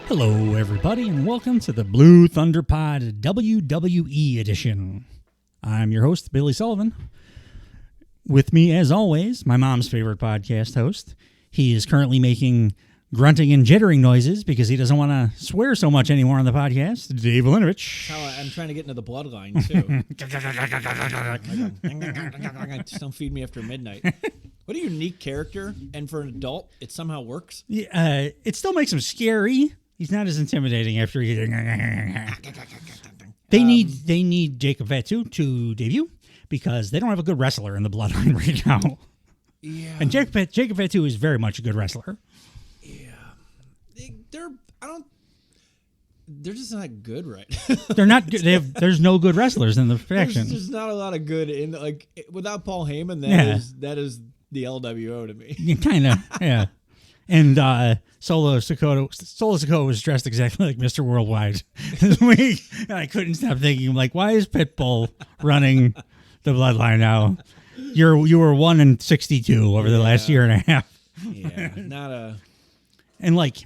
Hello, everybody, and welcome to the Blue Thunder Pod WWE Edition. I'm your host, Billy Sullivan. With me, as always, my mom's favorite podcast host. He is currently making grunting and jittering noises because he doesn't want to swear so much anymore on the podcast. Dave Linovich. I'm trying to get into the bloodline, too. Just don't feed me after midnight. What a unique character, and for an adult, it somehow works. Yeah, it still makes him scary. He's not as intimidating after he... They need Jacob Fatu to debut because they don't have a good wrestler in the bloodline right now. Yeah. And Jacob Fatu is very much a good wrestler. Yeah. They're just not good, right? They're not good. There's no good wrestlers in the faction. There's not a lot of good in, like, without Paul Heyman, that is the LWO to me. Yeah, kind of, yeah. And Solo Sikoa was dressed exactly like Mr. Worldwide this week. And I couldn't stop thinking, like, why is Pitbull running the bloodline now? You were 1-62 over the last year and a half. Yeah, not a... And, like,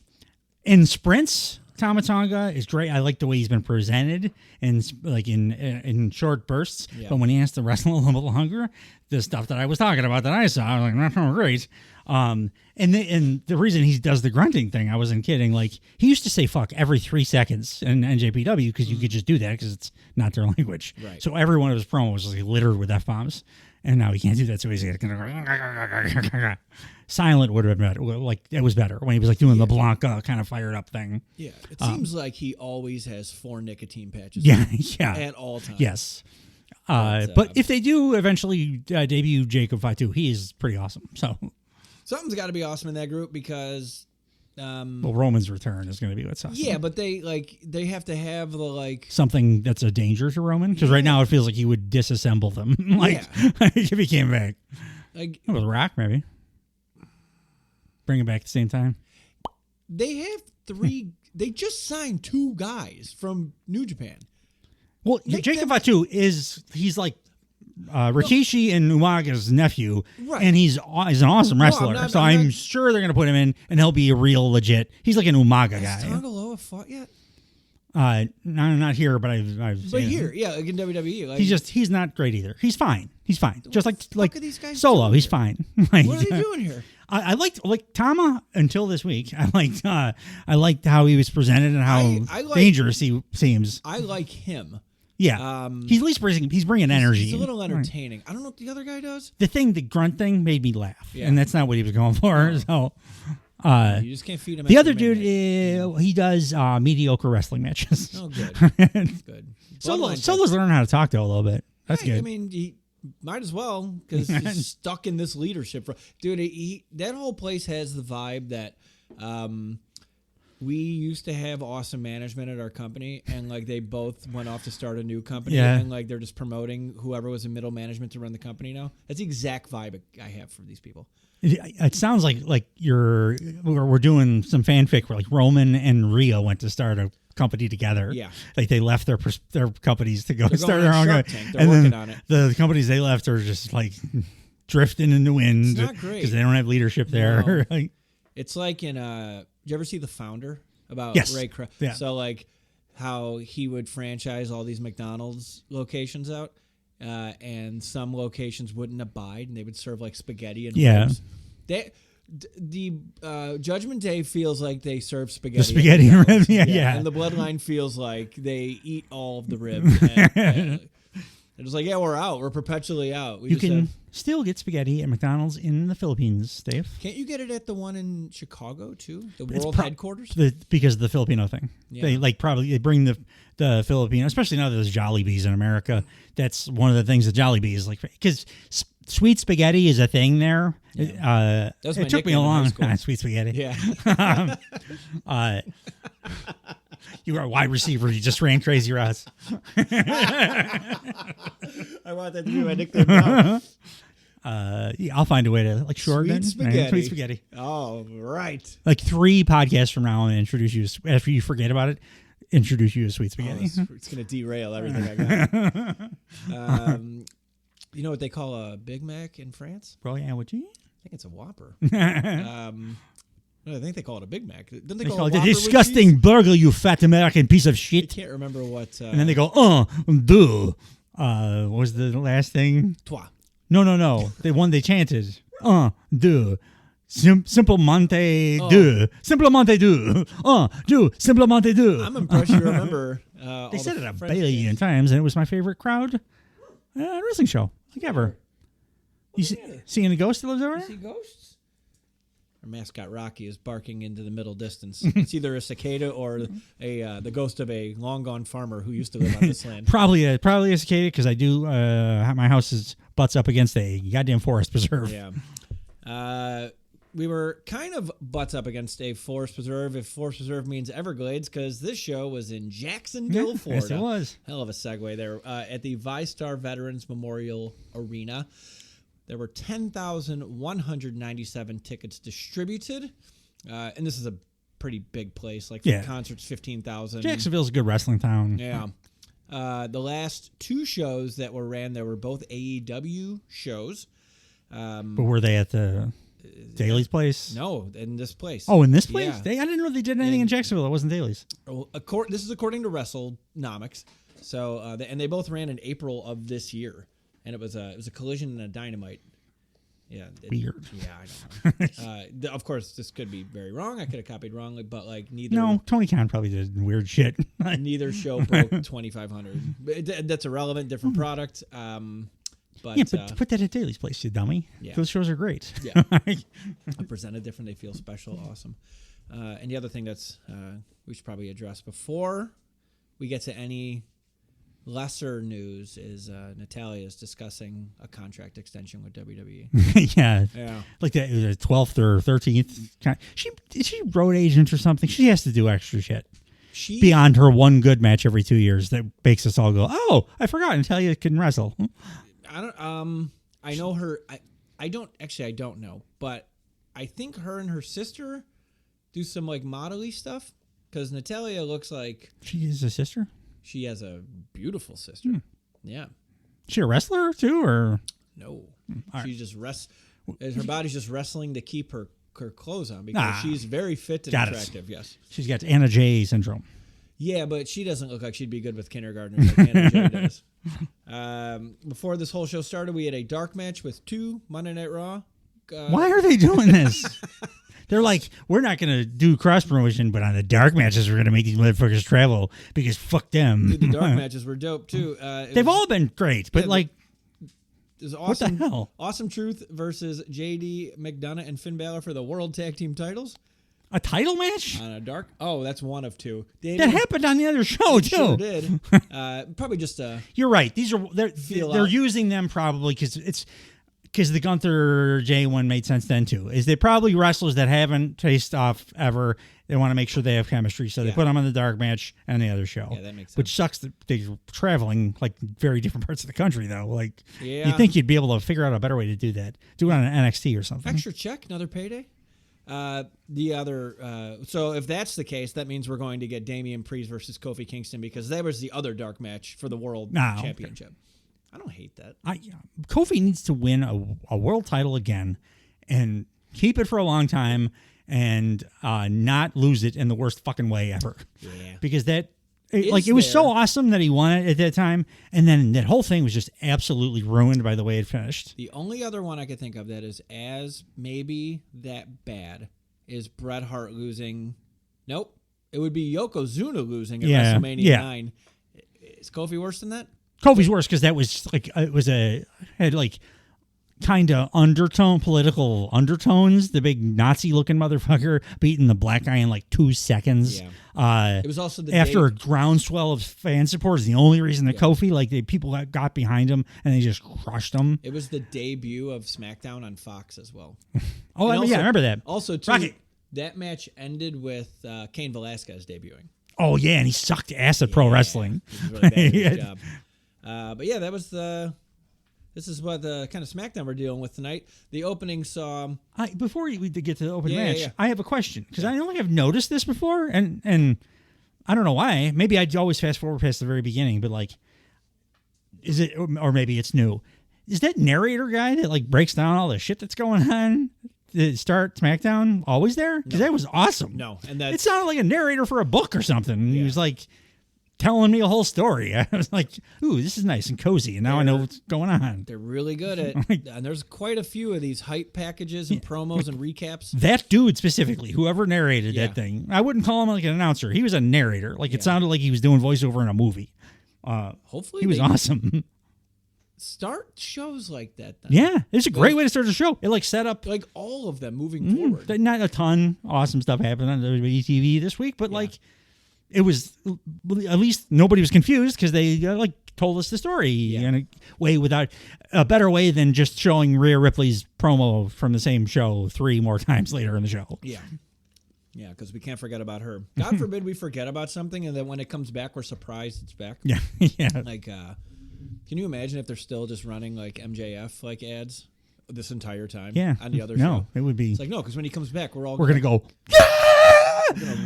in sprints, Tama Tonga is great. I like the way he's been presented in short bursts. Yeah. But when he has to wrestle a little longer, the stuff that I was talking about that I saw, I was like, not great. And the reason he does the grunting thing, I wasn't kidding. Like, he used to say fuck every 3 seconds in NJPW because you could just do that because it's not their language. Right. So every one of his promos was like littered with F-bombs. And now he can't do that, so he's like, silent would have been better. Like, it was better when he was like doing the Blanca kind of fired up thing. Yeah, it seems like he always has 4 nicotine patches. Yeah, at all times. Yes, but if they do eventually debut Jacob Fatu, he is pretty awesome. So something's got to be awesome in that group because. Well, Roman's return is going to be what's awesome. Yeah, but they have to have the something that's a danger to Roman because right now it feels like he would disassemble them if he came back. Like with Rock, maybe bring him back at the same time. They have 3. They just signed 2 guys from New Japan. Well, Jacob Fatu he's like Rikishi and Umaga's nephew, right. And he's an awesome wrestler. I'm sure they're going to put him in, and he'll be a real legit. He's like an Umaga guy. Has Tongaloa fought yet? Not here, but I've seen here, him. yeah, like in WWE. Like, he's not great either. He's fine. Just like these guys Solo. He's fine. What are they doing here? I liked Tama until this week. I liked how he was presented and how dangerous he seems. I like him. Yeah, he's at least bringing energy. He's a little entertaining. Right. I don't know what the other guy does. The grunt thing made me laugh, and that's not what he was going for. No. So, you just can't feed him. The other dude, he does mediocre wrestling matches. Oh, good. Good. Solo's learning how to talk though a little bit. That's good. I mean, he might as well because he's stuck in this leadership. Dude, that whole place has the vibe that. We used to have awesome management at our company, and like they both went off to start a new company, and like they're just promoting whoever was in middle management to run the company now. That's the exact vibe I have for these people. It sounds like we're doing some fanfic where like Roman and Rhea went to start a company together. Yeah, like they left their companies to go start their own company, and working on it. The companies they left are just like drifting in the wind. It's not great because they don't have leadership there. No. It's like in did you ever see The Founder about Ray Kroc? Yeah. So like how he would franchise all these McDonald's locations out, and some locations wouldn't abide, and they would serve like spaghetti and ribs. The Judgment Day feels like they serve spaghetti. The spaghetti and ribs, yeah. And the Bloodline feels like they eat all of the ribs. And they're just like, yeah, we're out. We're perpetually out. You can still get spaghetti at McDonald's in the Philippines, Dave. Can't you get it at the one in Chicago too? The world headquarters? Because of the Filipino thing. Yeah. They bring the Filipino, especially now that there's Jollibees in America. That's one of the things that Jollibee is like, because sweet spaghetti is a thing there. Yeah. It took me a long time. Sweet spaghetti. Yeah. You are a wide receiver. You just ran crazy routes. I want that to be my nickname now. I'll find a way to shorten it. Sweet spaghetti. Oh, right. Like 3 podcasts from now and introduce you after you forget about it. Introduce you to sweet spaghetti. It's going to derail everything I got. You know what they call a Big Mac in France? Well, yeah, would you? I think it's a Whopper. I think they call it a Big Mac. Didn't they They call call it it a a Whopper with disgusting cheese? burger, you fat American piece of I shit. can't remember what. And then they go, duh. What was the last thing? Toi. No. The one they chanted. Duh. Simplemente duh. Simplemente duh. Do. Simplemente duh. I'm impressed you remember. They said it a billion times, and it was my favorite crowd wrestling show like ever. You seeing the ghost that lives over You there? see ghosts? Our mascot Rocky is barking into the middle distance. It's either a cicada or the ghost of a long gone farmer who used to live on this land. Probably a cicada because I do. My house butts up against a goddamn forest preserve. Yeah. We were kind of butts up against a forest preserve, if forest preserve means Everglades, because this show was in Jacksonville, Florida. Yes, it was. Hell of a segue there. At the ViStar Veterans Memorial Arena. There were 10,197 tickets distributed. And this is a pretty big place. Like for concerts, 15,000. Jacksonville's a good wrestling town. Yeah. The last two shows that were ran, they were both AEW shows. But were they at the Daly's place? No, in this place. Oh, in this place? Yeah. I didn't know they did anything in Jacksonville. It wasn't Daly's. This is according to WrestleNomics. So, and they both ran in April of this year. And it was a Collision and a Dynamite. Yeah. Weird. Yeah, I don't know. Of course, this could be very wrong. I could have copied wrongly, but like neither. No, Tony Khan probably did weird shit. Neither show broke 2,500. That's irrelevant. Different product. But put that at Daly's place, you dummy. Yeah. Those shows are great. Yeah. Presented different. They feel special. Awesome. And the other thing that's we should probably address before we get to any lesser news is Natalya is discussing a contract extension with WWE. Yeah. Like the 12th or 13th. She road agent or something. She has to do extra shit. Beyond her one good match every 2 years that makes us all go, oh, I forgot Natalya can wrestle. I know her. I don't know, but I think her and her sister do some like modelly stuff because Natalya looks like she is a sister. She has a beautiful sister. Yeah. Is she a wrestler too, or no? She just her body's just wrestling to keep her clothes on because she's very fit and attractive. Yes. She's got Anna Jay syndrome. Yeah, but she doesn't look like she'd be good with kindergartners like Anna Jay does. Before this whole show started, we had a dark match with 2 Monday Night Raw. Why are they doing this? They're like, we're not going to do cross promotion, but on the dark matches, we're going to make these motherfuckers travel because fuck them. Dude, the dark matches were dope too. They've all been great, but there's what the hell? Awesome Truth versus JD McDonough and Finn Balor for the World Tag Team titles. A title match? On a dark? Oh, that's one of 2. That happened on the other show too. Sure did. Probably just You're right. They're using them probably because the Gunther J one made sense then too. Is they probably wrestlers that haven't faced off ever. They want to make sure they have chemistry, so they put them on the dark match and the other show. Yeah, that makes sense. Which sucks that they're traveling like very different parts of the country though. Like you think you'd be able to figure out a better way to do that. Do it on an NXT or something. Extra check, another payday. So if that's the case, that means we're going to get Damian Priest versus Kofi Kingston because that was the other dark match for the World Championship. Okay. I don't hate that. Kofi needs to win a world title again and keep it for a long time and not lose it in the worst fucking way ever. Yeah. Because it was so awesome that he won it at that time, and then that whole thing was just absolutely ruined by the way it finished. The only other one I could think of that is as maybe that bad is Bret Hart losing. Nope. It would be Yokozuna losing at WrestleMania 9. Is Kofi worse than that? Kofi's worse because that was had kind of political undertones. The big Nazi-looking motherfucker beating the black guy in like 2 seconds. Yeah. It was also after a groundswell of fan support is the only reason that Kofi, people got behind him and they just crushed him. It was the debut of SmackDown on Fox as well. I remember that. Also, too, that match ended with Cain Velasquez debuting. Oh, yeah, and he sucked ass at pro wrestling. He was really bad at his job. But yeah, that was this is what the kind of SmackDown we're dealing with tonight. The opening saw... before we get to the opening match, I have a question. Because I don't think I've noticed this before, and I don't know why. Maybe I'd always fast forward past the very beginning, but is it... Or maybe it's new. Is that narrator guy that breaks down all the shit that's going on start SmackDown always there? Because that was awesome. No, and that it sounded like a narrator for a book or something. And he was like telling me a whole story. I was like, ooh, this is nice and cozy. And now I know what's going on. They're really good at, and there's quite a few of these hype packages and promos and recaps. That dude specifically, whoever narrated that thing, I wouldn't call him like an announcer. He was a narrator. Like it sounded like he was doing voiceover in a movie. Hopefully he was awesome. Start shows like that then. Yeah, it's a great way to start a show. It like set up like all of them moving forward. Not a ton awesome stuff happened on WWE TV this week, but like it was at least nobody was confused because they like told us the story in a way without a better way than just showing Rhea Ripley's promo from the same show 3 more times later in the show. Yeah. Yeah, because we can't forget about her. God forbid we forget about something and then when it comes back, we're surprised it's back. Yeah. Yeah. Like, can you imagine if they're still just running like MJF like ads this entire time? Yeah. On the other show? No, it would be. It's like, no, because when he comes back, we're gonna go.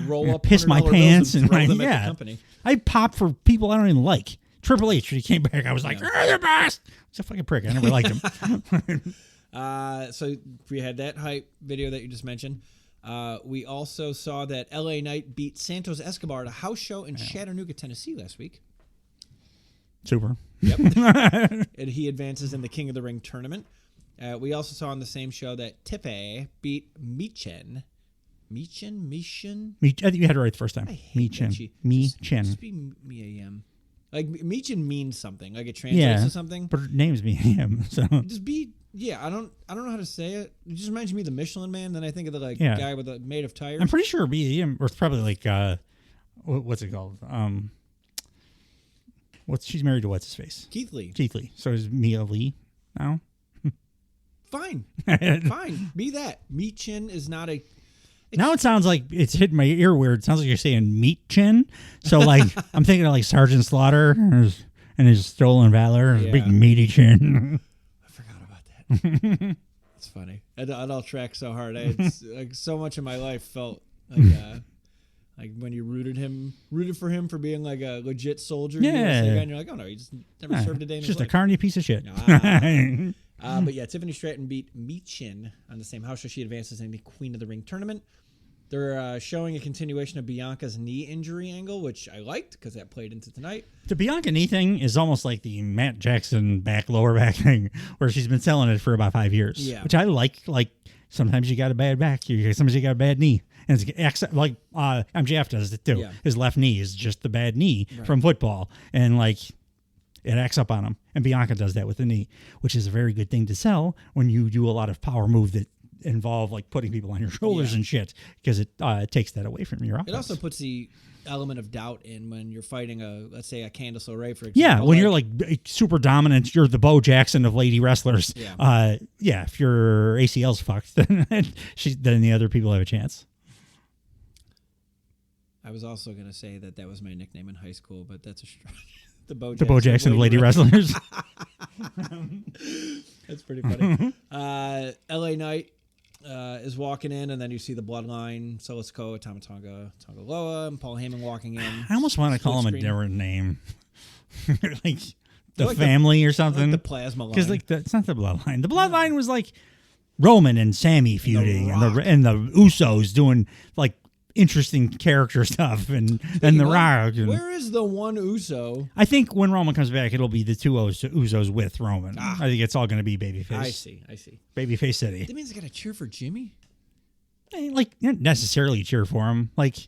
Roll up, piss my pants and throw them at the company. I pop for people I don't even like. Triple H, when he came back, I was like, "You're the best." He's a fucking prick. I never liked him. So we had that hype video that you just mentioned. We also saw that LA Knight beat Santos Escobar at a house show in Chattanooga, Tennessee last week. Super. Yep. And he advances in the King of the Ring tournament. We also saw on the same show that Tipe beat Michin. Michin? I think you had it right the first time. Michin. Just be M-E-A-M. Like, Michin means something. Like, it translates to something. But her name's M. So. Just be... Yeah, I don't know how to say it. It just reminds me of the Michelin Man. Then I think of the guy with the made of tires. I'm pretty sure B.A.M. or it's probably like what's it called? She's married to what's his face? Keith Lee. So is Mia Lee now? Fine. Fine. Be that. Michin is not a. Now it sounds like it's hitting my ear weird. It sounds like you're saying meat chin. So like I'm thinking of like Sergeant Slaughter and his stolen valor, his big meaty chin. It's funny. It all tracks so hard. It's like so much of my life felt like when you rooted for him for being like a legit soldier. And you're like, oh no, he just never served a day in his life. Just a carny piece of shit. But yeah, Tiffany Stratton beat Michin on the same house show. She advances in the Queen of the Ring tournament. They're showing a continuation of Bianca's knee injury angle, which I liked because that played into tonight. The Bianca knee thing is almost like the Matt Jackson lower back thing, where she's been selling it for about 5 years. Yeah. Which I like. Like sometimes you got a bad back, sometimes you got a bad knee, and it's like MJF does it too. Yeah. His left knee is just the bad knee from football, and like it acts up on him. And Bianca does that with the knee, which is a very good thing to sell when you do a lot of power move that involve like putting people on your shoulders and shit, because it takes that away from your offense. It also puts the element of doubt in when you're fighting let's say a Candice LeRae, for example. Yeah, when you're like super dominant, you're the Bo Jackson of lady wrestlers. Yeah. If your ACL's fucked, then the other people have a chance. I was also going to say that was my nickname in high school, but that's a stretch. The Bo Jackson of lady wrestlers. That's pretty funny. LA Knight is walking in, and then you see the Bloodline, Solo Sikoa, Tama Tonga Loa, and Paul Heyman walking in. I almost want to call him a different name. Like the family or something. Like the Plasma Line. Because like it's not the Bloodline. The Bloodline was like Roman and Sammy feuding, and the Usos doing like interesting character stuff, and The Rock. Where is the one Uso? I think when Roman comes back, it'll be the two Usos with Roman. I think it's all going to be babyface. I see. Babyface City. That means I got to cheer for Jimmy? Like, not necessarily cheer for him. Like,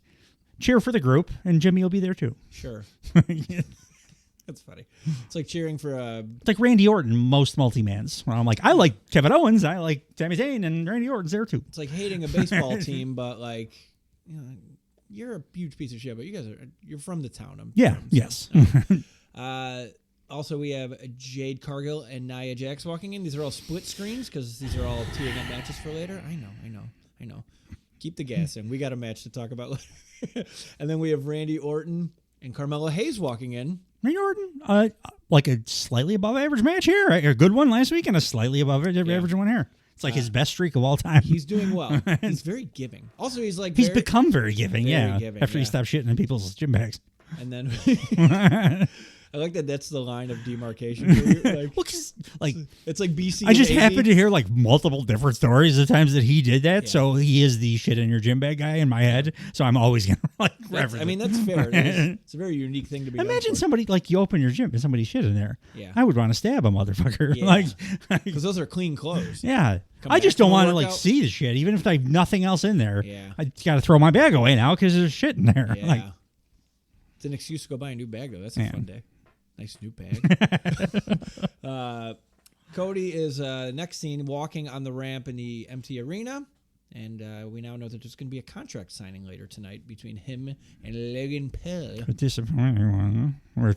cheer for the group, and Jimmy will be there too. Sure. That's funny. It's like cheering for It's like Randy Orton, most multi-mans. When I'm like, I like Kevin Owens, I like Sami Zayn, and Randy Orton's there too. It's like hating a baseball team, but like, you know, you're a huge piece of shit, but you're from the town. Yes. Also, we have Jade Cargill and Nia Jax walking in. These are all split screens because these are all 2 event matches for later. I know. Keep the gas in. We got a match to talk about later. And then we have Randy Orton and Carmelo Hayes walking in. Randy Orton, like a slightly above average match here. A good one last week and a slightly above average one here. It's like his best streak of all time. He's doing well. He's very giving. Also, he's become very giving, after he stopped shitting in people's gym bags. And then I like that. That's the line of demarcation. For you. Like, Well, 'cause, like, it's like BC. I just and AD. happened to hear like multiple different stories of times that he did that. Yeah. So he is the shit in your gym bag guy in my head. So I'm always gonna like reference. I mean, it. that's fair. It's a very unique thing to be. Imagine somebody like you open your gym and somebody shit in there. Yeah. I would want to stab a motherfucker. Yeah. Like, because those are clean clothes. yeah. Come I back just from don't a want to like workout. see the shit, even if I have nothing else in there. Yeah. I got to throw my bag away now because there's shit in there. Yeah. Like, It's an excuse to go buy a new bag, though. That's a fun day. Nice new bag. Cody is next scene walking on the ramp in the empty arena. And we now know that there's going to be a contract signing later tonight between him and Logan Paul. a disappointing one, where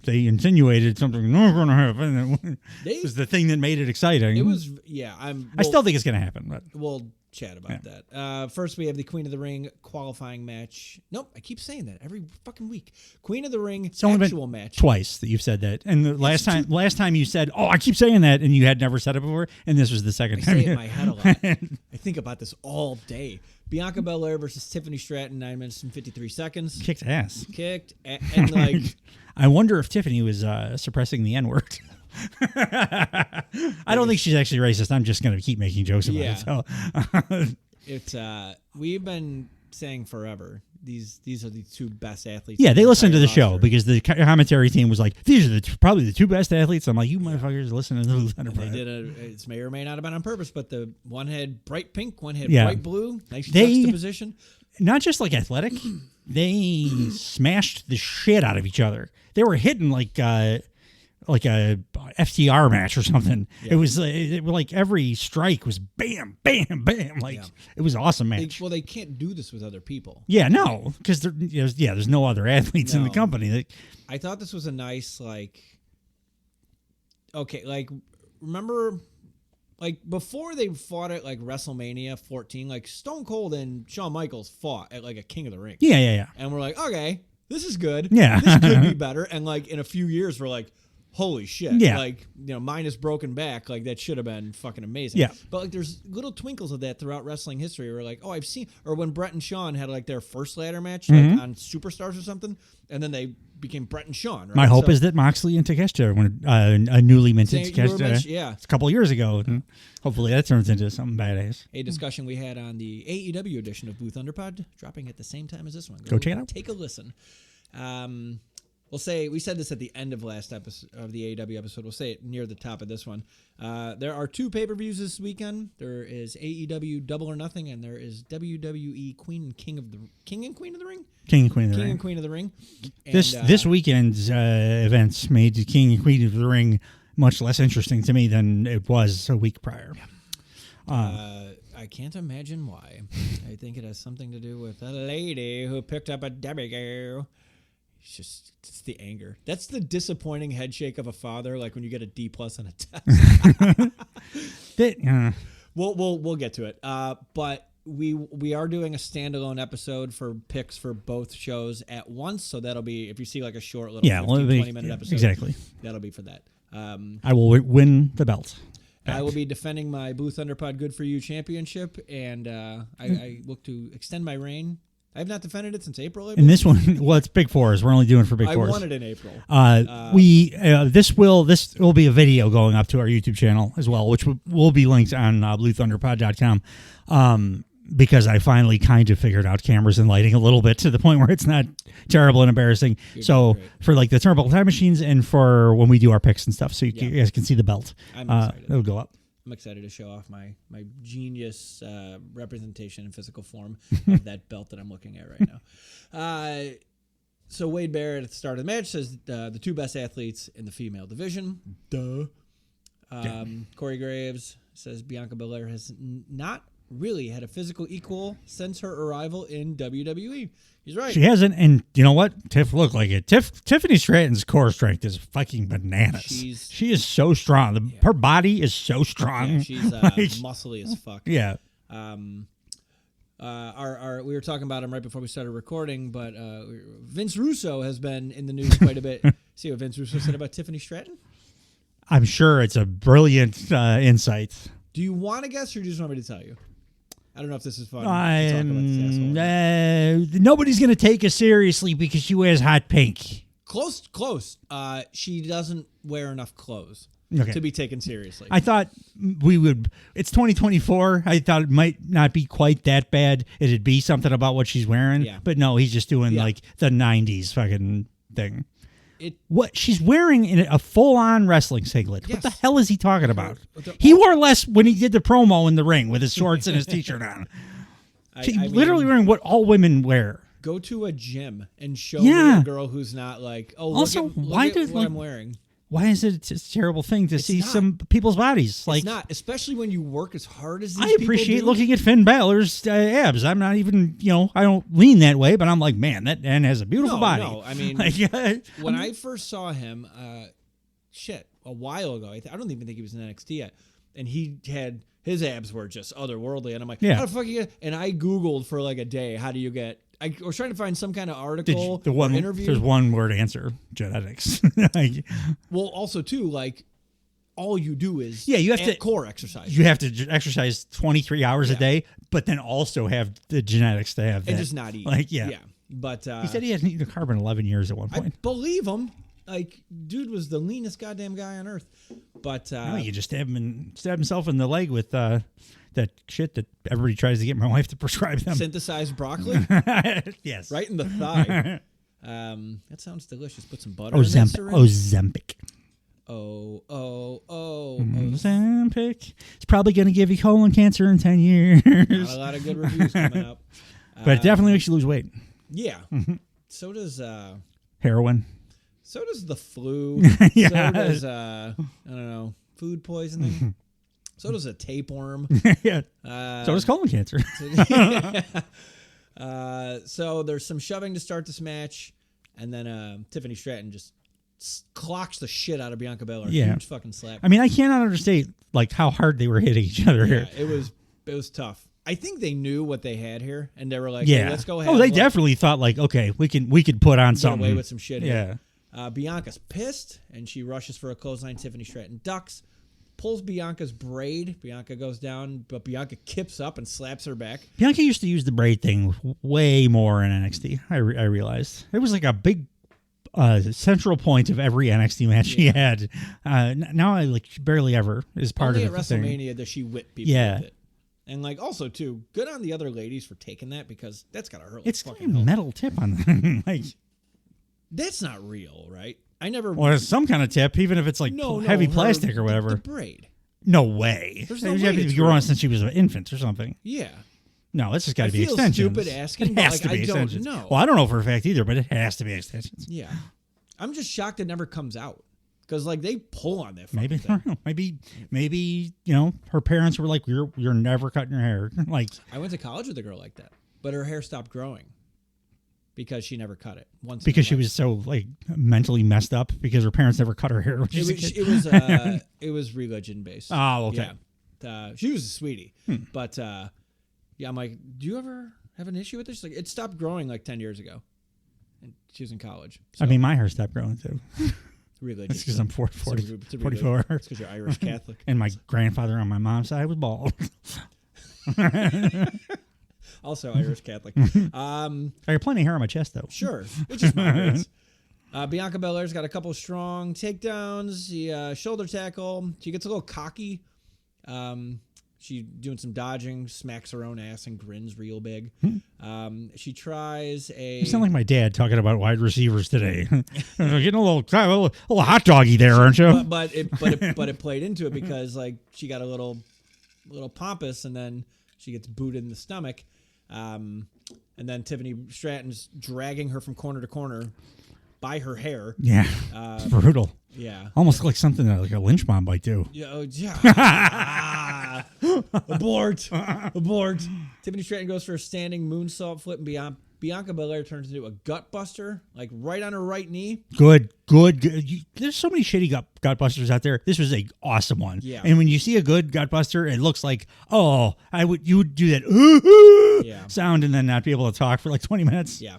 they insinuated something not going to happen. It was the thing that made it exciting. It was, yeah. I still think it's going to happen, but We'll chat about that. First, we have the Queen of the Ring qualifying match. Nope, I keep saying that every fucking week. Queen of the Ring it's only actual been match. twice that you've said that, and the last time you said, "Oh, I keep saying that," and you had never said it before, and this was the second I time. say it in my head a lot. I think about this all day. Bianca Belair versus Tiffany Stratton, 9 minutes and 53 seconds. Kicked ass. And like, I wonder if Tiffany was suppressing the N-word. I don't think she's actually racist. I'm just going to keep making jokes about it. So. It's we've been saying forever. These are the two best athletes. Yeah, they listened to the roster. show because the commentary team was like, "These are probably the two best athletes." I'm like, "You motherfuckers listen to the They did it may or may not have been on purpose, but the one had bright pink, one had Yeah. bright blue. Nice juxtaposition. Not just like athletic, they smashed the shit out of each other. They were hitting like a FTR match or something. Yeah. It was like every strike was bam, bam, bam. Like it was an awesome match. They can't do this with other people. Yeah, no, because there's no other athletes in the company. I thought this was a nice remember before they fought at like WrestleMania 14, like Stone Cold and Shawn Michaels fought at like a King of the Ring. Yeah. And we're like, okay, this is good. Yeah. This could be better. And like in a few years, we're like, holy shit. Yeah. Like, minus broken back, like that should have been fucking amazing. Yeah. But like there's little twinkles of that throughout wrestling history. We're like, oh, I've seen, or when Brett and Shawn had like their first ladder match like on Superstars or something, and then they became Brett and Shawn. Right? My hope is that Moxley and Takeshita were a newly minted Takeshita a couple years ago. And hopefully that turns into something badass. A discussion we had on the AEW edition of Booth Underpod, dropping at the same time as this one. Go check it out. Take a listen. We'll say we said this at the end of last episode of the AEW episode. We'll say it near the top of this one. There are two pay-per-views this weekend. There is AEW Double or Nothing, and there is WWE King and Queen of the Ring. King and Queen of the King Ring. and Queen of the Ring. And, This weekend's events made King and Queen of the Ring much less interesting to me than it was a week prior. I can't imagine why. I think it has something to do with a lady who picked up a Debbie girl. It's the anger. That's the disappointing head shake of a father, like when you get a D+ on a test. We'll get to it. But we are doing a standalone episode for picks for both shows at once. So that'll be, if you see like a short little 20-minute episode. Exactly. That'll be for that. I will win the belt. I will be defending my Booth Underpod Good For You championship, and I look to extend my reign. I have not defended it since April. And this one, well, it's Big Fours. We're only doing it for Big Fours. I won it in April. This will be a video going up to our YouTube channel as well, which will be linked on bluethunderpod.com. Because I finally kind of figured out cameras and lighting a little bit to the point where it's not terrible and embarrassing. So for like the Turnbuckle Time Machines and for when we do our picks and stuff, so you guys can see the belt. I'm excited. It'll go up. I'm excited to show off my genius representation in physical form of that belt that I'm looking at right now. So Wade Barrett at the start of the match says the two best athletes in the female division. Duh. Corey Graves says Bianca Belair has not really had a physical equal since her arrival in WWE. He's right. She hasn't, and you know what? Tiff looked like it. Tiffany Stratton's core strength is fucking bananas. She is so strong. Her body is so strong. Yeah, she's muscly as fuck. Yeah. We were talking about him right before we started recording, but Vince Russo has been in the news quite a bit. See what Vince Russo said about Tiffany Stratton? I'm sure it's a brilliant insight. Do you want to guess, or do you just want me to tell you? I don't know if this is fun. To talk about this asshole. Nobody's going to take us seriously because she wears hot pink. Close. She doesn't wear enough clothes to be taken seriously. I thought we would. It's 2024. I thought it might not be quite that bad. It'd be something about what she's wearing. Yeah. But no, he's just doing like the 90s fucking thing. What she's wearing in a full-on wrestling singlet. Yes. What the hell is he talking about? He wore less when he did the promo in the ring with his shorts and his t-shirt on. She's literally wearing what all women wear. Go to a gym and show me a girl who's not like, oh, also, look at what I'm wearing. Why is it a terrible thing to see some people's bodies? It's not, especially when you work as hard as these I appreciate people do. looking at Finn Balor's abs. I'm not even, I don't lean that way, but I'm like, man, that man has a beautiful body. No, I mean, when I first saw him, a while ago, I don't even think he was in NXT yet, and he had his abs were just otherworldly, and I'm like, how the fuck you get? And I Googled for like a day, how do you get? I was trying to find some kind of article or interview. There's one word answer: genetics. Well, also too, like all you do is you have to core exercise. You have to exercise 23 hours a day, but then also have the genetics to have that. And just not eat. But he said he hadn't eaten a carb in 11 years at one point. I believe him. Like, dude was the leanest goddamn guy on earth. But no, you just stab himself in the leg with that shit that everybody tries to get my wife to prescribe them. Synthesized broccoli? Yes. Right in the thigh. That sounds delicious. Put some butter in that syringe. Ozempic. Ozempic. It's probably going to give you colon cancer in 10 years. Not a lot of good reviews coming up. But it definitely makes you lose weight. Yeah. So does... heroin. So does the flu. So does, I don't know, food poisoning. So does a tapeworm. So does colon cancer. So there's some shoving to start this match, and then Tiffany Stratton just clocks the shit out of Bianca Belair. Huge fucking slap. I mean, I cannot understand like how hard they were hitting each other here. It was tough. I think they knew what they had here, and they were like, hey, let's go ahead. Oh, they definitely thought like, okay, we could put on something. Get away with some shit here. Yeah. Bianca's pissed, and she rushes for a clothesline. Tiffany Stratton ducks, pulls Bianca's braid. Bianca goes down, but Bianca kips up and slaps her back. Bianca used to use the braid thing way more in NXT. I realized it was like a big central point of every NXT match she had. Now I like barely ever is part Only of it. At WrestleMania does she whip people with it. And like also too, good on the other ladies for taking that because that's gotta hurt. Like it's fucking got a metal tip on them. Like that's not real, right? I never. Well, it's some kind of tip, even if it's like heavy plastic or whatever. The braid. No way. There's no way. It's you're on since she was an infant or something. Yeah. No, it's just got to be feel extensions. Stupid asking, it but has like, to be I extensions. don't know. Well, I don't know for a fact either, but it has to be extensions. Yeah. I'm just shocked it never comes out because like they pull on that. Maybe thing. I don't know. Maybe her parents were like, "You're never cutting your hair." Like I went to college with a girl like that, but her hair stopped growing because she never cut it once. Because she was so like mentally messed up because her parents never cut her hair when she was a kid. It was religion based. Oh, okay. Yeah. She was a sweetie, but I'm like, do you ever have an issue with this? She's like, it stopped growing like 10 years ago, and she was in college. So. I mean, my hair stopped growing too. Religious. That's because I'm 44. It's because you're Irish Catholic. And my grandfather on my mom's side was bald. Also Irish Catholic. I got plenty of hair on my chest, though. Sure. It's just moderates. Bianca Belair's got a couple strong takedowns. She shoulder tackle. She gets a little cocky. She's doing some dodging, smacks her own ass, and grins real big. She tries a... You sound like my dad talking about wide receivers today. Getting a little hot doggy there, aren't you? But it played into it because like she got a little pompous, and then she gets booted in the stomach. And then Tiffany Stratton's dragging her from corner to corner by her hair. Yeah, it's brutal. Yeah, almost like something that like a lynch mob might do. Yeah. Abort. Tiffany Stratton goes for a standing moonsault flip, and Bianca Belair turns into a gut buster, like right on her right knee. Good. There's so many shitty gut busters out there. This was a awesome one. Yeah. And when you see a good gut buster, it looks like, you would do that sound and then not be able to talk for like 20 minutes. Yeah.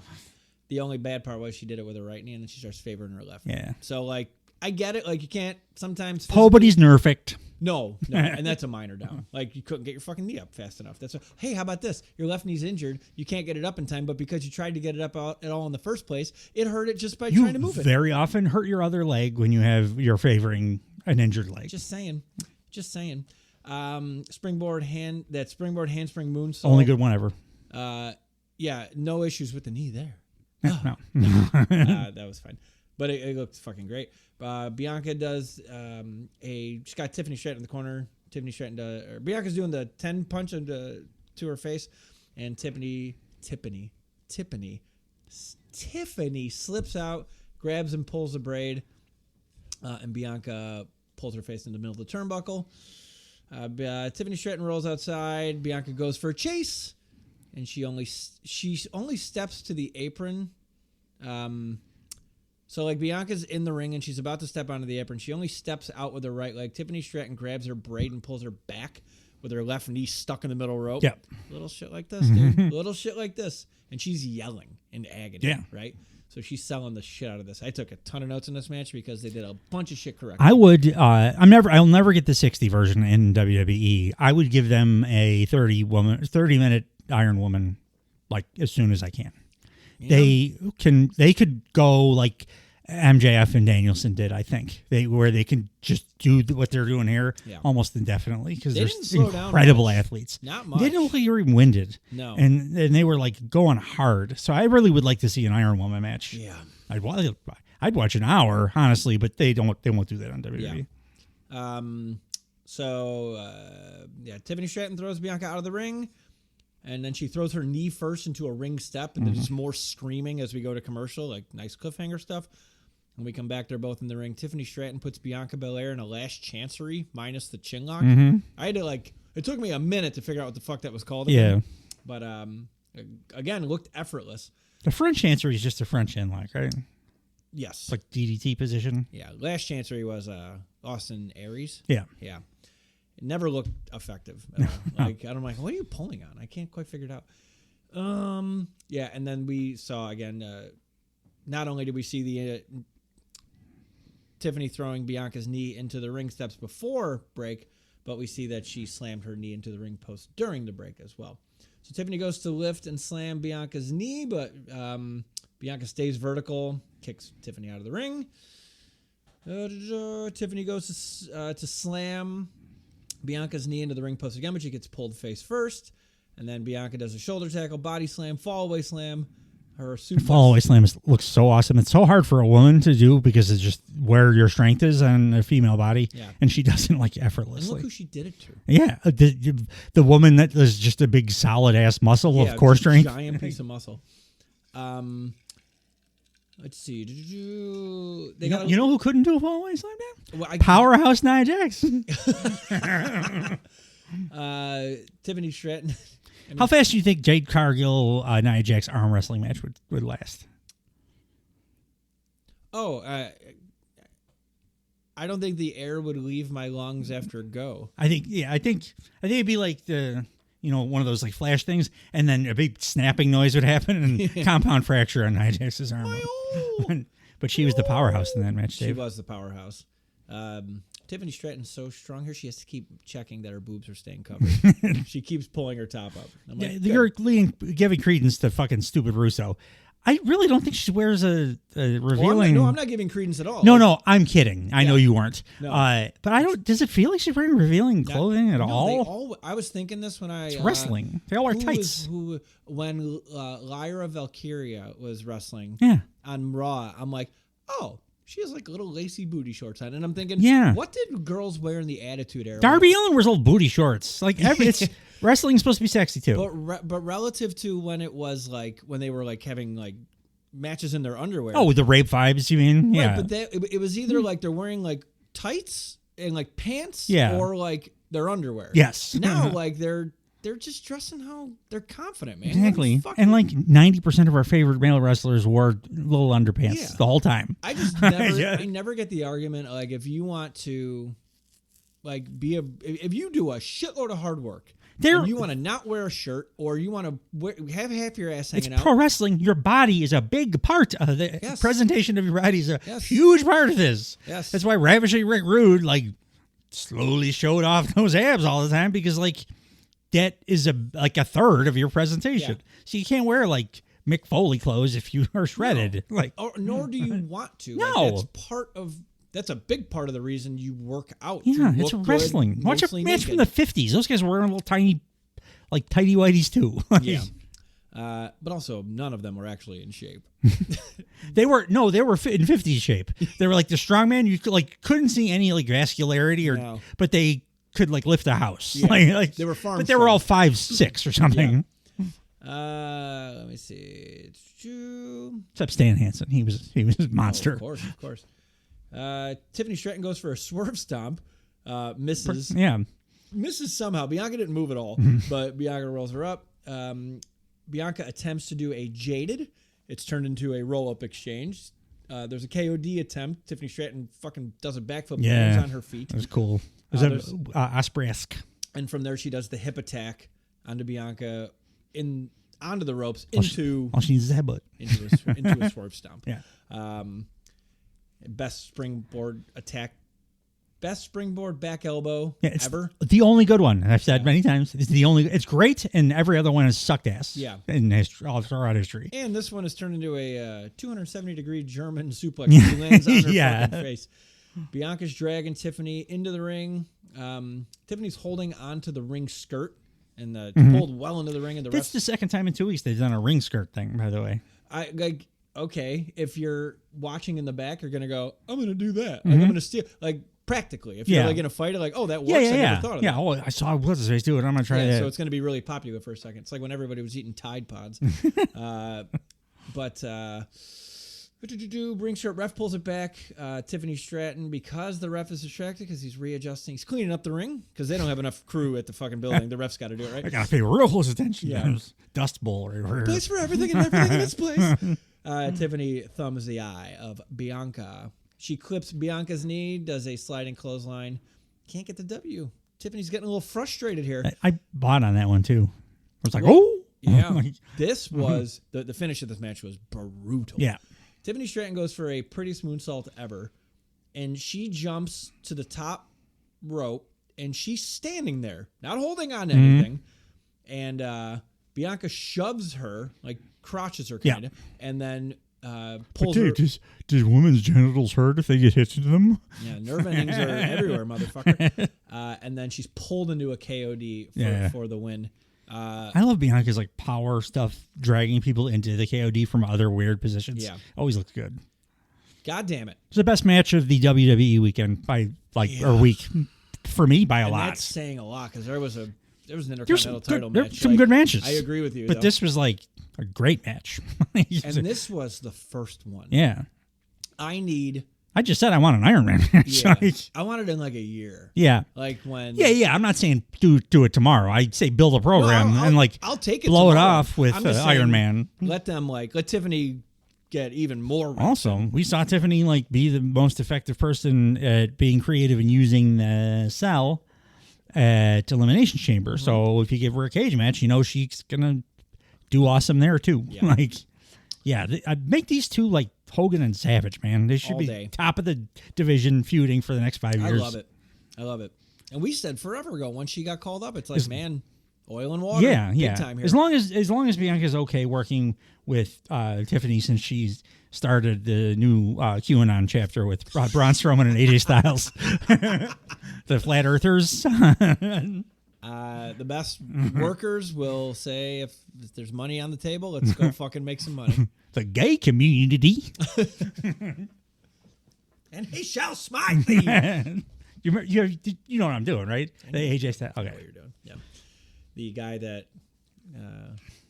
The only bad part was she did it with her right knee, and then she starts favoring her left. Yeah. So like, I get it. Like you can't sometimes. Nobody's perfect. No, and that's a minor down. Like, you couldn't get your fucking knee up fast enough. Hey, how about this? Your left knee's injured. You can't get it up in time, but because you tried to get it up at all in the first place, it hurt it just by trying to move it. You very often hurt your other leg when you're favoring an injured leg. Just saying. Springboard handspring moonsault. Only good one ever. Yeah, no issues with the knee there. No. That was fine. But it looked fucking great. Bianca does she's got Tiffany Stratton in the corner. Bianca's doing the 10 punch to her face, and Tiffany slips out, grabs and pulls the braid, and Bianca pulls her face in the middle of the turnbuckle. Tiffany Stratton rolls outside. Bianca goes for a chase, and she only steps to the apron. So, like, Bianca's in the ring, and she's about to step onto the apron. She only steps out with her right leg. Tiffany Stratton grabs her braid and pulls her back with her left knee stuck in the middle rope. Yep. Little shit like this, dude. Little shit like this. And she's yelling in agony, right? So she's selling the shit out of this. I took a ton of notes in this match because they did a bunch of shit correctly. I would. I'll never get the 60 version in WWE. I would give them a 30-minute Iron Woman, like, as soon as I can. Yeah. They could go like MJF and Danielson did, I think. Where they can just do what they're doing here almost indefinitely because they're incredible athletes. Not much. They didn't look like you were even winded. No. And they were like going hard. So I really would like to see an Iron Woman match. Yeah. I'd watch an hour, honestly, but they won't do that on WWE. Yeah. Tiffany Stratton throws Bianca out of the ring. And then she throws her knee first into a ring step, and there's more screaming as we go to commercial, like nice cliffhanger stuff. When we come back, they're both in the ring. Tiffany Stratton puts Bianca Belair in a last chancery minus the chin lock. I had to it took me a minute to figure out what the fuck that was called again. But again, it looked effortless. The French chancery is just a French chin lock, right? Yes. It's like DDT position. Yeah. Last chancery was Austin Aries. Yeah. Yeah. It never looked effective. I'm like, what are you pulling on? I can't quite figure it out. Yeah, and then we saw again. Not only did we see the Tiffany throwing Bianca's knee into the ring steps before break, but we see that she slammed her knee into the ring post during the break as well. So Tiffany goes to lift and slam Bianca's knee, but Bianca stays vertical, kicks Tiffany out of the ring. Tiffany goes to slam Bianca's knee into the ring post again, but she gets pulled face first. And then Bianca does a shoulder tackle, body slam, fall-away slam. Her suplex. Fall-away slam looks so awesome. It's so hard for a woman to do because it's just where your strength is on a female body. Yeah. And she does it like effortlessly. And look who she did it to. Yeah. The woman that is just a big solid-ass muscle of core strength. Giant piece of muscle. Let's see. You know who couldn't do a fall-away slam, Dan? Well, Powerhouse Nia Jax. Tiffany Stratton. How fast do you think Jade Cargill Nia Jax arm wrestling match would last? I don't think the air would leave my lungs after a go. I think it'd be like one of those like flash things, and then a big snapping noise would happen and compound fracture on Nia Jax's arm. But she was the powerhouse in that match, Dave. She was the powerhouse. Tiffany Stratton's so strong here, she has to keep checking that her boobs are staying covered. She keeps pulling her top up. I'm like, you're giving credence to fucking stupid Russo. I really don't think she wears a revealing... I'm not giving credence at all. No, I'm kidding. I know you weren't. No. But I don't... Does it feel like she's wearing revealing clothing at all? I was thinking this when I... It's wrestling. They all wear tights. When Lyra Valkyria was wrestling on Raw, I'm like, oh... She has like little lacy booty shorts on, and I'm thinking, what did girls wear in the Attitude Era? Darby Allin wears old booty shorts. Like wrestling's supposed to be sexy too. But relative to when it was like when they were like having like matches in their underwear. Oh, with the rape vibes, you mean? Right, but it was either like they're wearing like tights and like pants, or like their underwear. Yes. Now like they're just dressing how they're confident, man. Exactly. And like 90% of our favorite male wrestlers wore little underpants the whole time. I just never get the argument like if you want to like if you do a shitload of hard work and you want to not wear a shirt or you want to have half your ass hanging out. It's pro wrestling. Your body is a big part of the presentation of your body is a huge part of this. Yes. That's why Ravishing Rick Rude slowly showed off those abs all the time because like that is a third of your presentation. Yeah. So you can't wear like Mick Foley clothes if you are shredded. No. Nor do you want to. No. Like, that's a big part of the reason you work out. Yeah, it's wrestling. Watch a match from the 50s. Those guys were wearing little tiny, like tighty whities too. Yeah. But also, none of them were actually in shape. They were in 50s shape. They were like the strongman. You couldn't see any like vascularity but they could like lift a house. Yeah. Like they were farm. But they were all 5'6" or something. Yeah. Let me see. Except Stan Hansen, he was a monster. Oh, of course. Tiffany Stratton goes for a swerve stomp. Misses. Yeah. Misses somehow. Bianca didn't move at all, but Bianca rolls her up. Bianca attempts to do a jaded. It's turned into a roll-up exchange. There's a KOD attempt. Tiffany Stratton fucking does a backflip on her feet. That was cool. It was Osprey-esque. And from there, she does the hip attack onto Bianca, onto the ropes, into a swerve stomp. Yeah. Best springboard attack. Best springboard back elbow ever. The only good one. I've said many times. It's great, and every other one has sucked ass. Yeah. In history, all throughout history. And this one has turned into a 270-degree German suplex. She lands on her fucking face. Bianca's dragging Tiffany into the ring. Tiffany's holding onto the ring skirt and pulled well into the ring. And That's the second time in 2 weeks they've done a ring skirt thing, by the way. Okay, if you're watching in the back, you're going to go, I'm going to do that. Like, I'm going to steal. Like, practically. If you're like in a fight, like, oh, that works. I never thought of that. Yeah, I saw what's his face do it. I'm going to try that. So it's going to be really popular for a second. It's like when everybody was eating Tide Pods. Ring shirt, ref pulls it back. Tiffany Stratton, because the ref is distracted because he's readjusting. He's cleaning up the ring because they don't have enough crew at the fucking building. The ref's got to do it, right? I got to pay real close attention. Yeah. Dust Bowl right here. Place for everything and everything in its place. Tiffany thumbs the eye of Bianca. She clips Bianca's knee, does a sliding clothesline. Can't get the W. Tiffany's getting a little frustrated here. I bought on that one, too. I was like, oh. Yeah. This was, the finish of this match was brutal. Yeah. Tiffany Stratton goes for a prettiest moonsault ever, and she jumps to the top rope, and she's standing there, not holding on to anything. And Bianca shoves her, like crotches her kind of, and then pulls her. Does women's genitals hurt if they get hit to them? Yeah, nerve endings are everywhere, motherfucker. And then she's pulled into a KOD for the win. I love Bianca's like power stuff, dragging people into the KOD from other weird positions. Yeah, always looks good. God damn it! It's the best match of the WWE weekend by or week for me by a lot. That's saying a lot because there was an Intercontinental title match. There's some good matches. I agree with you, but this was like a great match. And this was the first one. Yeah, I just said I want an Iron Man match. Yeah. I want it in like a year. Yeah. Like when. Yeah. I'm not saying do it tomorrow. I'd say build a program and like I'll take it blow tomorrow. it off with Iron Man. Let Tiffany get even more. Also, we saw Tiffany like be the most effective person at being creative and using the cell at Elimination Chamber. Mm-hmm. So if you give her a cage match, you know she's gonna do awesome there too. Yeah. I make these two like Hogan and Savage, man. They should be top of the division feuding for the next 5 years. I love it. And we said forever ago, once she got called up, it's like, oil and water. Yeah. Big time here. As long as Bianca's okay working with Tiffany since she's started the new QAnon chapter with Braun Strowman and AJ Styles. The Flat Earthers. The best workers will say if there's money on the table, let's go fucking make some money. The gay community. And he shall smite thee. You know what I'm doing, right? The AJ Styles. Okay. I know what you're doing. Yeah. The guy that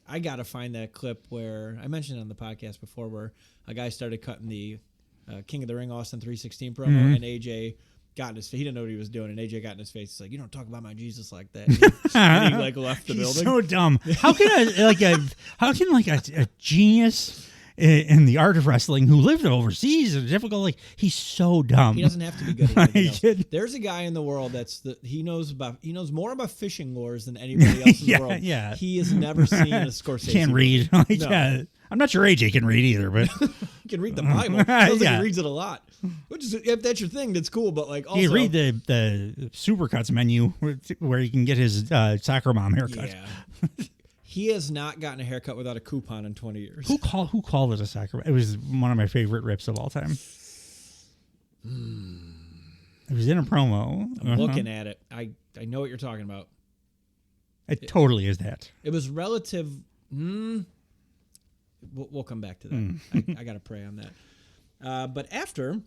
I got to find that clip where I mentioned on the podcast before where a guy started cutting the King of the Ring Austin 316 promo and AJ got in his face. He didn't know what he was doing, and AJ got in his face. He's like, "You don't talk about my Jesus like that." And he like left the building. So dumb. How can a genius in the art of wrestling who lived overseas is difficult? Like he's so dumb. He doesn't have to be good at anything else. There's a guy in the world he knows more about fishing lures than anybody else in the world. Yeah. He has never seen a Scorsese. Can't read. No. I'm not sure AJ can read either, but He can read the Bible. Sounds like Yeah. he reads it a lot. Which is, if that's your thing, that's cool. But like, also, You read the Supercuts menu where you can get his soccer mom haircut. yeah. He has not gotten a haircut without a coupon in 20 years. Who called it a soccer? It was one of my favorite rips of all time. It was in a promo. I'm looking at it. I know what you're talking about. It totally is that. It was relative. We'll come back to that. I got to pray on that. But after.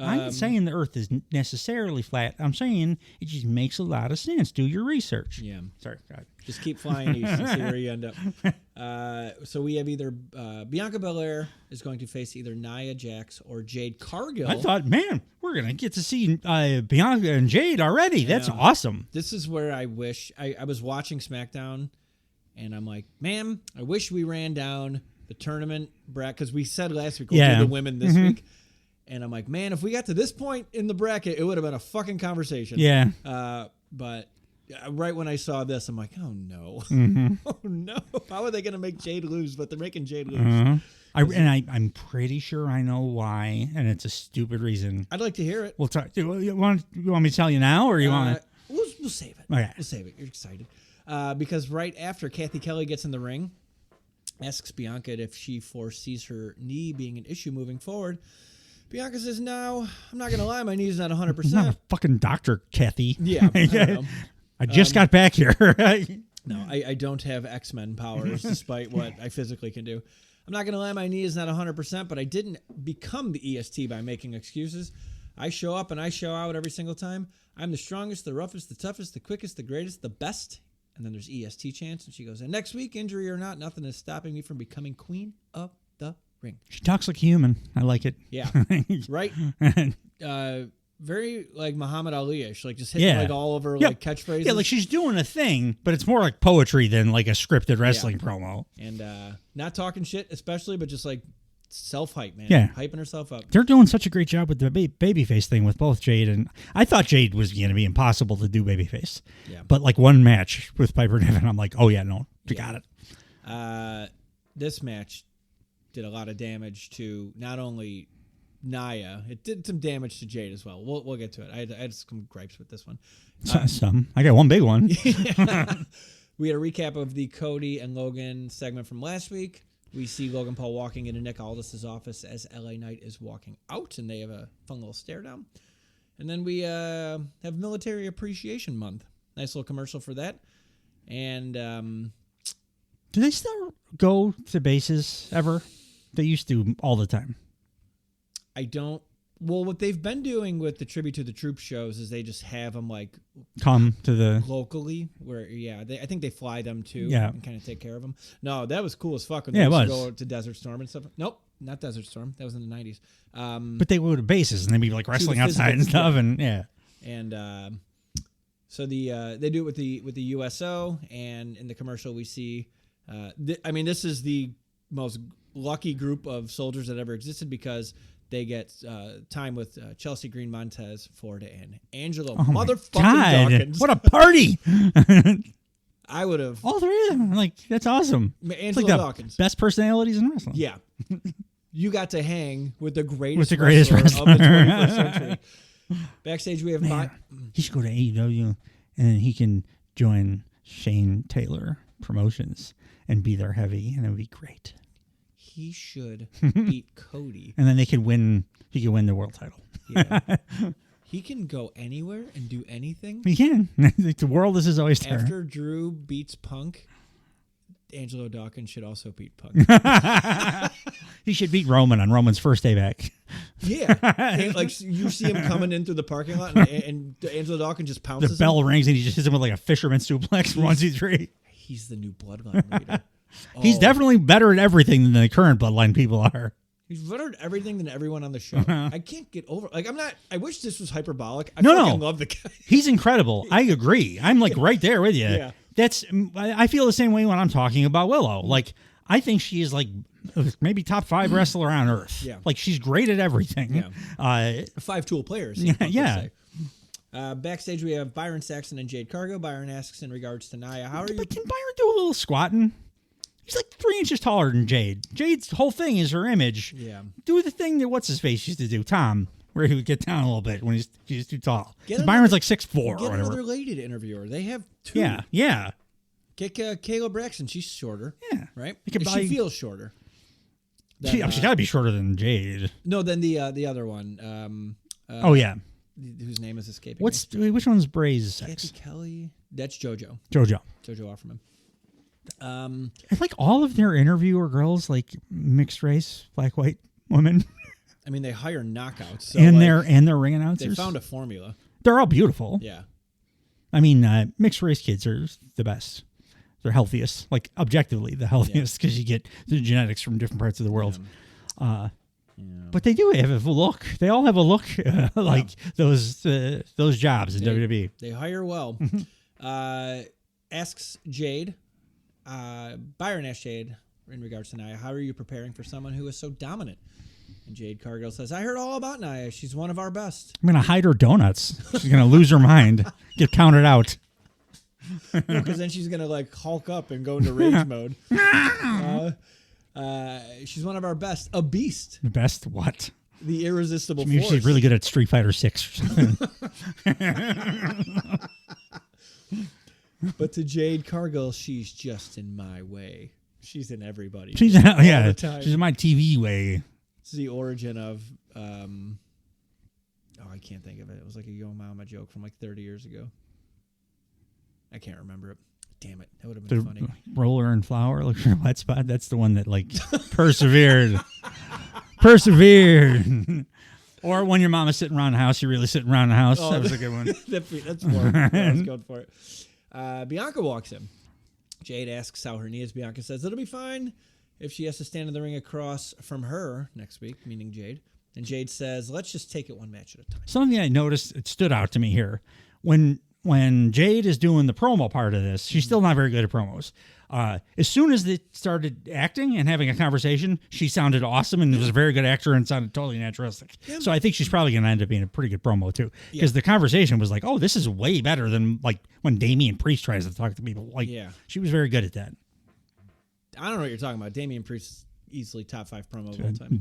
I'm not saying the Earth is necessarily flat. I'm saying it just makes a lot of sense. Do your research. Yeah. Sorry. God. Just keep flying east and see where you end up. So we have either Bianca Belair is going to face either Nia Jax or Jade Cargill. I thought, man, we're going to get to see Bianca and Jade already. That's awesome. This is where I wish I was watching SmackDown, and I'm like, man, I wish we ran down the tournament bracket, because we said last week we'll do the women this week. And I'm like, man, if we got to this point in the bracket, it would have been a fucking conversation. Yeah. But right when I saw this, I'm like, oh no. Oh no. How are they going to make Jade lose? But they're making Jade lose. I'm pretty sure I know why, and it's a stupid reason. I'd like to hear it. We'll talk. You want me to tell you now, or you want? We'll save it. Okay. We'll save it. You're excited. Because right after Kathy Kelly gets in the ring, asks Bianca if she foresees her knee being an issue moving forward. Bianca says, no, I'm not going to lie. My knee's not 100%. I'm not a fucking doctor, Kathy. Yeah. I just got back here. No, I don't have X-Men powers, despite what I physically can do. I'm not going to lie. My knee is not 100%, but I didn't become the EST by making excuses. I show up and I show out every single time. I'm the strongest, the roughest, the toughest, the quickest, the greatest, the best. And then there's EST chants. And she goes, and next week, injury or not, nothing is stopping me from becoming queen of the ring. She talks like a human. I like it. Yeah. Right? Very like Muhammad Ali-ish, like just hitting like all over like catchphrases. Yeah, like she's doing a thing, but it's more like poetry than like a scripted wrestling promo. And not talking shit, especially, but just like self-hype, man. Yeah. Hyping herself up. They're doing such a great job with the babyface thing with both Jade and... I thought Jade was going to be impossible to do babyface. Yeah. But like one match with Piper Niven, I'm like, oh yeah, no, you got it. This match did a lot of damage to not only Nia, it did some damage to Jade as well. We'll get to it. I had some gripes with this one. Some. I got one big one. We had a recap of the Cody and Logan segment from last week. We see Logan Paul walking into Nick Aldis's office as LA Knight is walking out, and they have a fun little stare down. And then we have Military Appreciation Month. Nice little commercial for that. And do they still go to bases ever? They used to all the time. I don't. Well, what they've been doing with the Tribute to the Troops shows is they just have them like come to the locally where I think they fly them too and kind of take care of them. No, that was cool as fuck when they used to go to Desert Storm and stuff. Nope, not Desert Storm. That was in the 90s. But they would go to bases and they'd be like wrestling outside and stuff and so they do it with the USO, and in the commercial we see this is the most lucky group of soldiers that ever existed because they get time with Chelsea Green Montez, Ford, and Angelo motherfucking Dawkins. What a party! I would have. All three of them. Like, that's awesome. Angelo Dawkins. Best personalities in wrestling. Yeah. You got to hang with the greatest, wrestler of the 21st century. Backstage, we have... he should go to AEW, and then he can join Shane Taylor Promotions and be there heavy, and it would be great. He should beat Cody. And then they could win. He could win the world title. Yeah. He can go anywhere and do anything. He can. The world is his oyster. After Drew beats Punk, Angelo Dawkins should also beat Punk. He should beat Roman on Roman's first day back. Yeah. And, like, you see him coming in through the parking lot, and Angelo Dawkins just pounces The bell rings, and he just hits him with like a fisherman suplex. 1, 2, 3. He's the new Bloodline leader. He's definitely better at everything than the current Bloodline people are. He's better at everything than everyone on the show. I can't get over. Like, I wish this was hyperbolic. I fucking love the guy. He's incredible. I agree. I'm like right there with you. Yeah. I feel the same way when I'm talking about Willow. Like, I think she is like maybe top 5 wrestler on earth. Yeah. Like, she's great at everything. Yeah. 5-tool players. Yeah. Backstage, we have Byron Saxton and Jade Cargill. Byron asks in regards to Nia, how are you? But can Byron do a little squatting? He's like 3 inches taller than Jade. Jade's whole thing is her image. Yeah. Do the thing that what's-his-face used to do, Tom, where he would get down a little bit when he's too tall. Byron's like 6'4" or whatever. Get another lady to interview her. They have 2. Yeah. Get Kayla Braxton. She's shorter. Yeah. Right? She feels shorter. She's got to be shorter than Jade. No, than the other one. Yeah. Whose name is escaping me. Which one's Bray's sex? Kathy Kelly. That's JoJo. JoJo Offerman. I like all of their interviewer girls, like mixed race, black, white women. I mean, they hire knockouts. So and their ring announcers. They found a formula. They're all beautiful. Yeah. I mean, mixed race kids are the best. They're healthiest, like objectively the healthiest, because you get the genetics from different parts of the world. Yeah. But they do have a look. They all have a look like those jobs in WWE. They hire well. Asks Jade, Byron asks Jade in regards to Nia, how are you preparing for someone who is so dominant? And Jade Cargill says, I heard all about Nia. She's one of our best. I'm going to hide her donuts. She's going to lose her mind, get counted out. Because then she's going to like hulk up and go into rage mode. She's one of our best. A beast. The best what? The irresistible force. Maybe she's really good at Street Fighter 6 or something. But to Jade Cargill, she's just in my way. She's in everybody. She's all the time. She's in my TV way. It's the origin of I can't think of it. It was like a Yo Mama joke from like 30 years ago. I can't remember it. Damn it. That would have been funny. Roller and flour, look for a wet spot. That's the one that like persevered. Persevered. Or when your mama's sitting around the house, you're really sitting around the house. That was a good one. That's more. I was going for it. Bianca walks in. Jade asks how her knee is. Bianca says it'll be fine if she has to stand in the ring across from her next week, meaning Jade. And Jade says, let's just take it one match at a time. Something I noticed, it stood out to me here. When Jade is doing the promo part of this, she's still not very good at promos. As soon as they started acting and having a conversation, she sounded awesome and was a very good actor and sounded totally naturalistic. Yeah. So I think she's probably going to end up being a pretty good promo too. Because the conversation was like, oh, this is way better than like when Damian Priest tries to talk to people. Like, she was very good at that. I don't know what you're talking about. Damian Priest easily top 5 promo of all time.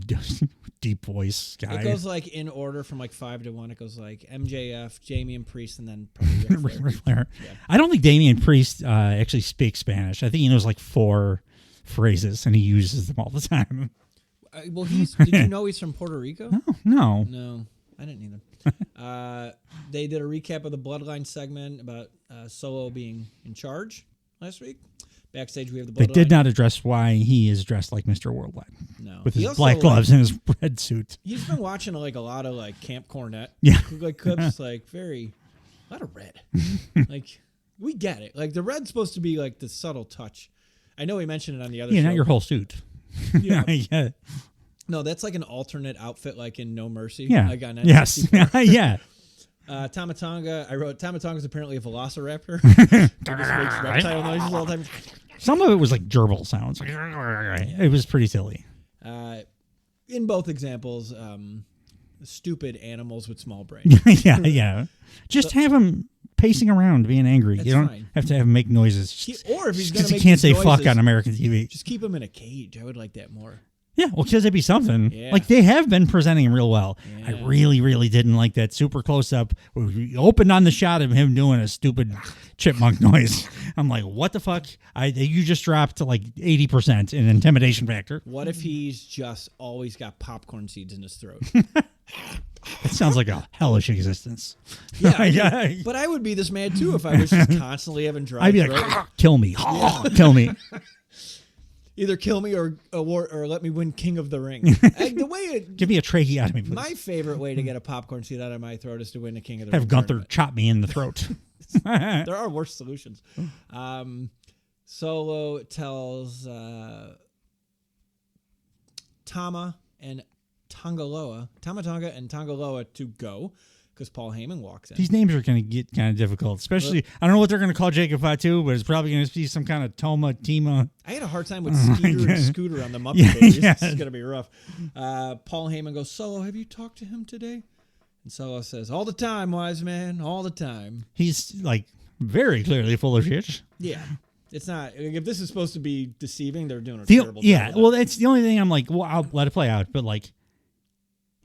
Deep voice guy. It goes like in order from like 5 to 1. It goes like MJF, Damian Priest, and then probably Ric Flair. Yeah. I don't think Damian Priest actually speaks Spanish. I think he knows like 4 phrases and he uses them all the time. Well, did you know he's from Puerto Rico? No, I didn't either. They did a recap of the Bloodline segment about Solo being in charge last week. Backstage, we have the Bloodline. They did not address why he is dressed like Mr. Worldwide. No. With his black gloves and his red suit. He's been watching like a lot of like Camp Cornette. Yeah. Like clips, like a lot of red. Like, we get it. Like, the red's supposed to be like the subtle touch. I know he mentioned it on the other show. Not your whole suit. Yeah. Yeah. No, that's like an alternate outfit, like in No Mercy. Yeah. Like on yes. Yeah. Tama Tonga, I wrote, Tama Tonga's apparently a velociraptor. Just makes reptile noises all the time. Some of it was like gerbil sounds. It was pretty silly. In both examples, stupid animals with small brains. Yeah. Just have him pacing around being angry. You don't have to have him make noises. Or if he's going to make he can't say noises, fuck on American TV. Just keep him in a cage. I would like that more. Yeah, well, because it'd be something. Yeah. Like, they have been presenting him real well. Yeah. I really, really didn't like that super close-up where we opened on the shot of him doing a stupid chipmunk noise. I'm like, what the fuck? You just dropped to like 80% in intimidation factor. What if he's just always got popcorn seeds in his throat? That sounds like a hellish existence. Yeah, but I would be this mad too if I was just constantly having dry I'd be like, kill me. Kill me. Either kill me or let me win King of the Ring. The way give me a tracheotomy, please. My favorite way to get a popcorn seed out of my throat is to win a King of the Ring. Have Gunther chop me in the throat. There are worse solutions. Solo tells Tama and Tongaloa and Tongaloa to go because Paul Heyman walks in. These names are going to get kind of difficult, especially, I don't know what they're going to call Jacob Fatu, but it's probably going to be some kind of Tima. I had a hard time with Skeeter and Scooter on the Muppet Babies. This is going to be rough. Paul Heyman goes, Solo, have you talked to him today? And Solo says, all the time, wise man, all the time. He's like very clearly full of shit. Yeah. It's not. If this is supposed to be deceiving, they're doing a terrible job. Yeah, well, that's the only thing I'm like, well, I'll let it play out. But, like,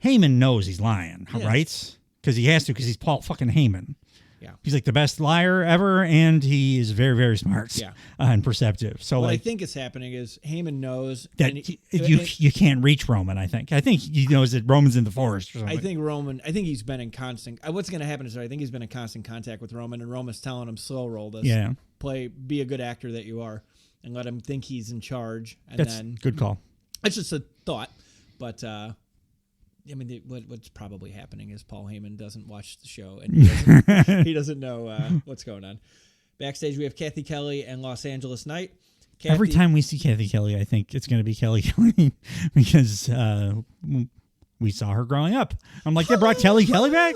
Heyman knows he's lying, right? Because he has to, because he's Paul fucking Heyman. Yeah. He's like the best liar ever, and he is very, very smart and perceptive. So what like, I think is happening is Heyman knows that you can't reach Roman, I think he knows that Roman's in the forest or something. I think he's been in constant. What's going to happen is I think he's been in constant contact with Roman, and Roman's telling him, slow roll this. Yeah. Be a good actor that you are, and let him think he's in charge. And that's then good call. It's just a thought, but I mean, what's probably happening is Paul Heyman doesn't watch the show, and he doesn't know what's going on. Backstage, we have Kathy Kelly and Los Angeles Knight. Every time we see Kathy Kelly, I think it's going to be Kelly Kelly because we saw her growing up. I'm like, they brought Kelly Kelly back?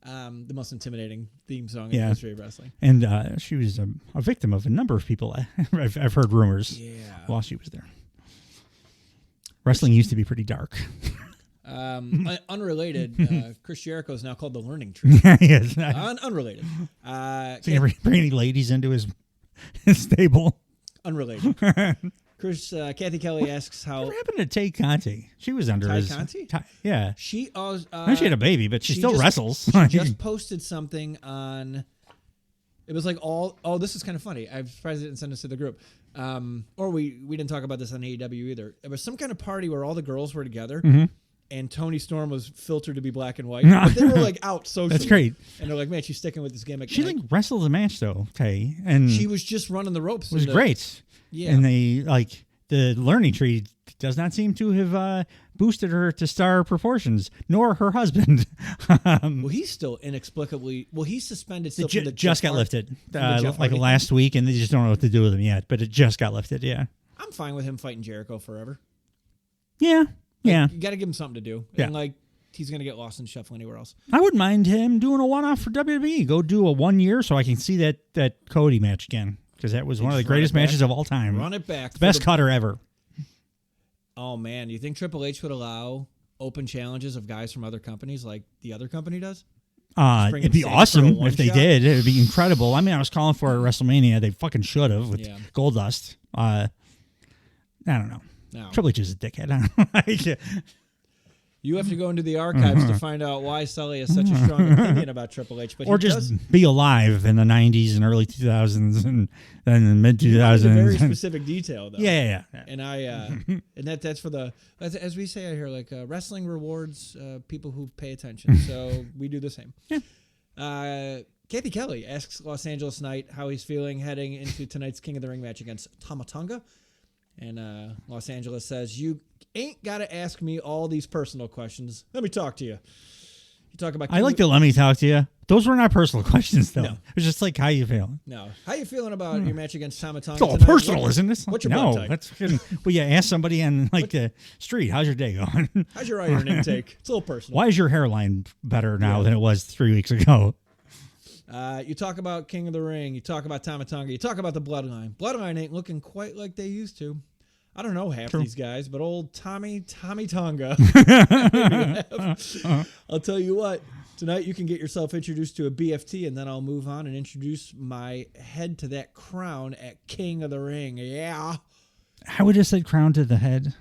The most intimidating theme song in the history of wrestling. And she was a victim of a number of people. I've heard rumors while she was there. Wrestling used to be pretty dark. Unrelated, Chris Jericho is now called the Learning Tree. Yes. Unrelated. So you bring any ladies into his stable? Unrelated. Kathy Kelly asks how... What happened to Tay Conti? She was under his... Conti? Yeah. She had a baby, but she still wrestles. She just posted something on... It was like this is kind of funny. I'm surprised they didn't send us to the group. Or we didn't talk about this on AEW either. It was some kind of party where all the girls were together, and Toni Storm was filtered to be black and white. But they were like out socially. That's great. And they're like, man, she's sticking with this gimmick. She like wrestled the match though, Tay, and she was just running the ropes. It was great. Yeah, and they like the Learning Tree does not seem to have boosted her to star proportions, nor her husband. Well, he's still inexplicably... Well, he's suspended still from the... Just got lifted like last week, and they just don't know what to do with him yet, but it just got lifted, yeah. I'm fine with him fighting Jericho forever. Yeah, You got to give him something to do. Yeah. And, like, he's going to get lost in shuffle anywhere else. I wouldn't mind him doing a one-off for WWE. Go do a 1 year so I can see that Cody match again, because that was one of the greatest matches of all time. Run it back. The best cutter ever. Oh, man. You think Triple H would allow open challenges of guys from other companies like the other company does? It'd be awesome if they did. It would be incredible. I mean, I was calling for a WrestleMania. They fucking should have with Goldust. I don't know. No. Triple H is a dickhead. I don't know. You have to go into the archives to find out why Sully has such a strong opinion about Triple H. But or just be alive in the 90s and early 2000s and then in the mid 2000s. It's a very specific detail, though. Yeah. And that's for the, as we say out here, like wrestling rewards people who pay attention. So we do the same. Yeah. Kathy Kelly asks Los Angeles Knight how he's feeling heading into tonight's King of the Ring match against Tama Tonga. And Los Angeles says, you ain't got to ask me all these personal questions. Let me talk to you. You talk about... I like to let me talk to you. Those were not personal questions, though. No. It was just like, how you feeling? No. How you feeling about your match against Tama Tonga? It's all personal, isn't it? What's your blood type? That's good. Well, yeah, ask somebody on the street, how's your day going? How's your iron intake? It's a little personal. Why is your hairline better now than it was 3 weeks ago? You talk about King of the Ring. You talk about Tama Tonga. You talk about the Bloodline. Bloodline ain't looking quite like they used to. I don't know half these guys, but old Tommy Tonga. I'll tell you what. Tonight you can get yourself introduced to a BFT, and then I'll move on and introduce my head to that crown at King of the Ring. Yeah. I would have said crown to the head.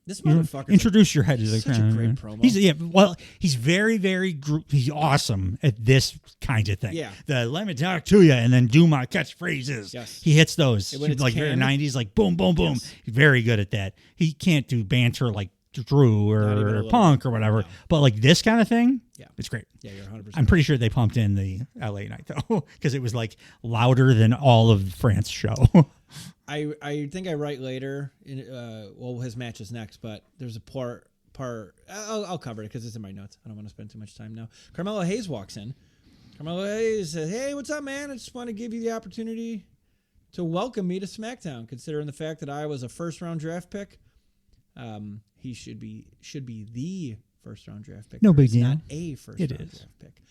This motherfucker. Introduce your head to the crown. Such a great promo. He's very, very he's awesome at this kind of thing. Yeah. Let me talk to you and then do my catchphrases. Yes. He hits those. It's like very 90s, like boom, boom, boom. Yes. He's very good at that. He can't do banter like Drew or Punk or whatever. No. But like this kind of thing, it's great. Yeah, you're 100%. I'm pretty sure they pumped in the LA night though, because it was like louder than all of France show. I think I write later. His match is next, but there's a part. I'll cover it because it's in my notes. I don't want to spend too much time now. Carmelo Hayes walks in. Carmelo Hayes says, "Hey, what's up, man? I just want to give you the opportunity to welcome me to SmackDown. Considering the fact that I was a first-round draft pick, he should be the first-round draft pick. No big deal. Not a first-round draft pick."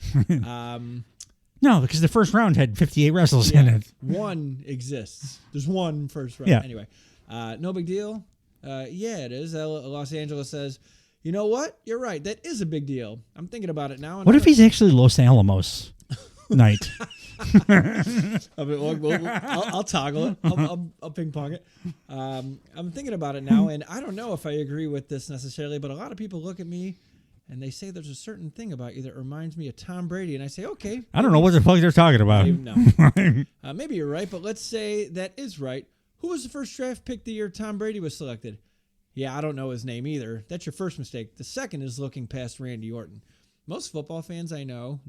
No, because the first round had 58 wrestlers in it. One exists. There's one first round. Yeah. Anyway, no big deal. Yeah, it is. Los Angeles says, you know what? You're right. That is a big deal. I'm thinking about it now. What if he's actually Los Alamos? Knight. I'll toggle it. I'll ping pong it. I'm thinking about it now, and I don't know if I agree with this necessarily, but a lot of people look at me and they say there's a certain thing about you that reminds me of Tom Brady, and I say, okay. I don't know what the fuck they're talking about. Maybe you're right, but let's say that is right. Who was the first draft pick the year Tom Brady was selected? Yeah, I don't know his name either. That's your first mistake. The second is looking past Randy Orton. Most football fans I know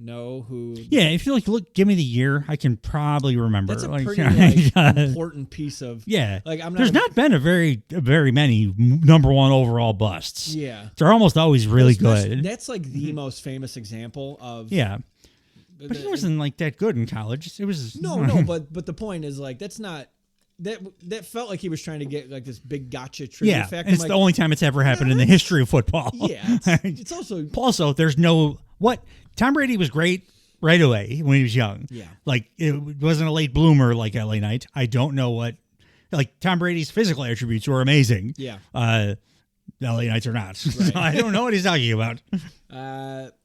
who. Yeah, if you look, give me the year, I can probably remember. That's a pretty important piece of. Yeah, there's not been a very many number one overall busts. Yeah, they're almost always really good. That's like the most famous example of. Yeah, but he wasn't like that good in college. It was no, but the point is like that's not. That felt like he was trying to get like this big gotcha trivia fact. And it's the only time it's ever happened in the history of football. Yeah, it's also there's no Tom Brady was great right away when he was young. Yeah, like it wasn't a late bloomer like LA Knight. I don't know what Tom Brady's physical attributes were amazing. Yeah, LA Knights are not. Right. So I don't know what he's talking about.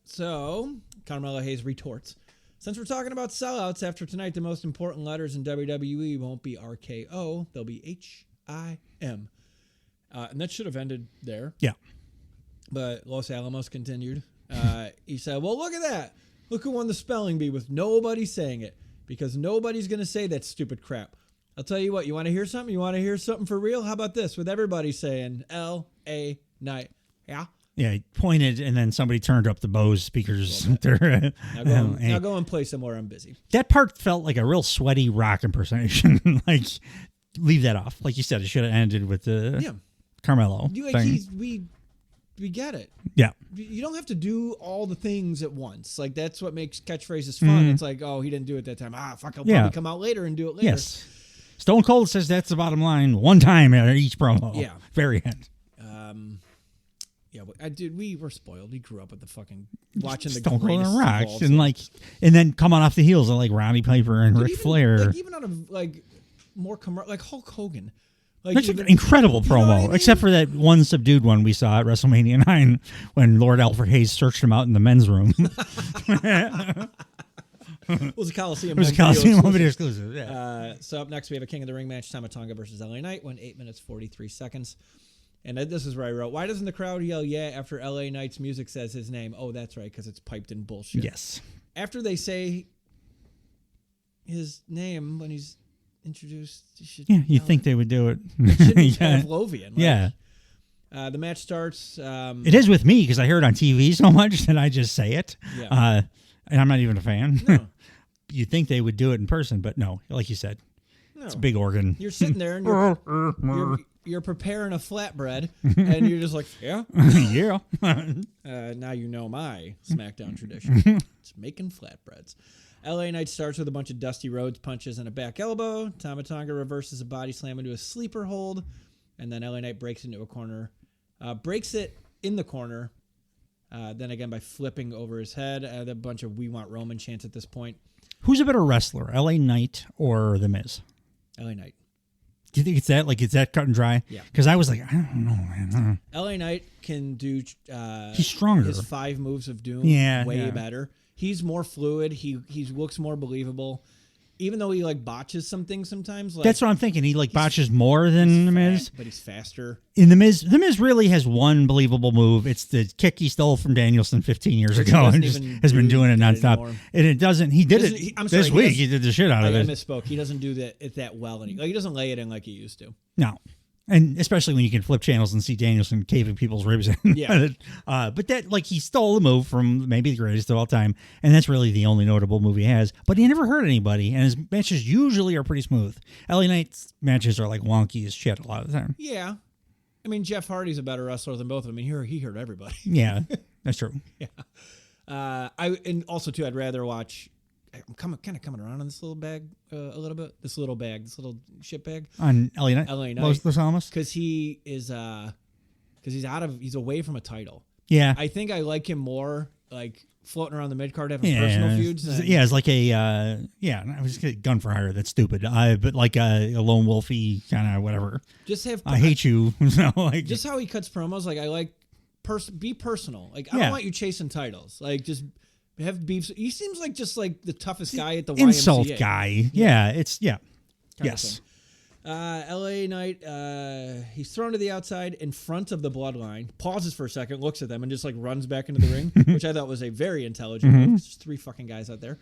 So Carmelo Hayes retorts. Since we're talking about sellouts, after tonight, the most important letters in WWE won't be RKO. They'll be HIM. And that should have ended there. Yeah. But Los Alamos continued. He said, well, look at that. Look who won the spelling bee with nobody saying it. Because nobody's going to say that stupid crap. I'll tell you what. You want to hear something? You want to hear something for real? How about this? With everybody saying L-A Knight. Yeah? Yeah, he pointed, and then somebody turned up the Bose speakers. Now go and play somewhere. I'm busy. That part felt like a real sweaty rock impersonation. Leave that off. Like you said, it should have ended with the Carmelo thing. We get it. Yeah. You don't have to do all the things at once. Like, that's what makes catchphrases fun. It's like, oh, he didn't do it that time. Fuck, I'll probably come out later and do it later. Yes. Stone Cold says that's the bottom line one time at each promo. Yeah. Very end. Yeah, dude, we were spoiled. We grew up with the fucking watching the Stone Cold greatest and Rock, and then coming off the heels of Roddy Piper and Ric Flair. Even out of more like Hulk Hogan. That's an incredible promo, you know what I mean? Except for that one subdued one we saw at WrestleMania 9 when Lord Alfred Hayes searched him out in the men's room. It was a Coliseum. It was a Coliseum video exclusive. Yeah. So up next we have a King of the Ring match: Tama Tonga versus LA Knight. 8 minutes 43 seconds. And this is where I wrote, why doesn't the crowd yell yeah after LA Knight's music says his name? Oh, that's right, because it's piped in bullshit. Yes. After they say his name when he's introduced, you'd think they would do it. It should be Pavlovian. The match starts. It is with me because I hear it on TV so much that I just say it. Yeah. And I'm not even a fan. No. You'd think they would do it in person, but no, like you said. No. It's a big organ. You're sitting there and you're preparing a flatbread, and you're just like, yeah. Yeah. Now you know my SmackDown tradition. It's making flatbreads. LA Knight starts with a bunch of Dusty Rhodes punches and a back elbow. Tama Tonga reverses a body slam into a sleeper hold, and then LA Knight breaks into a corner. Breaks it in the corner, then again by flipping over his head. A bunch of We Want Roman chants at this point. Who's a better wrestler, LA Knight or The Miz? LA Knight. Do you think it's that? Like, it's that cut and dry? Yeah. Because I was like, I don't know, man. LA Knight can do he's stronger. His 5 moves of doom way better. He's more fluid. He looks more believable. Even though he botches some things sometimes. That's what I'm thinking. He botches more than The Miz. But he's faster. In The Miz really has one believable move. It's the kick he stole from Danielson 15 years ago and just has been doing it nonstop. And it doesn't. He did it this week. He did the shit out of it. I misspoke. He doesn't do that well. He doesn't lay it in like he used to. No. And especially when you can flip channels and see Danielson caving people's ribs in. Yeah. But that, he stole the move from maybe the greatest of all time. And that's really the only notable move he has. But he never hurt anybody. And his matches usually are pretty smooth. LA Knight's matches are wonky as shit a lot of the time. Yeah. I mean, Jeff Hardy's a better wrestler than both of them. I mean, he hurt everybody. Yeah, that's true. Yeah. And also, too, I'd rather watch... I'm kind of coming around on this little bag a little bit. This little shit bag on LA Knight. Los Alamos, because he is he's away from a title. Yeah, I think I like him more floating around the mid card having personal feuds. It's like a I was just gun for hire. That's stupid. But like a lone wolfy kind of whatever. Just have I hate you. Just how he cuts promos. I like be personal. I don't want you chasing titles. Just have beefs. He seems like just like the toughest guy at the insult YMCA. guy. Yeah, it's yes. LA Knight, he's thrown to the outside in front of the bloodline, pauses for a second, looks at them, and just like runs back into the ring, which I thought was a very intelligent move. There's 3 fucking guys out there.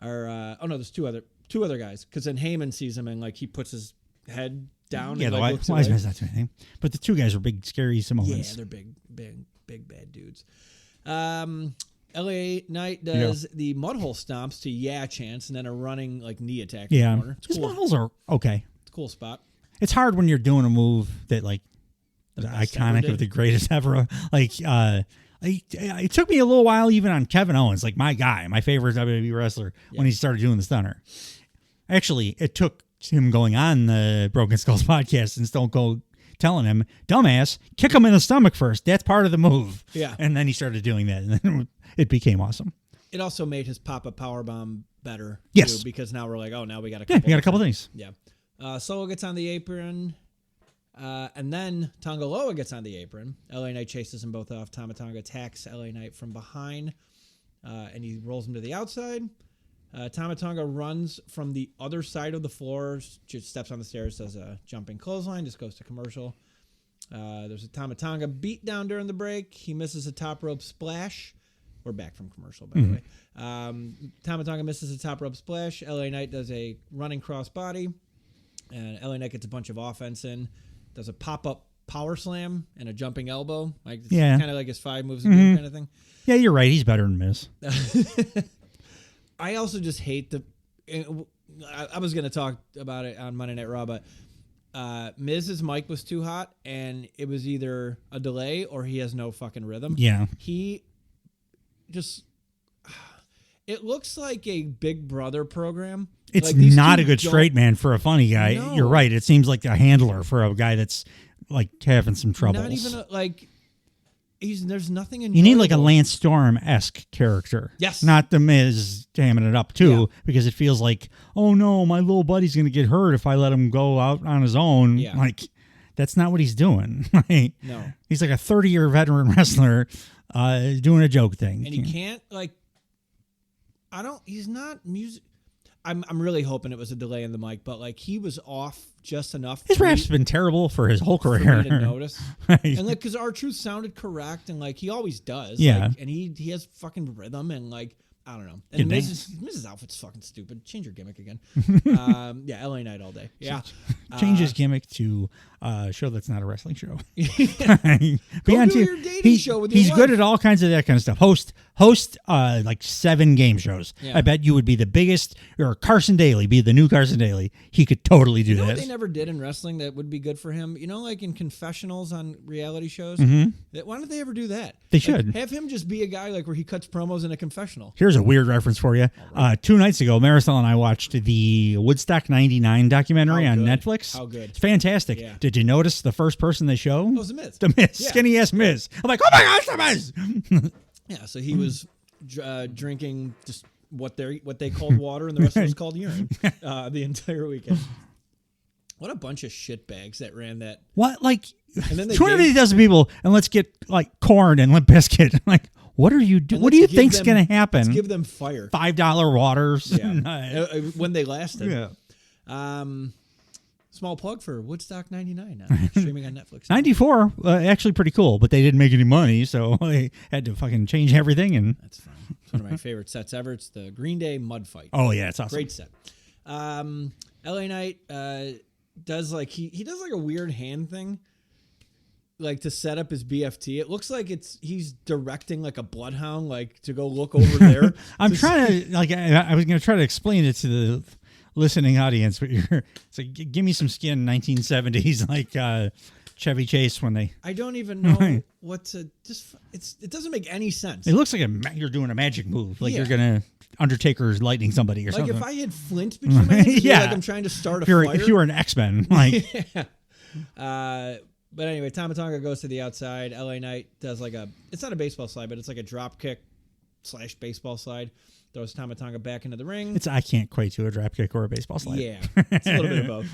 Or no, there's two other guys. Because then Heyman sees him and like he puts his head down. Yeah, and, the like, wise man's not doing anything. But the 2 guys are big, scary Samoans. Yeah, they're big bad dudes. LA Knight does the mudhole stomps to chance and then a running like knee attack in the corner. It's his cool. mudholes are okay. It's a cool spot. It's hard when you're doing a move that like is iconic of the greatest ever. Like it took me a little while even on Kevin Owens, like my guy, my favorite WWE wrestler, when he started doing the stunner. Actually, it took him going on the Broken Skulls podcast and Stone Cold telling him, dumbass, kick him in the stomach first. That's part of the move. Yeah. And then he started doing that, and then it became awesome. It also made his pop-up powerbomb better. Yes. Too, because now we're like, oh, now we got a couple. Yeah, you got a couple things. Yeah. Solo gets on the apron, and then Tonga Loa gets on the apron. LA Knight chases them both off. Tama Tonga attacks LA Knight from behind, and he rolls him to the outside. Tama Tonga runs from the other side of the floor, just steps on the stairs, does a jumping clothesline, just goes to commercial. There's a Tama Tonga beat down during the break. He misses a top rope splash. We're back from commercial, by the way. Tama Tonga misses a top rope splash. LA Knight does a running cross body. And LA Knight gets a bunch of offense in. Does a pop-up power slam and a jumping elbow. Like it's kind of like his 5 moves a game kind of thing. Yeah, you're right. He's better than Miz. I also just hate I was going to talk about it on Monday Night Raw, but Miz's mic was too hot, and it was either a delay or he has no fucking rhythm. Yeah. He just... It looks like a Big Brother program. It's like not a good straight man for a funny guy. No. You're right. It seems like a handler for a guy that's like having some troubles. Not even there's nothing enjoyable. You need like a Lance Storm-esque character. Yes. Not the Miz jamming it up too, because it feels like, oh no, my little buddy's going to get hurt if I let him go out on his own. Yeah. Like, that's not what he's doing. No. He's like a 30-year veteran wrestler doing a joke thing. And he can't he's not music. I'm really hoping it was a delay in the mic, but like he was off just enough. His rap's been terrible for his whole career. For me to notice. And like, because R-Truth sounded correct, and like he always does. Yeah. Like, and he has fucking rhythm, and like I don't know. And Mrs. outfit's fucking stupid. Change your gimmick again. LA Knight all day. Yeah. Change his gimmick to a show that's not a wrestling show. Go do your dating show with your He's wife. good at all kinds of that kind of stuff. Host like 7 game shows. Yeah. I bet you would be the biggest, or Carson Daly, be the new Carson Daly. He could totally do You know that. what they never did in wrestling that would be good for him? You know, like in confessionals on reality shows? Why don't they ever do that? They should. Have him just be a guy like where he cuts promos in a confessional. Here's a weird reference for you. 2 nights ago, Marisol and I watched the Woodstock 99 documentary on Netflix. How good. It's fantastic. Yeah. Did you notice the first person they show? It was The Miz. The Miz. Yeah. Skinny ass Miz. I'm like, oh my gosh, The Miz. Yeah, so he was drinking just what they called water, and the rest of it was called urine the entire weekend. What a bunch of shitbags that ran that. What? Like, And then they 250,000 people, and let's get like Corn and Limp Bizkit. Like, what are you doing? What do you think's going to happen? Let's give them fire. $5 waters. Yeah. When they lasted. Yeah. Small plug for Woodstock 99 now, streaming on Netflix. 94, actually pretty cool, but they didn't make any money, so they had to fucking change everything. And that's fine. It's one of my favorite sets ever. It's the Green Day Mud Fight. Oh yeah, it's awesome. Great set. LA Knight does like he does like a weird hand thing, like to set up his BFT. It looks like he's directing like a bloodhound, like to go look over there. I'm trying to like I was going to try to explain it to the listening audience, but it's like, give me some skin 1970s like Chevy Chase when they. I don't even know what to just. It doesn't make any sense. It looks like you're doing a magic move, like you're gonna Undertaker's lightning somebody or something. Like if I had Flint between my hands, like I'm trying to start a fire. If you were an X-Men, like. But anyway, Tama Tonga goes to the outside. LA Knight does like it's not a baseball slide, but it's like a drop kick / baseball slide. Throws Tama Tonga back into the ring. I can't quite do a drop kick or a baseball slide. Yeah, it's a little bit of both.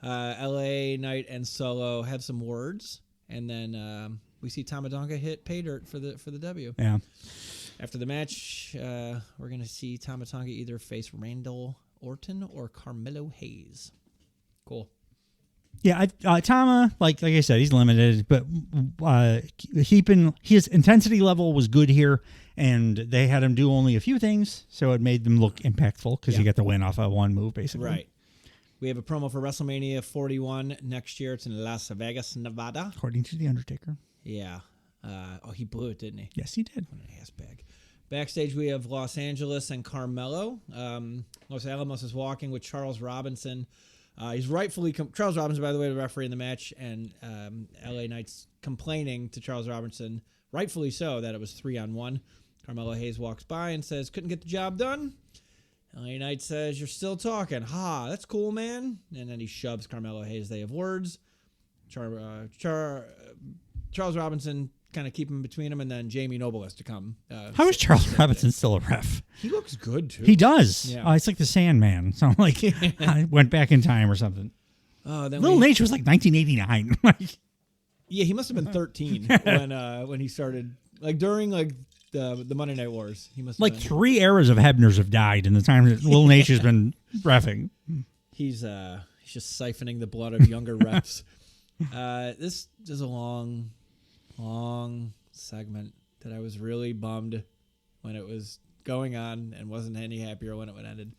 LA Knight and Solo have some words, and then we see Tama Tonga hit pay dirt for the W. Yeah. After the match, we're going to see Tama Tonga either face Randall Orton or Carmelo Hayes. Cool. Yeah, Tama, like I said, he's limited, but his intensity level was good here, and they had him do only a few things, so it made them look impactful because you get the win off of one move, basically. Right. We have a promo for WrestleMania 41 next year. It's in Las Vegas, Nevada. According to The Undertaker. Yeah. He blew it, didn't he? Yes, he did. What an ass bag. Backstage, we have Los Angeles and Carmelo. Los Alamos is walking with Charles Robinson. He's rightfully... Charles Robinson, by the way, the referee in the match, and LA Knight's complaining to Charles Robinson, rightfully so, that it was 3-on-1. Carmelo Hayes walks by and says, couldn't get the job done. LA Knight says, you're still talking. Ha, that's cool, man. And then he shoves Carmelo Hayes. They have words. Charles Robinson kind of keep him between them, and then Jamie Noble has to come. How is Charles Robinson still a ref? He looks good, too. He does. Yeah. It's like the Sandman. So like I went back in time or something. Little Nate was like 1989. Yeah, he must have been 13 when he started. Like during the Monday Night Wars, he must have like been. 3 eras of Hebners have died in the time that Little Nate has been reffing. He's just siphoning the blood of younger refs. This is a long segment that I was really bummed when it was going on and wasn't any happier when it ended.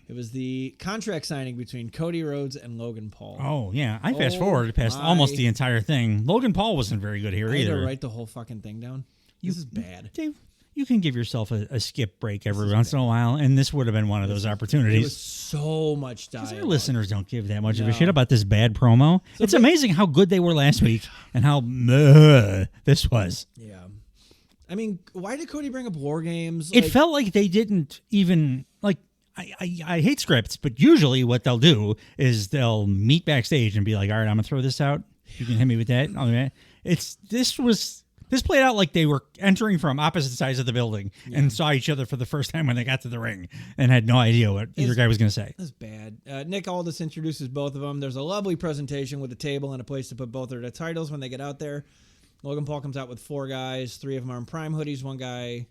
It was the contract signing between Cody Rhodes and Logan Paul. Oh, yeah. I fast forwarded past almost the entire thing. Logan Paul wasn't very good here either. I had to write the whole fucking thing down. This is bad. Dave, you can give yourself a skip break every once in a while, and this would have been one of those opportunities. It was so much dialogue. Our listeners don't give that much of a shit about this bad promo. It's amazing how good they were last week and how this was. Yeah. I mean, why did Cody bring up War Games? It felt like they didn't even... I hate scripts, but usually what they'll do is they'll meet backstage and be like, all right, I'm going to throw this out. You can hit me with that. Okay. This played out like they were entering from opposite sides of the building and saw each other for the first time when they got to the ring and had no idea what either guy was going to say. That's bad. Nick Aldis introduces both of them. There's a lovely presentation with a table and a place to put both of their titles when they get out there. Logan Paul comes out with 4 guys. 3 of them are in Prime hoodies. 1 guy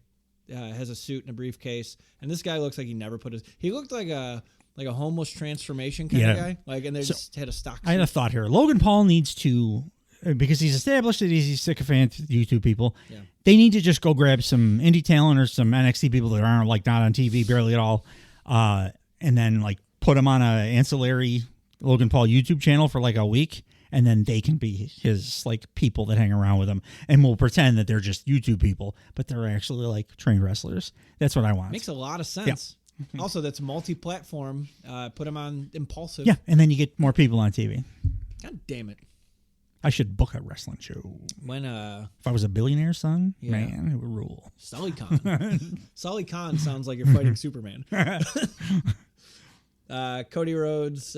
has a suit and a briefcase, and this guy looks like he never put his. He looked like a homeless transformation kind of guy. And they just had a stock suit. I had a thought here. Logan Paul needs to, because he's established that he's a sycophant to YouTube people. Yeah. They need to just go grab some indie talent or some NXT people that aren't not on TV barely at all, and then put them on a ancillary Logan Paul YouTube channel for a week. And then they can be his people that hang around with him, and we'll pretend that they're just YouTube people, but they're actually trained wrestlers. That's what I want. Makes a lot of sense. Yeah. Also, that's multi-platform. Put them on Impulsive. Yeah, and then you get more people on TV. God damn it! I should book a wrestling show. If I was a billionaire, son, man, it would rule. Sully Khan. Sully Khan sounds like you're fighting Superman. Cody Rhodes.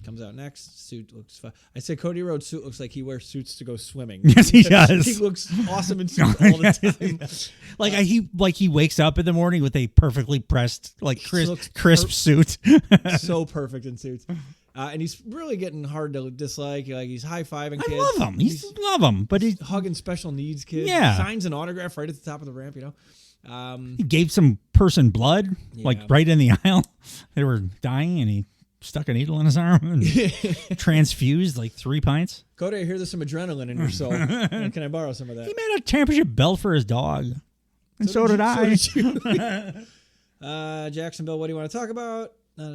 Comes out next. Suit looks fun. I said Cody Rhodes' suit looks like he wears suits to go swimming. Yes, he does. He looks awesome in suits all the time. He wakes up in the morning with a perfectly pressed, crisp suit. So perfect in suits. And he's really getting hard to dislike. He's high-fiving kids. I love him. Love him, but he's hugging special needs kids. Yeah. Signs an autograph right at the top of the ramp. He gave some person blood, right in the aisle. They were dying, and he stuck a needle in his arm and transfused 3 pints. Cody, I hear there's some adrenaline in your soul. Can I borrow some of that? He made a championship belt for his dog. And so did I. Jacksonville, what do you want to talk about? I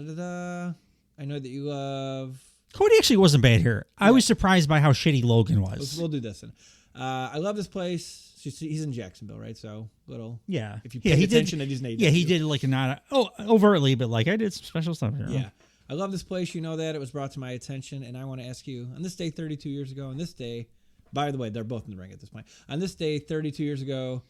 know that you love... Cody actually wasn't bad here. Yeah. I was surprised by how shitty Logan was. We'll do this then. I love this place. He's in Jacksonville, right? So little... Yeah. If you pay attention, I just need he did not overtly, but I did some special stuff here. Yeah. I love this place. You know that. It was brought to my attention, and I want to ask you, on this day 32 years ago, on this day, by the way, they're both in the ring at this point. On this day 32 years ago,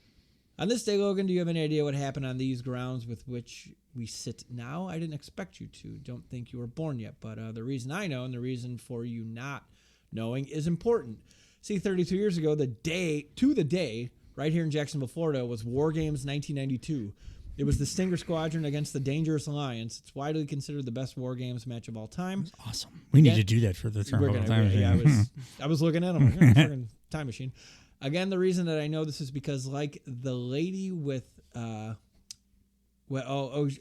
on this day, Logan, do you have any idea what happened on these grounds with which we sit now? I didn't expect you to. Don't think you were born yet, but the reason I know and the reason for you not knowing is important. See, 32 years ago, the day, right here in Jacksonville, Florida, was War Games 1992. It was the Stinger Squadron against the Dangerous Alliance. It's widely considered the best War Games match of all time. That's awesome. We need to do that for the Turnbuckle Time Machine. I was looking at them. Time Machine. Again, the reason that I know this is because, like the lady with, and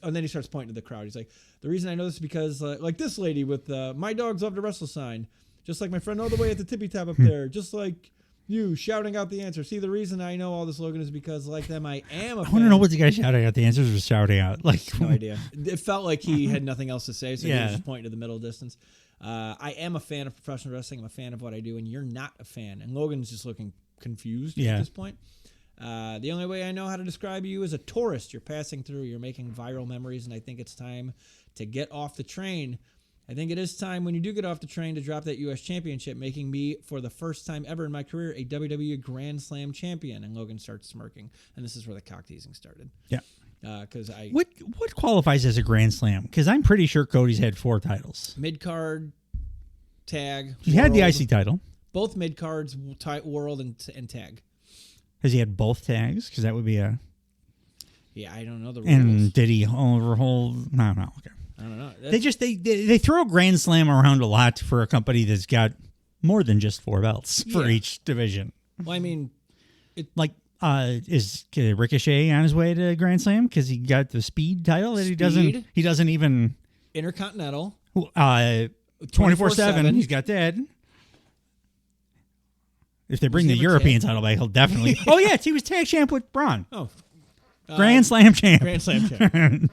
then he starts pointing to the crowd. He's like, the reason I know this is because, like this lady with "My dogs love to wrestle" sign, just like my friend all the way at the tippy top up there, just like you shouting out the answer. See, the reason I know all this, Logan, is because, like them, I am a fan. I want to know what the guy shouting out the answers was shouting out. Like, no idea. It felt like he had nothing else to say, so he was just pointing to the middle distance. I am a fan of professional wrestling. I'm a fan of what I do, and you're not a fan. And Logan's just looking confused at this point. The only way I know how to describe you is a tourist. You're passing through. You're making viral memories, and I think it's time to get off the train. I think it is time when you do get off the train to drop that U.S. championship, making me, for the first time ever in my career, a WWE Grand Slam champion. And Logan starts smirking. And this is where the cock teasing started. Yeah. Because what qualifies as a Grand Slam? Because I'm pretty sure Cody's had 4 titles. Mid-card, tag, He had the IC title. Both mid-cards, world, and tag. Has he had both tags? Because that would be a... Yeah, I don't know the rules. And did he overhaul... No, okay. I don't know. They throw Grand Slam around a lot for a company that's got more than just 4 belts for each division. Well, I mean, is Ricochet on his way to Grand Slam because he got the speed title that he doesn't even Intercontinental 24/7. He's got that. If they bring the European title back, he'll definitely. Oh yeah, he was tag champ with Braun. Oh, Grand Slam champ. Grand Slam champ.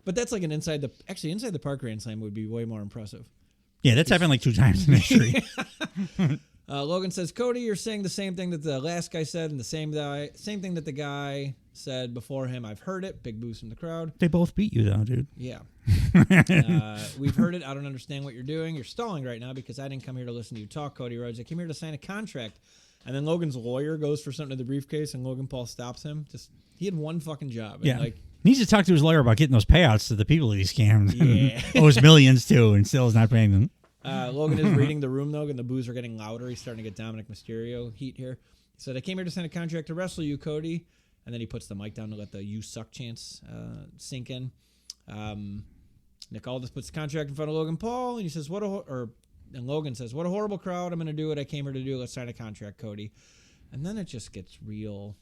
But that's like an inside the park Grand Slam would be way more impressive. Yeah, that's happened like 2 times in history. Logan says, Cody, you're saying the same thing that the last guy said and the same thing that the guy said before him. I've heard it. Big boost from the crowd. They both beat you, though, dude. Yeah. We've heard it. I don't understand what you're doing. You're stalling right now because I didn't come here to listen to you talk, Cody Rhodes. I came here to sign a contract. And then Logan's lawyer goes for something in the briefcase, and Logan Paul stops him. He had one fucking job. And needs to talk to his lawyer about getting those payouts to the people that he scammed. Yeah. Owes millions to, and still is not paying them. Logan is reading the room, though, and the boos are getting louder. He's starting to get Dominic Mysterio heat here. He said, I came here to sign a contract to wrestle you, Cody. And then he puts the mic down to let the "you suck" chants sink in. Nick Aldis puts the contract in front of Logan Paul, and he says, and Logan says, what a horrible crowd. I'm going to do what I came here to do. Let's sign a contract, Cody. And then it just gets real.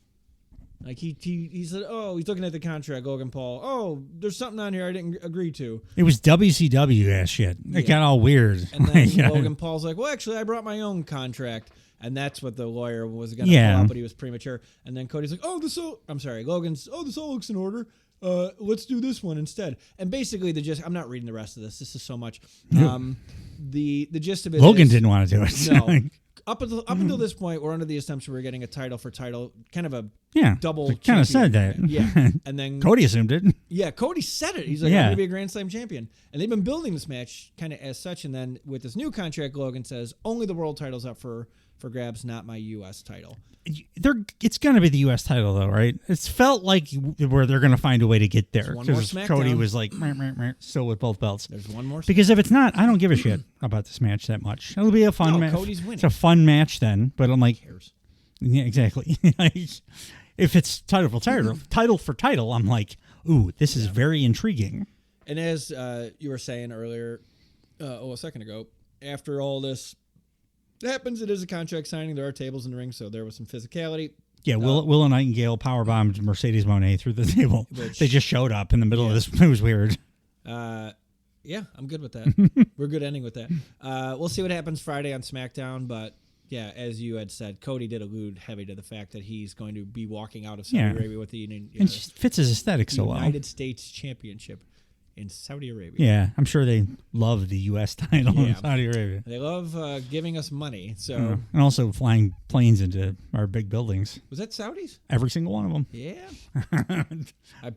Like he said, oh, he's looking at the contract, Logan Paul. Oh, there's something on here I didn't agree to. It was WCW ass shit. It got all weird. And then Logan Paul's like, well, actually, I brought my own contract. And that's what the lawyer was going to pull out, but he was premature. And then Cody's like, Logan's, this all looks in order. Let's do this one instead. And basically I'm not reading the rest of this. This is so much. The gist of it Logan didn't want to do it. No. Up until this point, we're under the assumption we're getting a title for title, kind of a double. Kind of said that. Yeah. And then Cody assumed it. Yeah, Cody said it. He's like, I'm going to be a Grand Slam champion. And they've been building this match kind of as such. And then with this new contract, Logan says, only the world title's up for grabs, not my U.S. title. It's going to be the U.S. title, though, right? It's felt like where they're going to find a way to get there. Because Cody was like, still with both belts. There's one more. Because if it's not, I don't give a shit about this match that much. It'll be a fun match. Cody's winning. It's a fun match then, but I'm like, yeah, exactly. If it's title for title, I'm like, ooh, this is very intriguing. And as you were saying earlier, a second ago, after all this happens, it is a contract signing. There are tables in the ring, so there was some physicality. Yeah, Willow Nightingale powerbombed Mercedes Moné through the table. They just showed up in the middle of this. It was weird. Yeah, I'm good with that. We're good ending with that. We'll see what happens Friday on SmackDown, but yeah, as you had said, Cody did allude heavy to the fact that he's going to be walking out of Saudi Arabia with the it fits his aesthetic so well. United States Championship in Saudi Arabia. Yeah, I'm sure they love the U.S. title in Saudi Arabia. They love giving us money. So and also flying planes into our big buildings. Was that Saudis? Every single one of them. Yeah.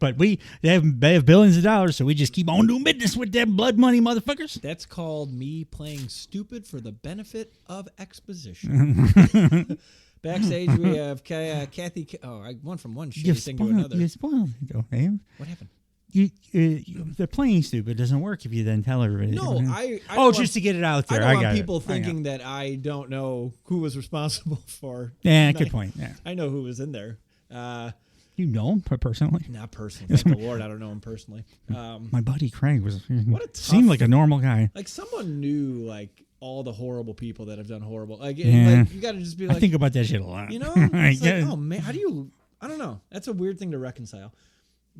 But they have billions of dollars, so we just keep on doing business with them blood money motherfuckers. That's called me playing stupid for the benefit of exposition. Backstage, we have Kathy. Oh, I went from one shitty thing to another. You spoiled it, though, man. What happened? The playing stupid doesn't work if you then tell everybody. No, just to get it out there. I don't want people thinking that I don't know who was responsible for. Yeah, good point. Yeah, I know who was in there. You know him personally? Not personally. Thank the Lord, I don't know him personally. My buddy Craig seemed like a normal guy. Like someone knew, like all the horrible people that have done horrible. Like, Yeah. like you got to just be like, I think about that shit a lot. you know, I it's like, get it. oh man, how do you? I don't know. That's a weird thing to reconcile.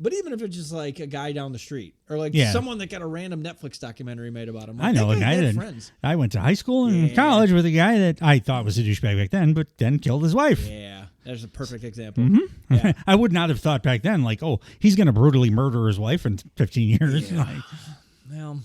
But even if it's just like a guy down the street or like someone that got a random Netflix documentary made about him. Like, I know a guy that friends. I went to high school and college with a guy that I thought was a douchebag back then, but then killed his wife. Yeah, there's a perfect example. Mm-hmm. Yeah. I would not have thought back then, like, oh, he's going to brutally murder his wife in 15 years. Yeah. Like, Well,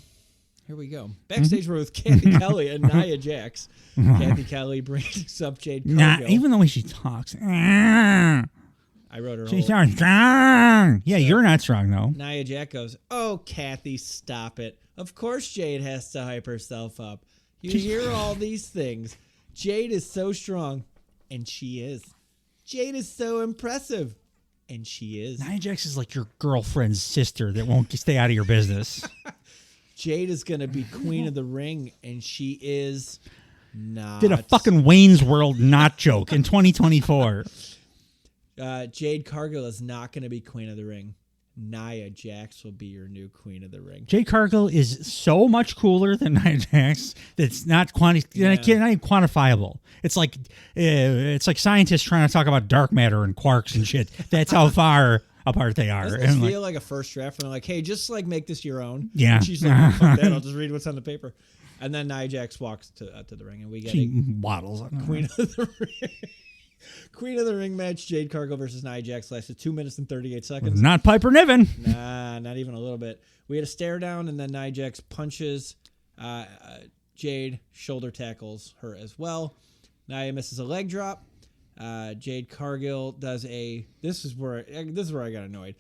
here we go. Backstage we're with Kathy Kelly and Nia Jax. Kathy Kelly brings up Jade Cargill. nah, even the way she talks. I wrote her She's whole... not strong. Yeah, you're not strong, though. Nia Jax goes, oh, Kathy, stop it. Of course Jade has to hype herself up. You hear all these things. Jade is so strong, and she is. Jade is so impressive, and she is. Nia Jax is like your girlfriend's sister that won't stay out of your business. Jade is going to be queen of the ring, and she is not. Did a fucking Wayne's World not joke in 2024. Jade Cargill is not going to be queen of the ring. Nia Jax will be your new queen of the ring. Jade Cargill is so much cooler than Nia Jax that's not not even quantifiable. It's like scientists trying to talk about dark matter and quarks and shit. That's how far apart they are. Doesn't this feel like a first draft? And like, hey, just like make this your own. Yeah. And she's like, oh, fuck that. I'll just read what's on the paper. And then Nia Jax walks to the ring, and we get she waddles. queen of the ring. Queen of the Ring match, Jade Cargill versus Nia Jax, lasted 2 minutes and 38 seconds. Not Piper Niven. Nah, not even a little bit. We had a stare down, and then Nia Jax punches Jade, shoulder tackles her as well. Nia misses a leg drop. Jade Cargill does a... This is where I got annoyed.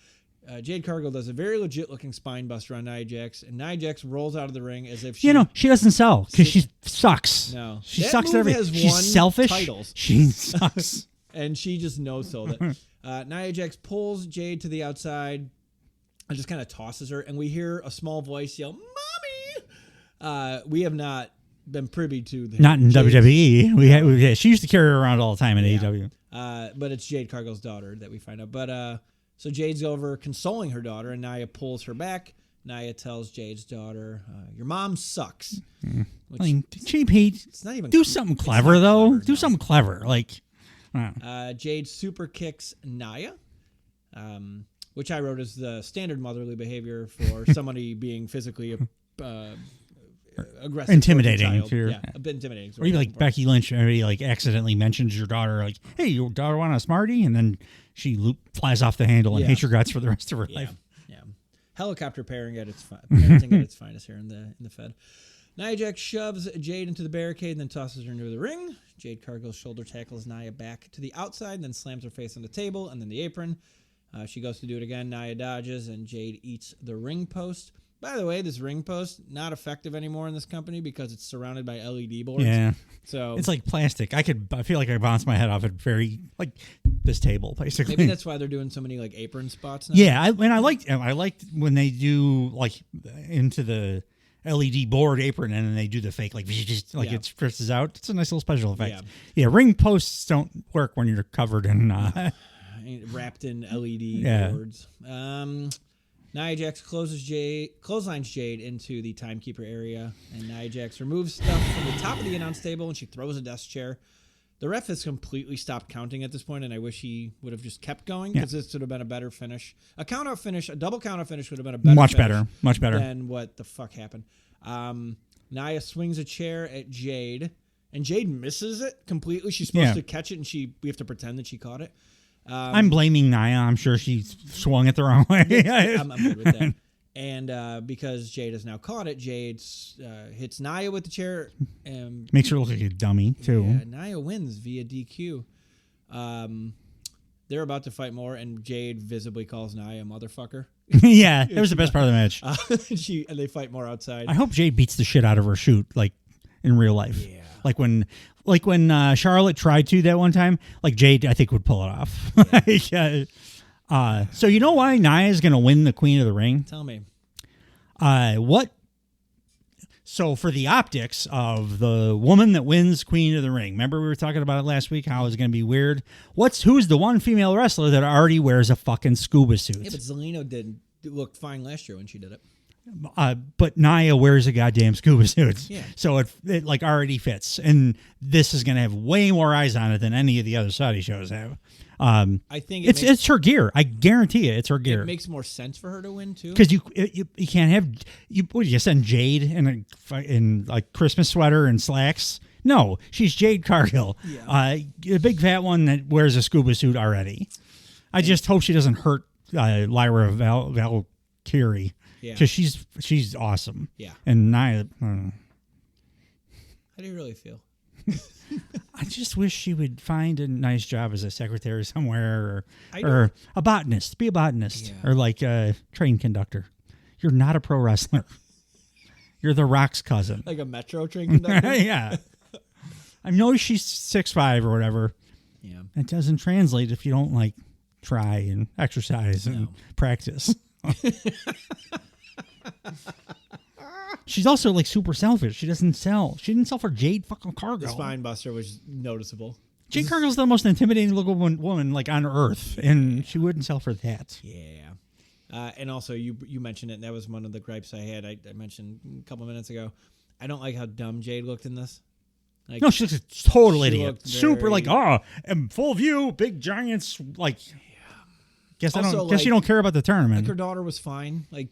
Jade Cargill does a very legit looking spine buster on Nia Jax, and Nia Jax rolls out of the ring as if she... she doesn't sell because she sucks. No. She that sucks at move everything. has She's won selfish. titles. She sucks. And she just no-sold it. Nia Jax pulls Jade to the outside and just kind of tosses her, and we hear a small voice yell, "Mommy!" We have not been privy to the... Not in WWE. She used to carry her around all the time in AEW. But it's Jade Cargill's daughter that we find out. But so Jade's over consoling her daughter, and Nia pulls her back. Nia tells Jade's daughter, "Your mom sucks." Which, I mean, cheap heat. It's not even... Do something clever, though. Do something clever. Like... Jade super kicks Nia, which I wrote as the standard motherly behavior for somebody being physically aggressive, intimidating. A bit intimidating. Or even like Becky Lynch, maybe like accidentally mentions your daughter, like, "Hey, your daughter want a Smartie?" And then she flies off the handle and hates your guts for the rest of her life. Yeah, helicopter parenting at its finest here in the Fed. Nia Jax shoves Jade into the barricade and then tosses her into the ring. Jade Cargill shoulder tackles Nia back to the outside and then slams her face on the table and then the apron. She goes to do it again. Nia dodges and Jade eats the ring post. By the way, this ring post, not effective anymore in this company because it's surrounded by LED boards. Yeah. So it's like plastic. I feel like I bounced my head off it very, like this table, basically. Maybe that's why they're doing so many like apron spots now. Yeah. I liked when they do like into the LED board apron and then they do the fake like it stretches out. It's a nice little special effect. Yeah, ring posts don't work when you're covered in wrapped in LED boards. Nia Jax clotheslines Jade into the timekeeper area, and Nia Jax removes stuff from the top of the announce table and she throws a desk chair. The ref has completely stopped counting at this point, and I wish he would have just kept going because this would have been a better finish. A count-out finish, a double count-out finish would have been a better much better than what the fuck happened. Nia swings a chair at Jade, and Jade misses it completely. She's supposed to catch it, and we have to pretend that she caught it. I'm blaming Nia. I'm sure she swung it the wrong way. I'm good with that. And because Jade has now caught it, Jade hits Nia with the chair. And makes her look like a dummy, too. Yeah, Nia wins via DQ. They're about to fight more, and Jade visibly calls Nia a motherfucker. Yeah, that was the best part of the match. And they fight more outside. I hope Jade beats the shit out of her shoot, like in real life. Yeah. Like when Charlotte tried to that one time, like Jade, I think, would pull it off. So you know why Nia is going to win the Queen of the Ring? Tell me. So for the optics of the woman that wins Queen of the Ring, remember we were talking about it last week, how it was going to be weird? Who's the one female wrestler that already wears a fucking scuba suit? Yeah, but Zelina did look fine last year when she did it. But Nia wears a goddamn scuba suit. Yeah. So it like already fits. And this is going to have way more eyes on it than any of the other Saudi shows have. I think it's her gear. I guarantee it's her gear. It makes more sense for her to win too. Because you can't have you send Jade in like Christmas sweater and slacks. No, she's Jade Cargill, a big fat one that wears a scuba suit already. I just hope she doesn't hurt Lyra Valkyrie. Because she's awesome. Yeah. And Nia. How do you really feel? I just wish she would find a nice job as a secretary somewhere, or a botanist. Be a botanist, or like a train conductor. You're not a pro wrestler. You're The Rock's cousin. Like a metro train conductor. Yeah. I know she's 6'5" or whatever. Yeah. It doesn't translate if you don't like try and exercise and practice. She's also like super selfish. She didn't sell for Jade fucking Cargill. The spine buster was noticeable. Jade Cargill's the most intimidating looking woman like on earth, and she wouldn't sell for that. Yeah. And also you mentioned it, and that was one of the gripes I had. I mentioned a couple minutes ago. I don't like how dumb Jade looked in this. Like, no, she looks a total idiot. Super like, and full view, big giants, like guess you don't care about the tournament. Like her daughter was fine. Like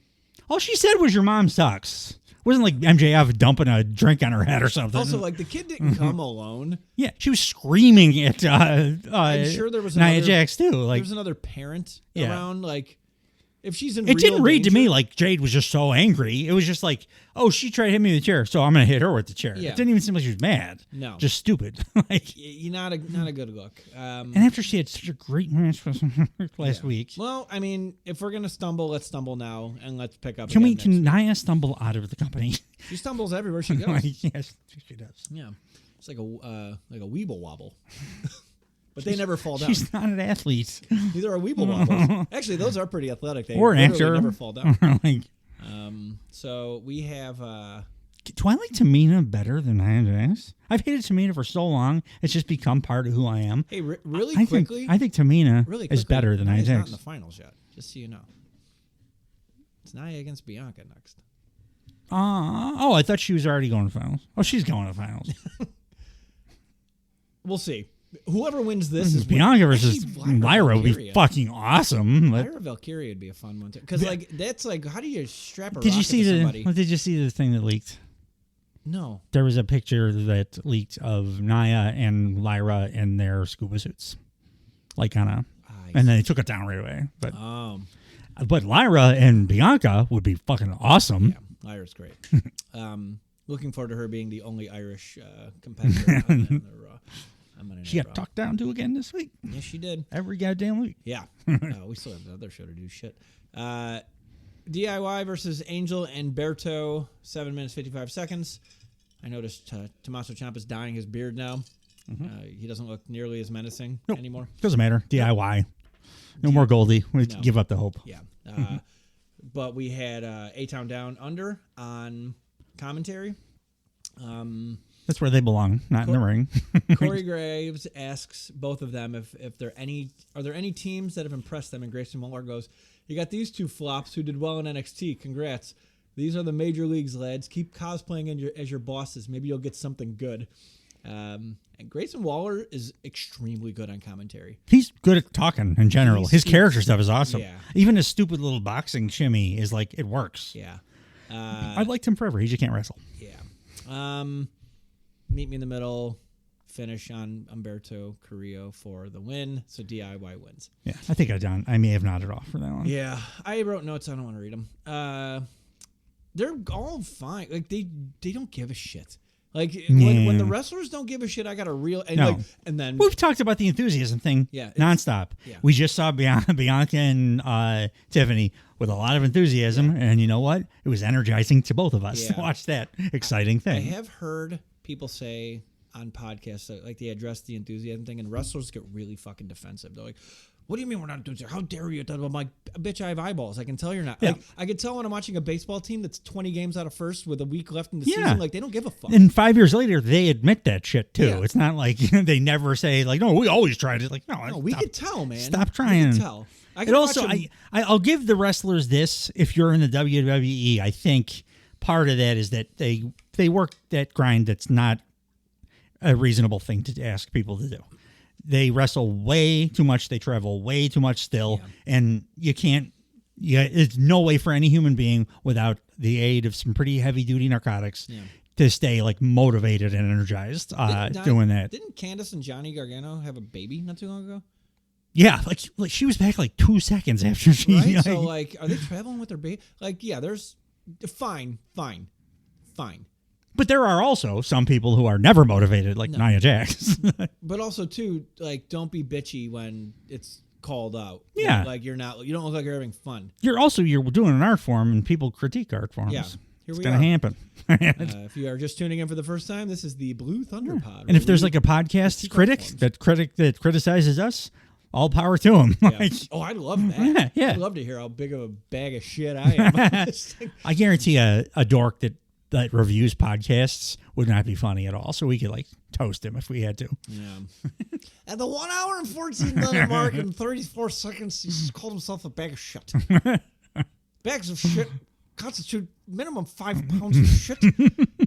all she said was your mom sucks. It wasn't like MJF dumping a drink on her head or something. Also, like the kid didn't come alone. Yeah, she was screaming at I'm sure there was Nia Jax too. Like there was another parent around. Like if she's in, it didn't read to me like Jade was just so angry. It was just like, oh, she tried to hit me with the chair, so I'm gonna hit her with the chair. Yeah. It didn't even seem like she was mad. No, just stupid. Like you're not a good look. And after she had such a great match last week. Well, I mean, if we're gonna stumble, let's stumble now and let's pick up. Can Nia stumble out of the company? She stumbles everywhere she goes. Yes, she does. Yeah, it's like a weeble wobble. But they never fall down. She's not an athlete. Neither are weeble wobbles. Actually, those are pretty athletic. They or an actor. Never fall down. Like, so we have. Do I like Tamina better than Nia Jax? I've hated Tamina for so long; it's just become part of who I am. Hey, really quickly, I think Tamina really is better than Nia Jax. Not in the finals yet, just so you know. It's Nia against Bianca next. I thought she was already going to finals. Oh, she's going to finals. We'll see. Whoever wins this is Bianca versus Lyra would be fucking awesome. Lyra Valkyrie would be a fun one too, because like that's like, how do you strap a did rocket you see to somebody? Did you see the thing that leaked? No. There was a picture that leaked of Nia and Lyra in their scuba suits, like on a, and then they took it down right away. But Lyra and Bianca would be fucking awesome. Yeah, Lyra's great. Looking forward to her being the only Irish competitor on the Raw. She got talked down to again this week. Yes, she did. Every goddamn week. Yeah. We still have another show to do. Shit. DIY versus Angel and Berto, 7 minutes, 55 seconds. I noticed Tommaso Ciampa's dyeing his beard now. He doesn't look nearly as menacing anymore. Doesn't matter. DIY. No more Goldie. We give up the hope. Yeah. But we had A-Town Down Under on commentary. That's where they belong, not in the ring. Corey Graves asks both of them if are there any teams that have impressed them, and Grayson Waller goes, you got these two flops who did well in NXT. Congrats. These are the major leagues, lads. Keep cosplaying as your bosses. Maybe you'll get something good. And Grayson Waller is extremely good on commentary. He's good at talking in general. His character stuff is awesome. Yeah. Even his stupid little boxing shimmy is like, it works. Yeah. I've liked him forever. He just can't wrestle. Yeah. Meet me in the middle. Finish on Umberto Carrillo for the win. So DIY wins. Yeah, I think I may have nodded off for that one. Yeah, I wrote notes. I don't want to read them. They're all fine. Like they don't give a shit. Like when the wrestlers don't give a shit, I got a real and then we've talked about the enthusiasm thing. Nonstop. Yeah. We just saw Bianca and Tiffany with a lot of enthusiasm, and you know what? It was energizing to both of us to watch that exciting thing. I have heard people say on podcasts that like they address the enthusiasm thing, and wrestlers get really fucking defensive. They're like, what do you mean we're not doing it? How dare you? I'm like, bitch, I have eyeballs. I can tell you're not. Yeah. Like, I can tell when I'm watching a baseball team that's 20 games out of first with a week left in the season. Like, they don't give a fuck. And 5 years later, they admit that shit, too. Yeah. It's not like they never say, like, no, we always tried it. Like, no, we could tell, man. Stop trying. We could tell. can watch them. I'll give the wrestlers this. If you're in the WWE, I think part of that is that they work that grind that's not a reasonable thing to ask people to do. They wrestle way too much. They travel way too much still. Yeah. And you can't, it's no way for any human being without the aid of some pretty heavy duty narcotics to stay like motivated and energized doing that. Didn't Candice and Johnny Gargano have a baby not too long ago? Yeah, like she was back like 2 seconds after she. Right? So like, are they traveling with their baby? Like, yeah, there's fine. But there are also some people who are never motivated, like Nia Jax. But also too, like, don't be bitchy when it's called out. Yeah, like you don't look like you're having fun. You're doing an art form, and people critique art forms. Yeah. It's going to happen. If you are just tuning in for the first time, this is the Blue Thunder Pod. And if there's like a podcast critic that criticizes us, all power to him. Yeah. I'd love that. Yeah. I'd love to hear how big of a bag of shit I am. I guarantee a dork that reviews podcasts would not be funny at all. So we could like toast him if we had to. Yeah. At the 1 hour and 14 minute mark and 34 seconds, he just called himself a bag of shit. Bags of shit constitute minimum 5 pounds of shit.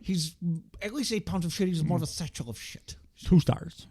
He's at least 8 pounds of shit. He's more of a satchel of shit. 2 stars.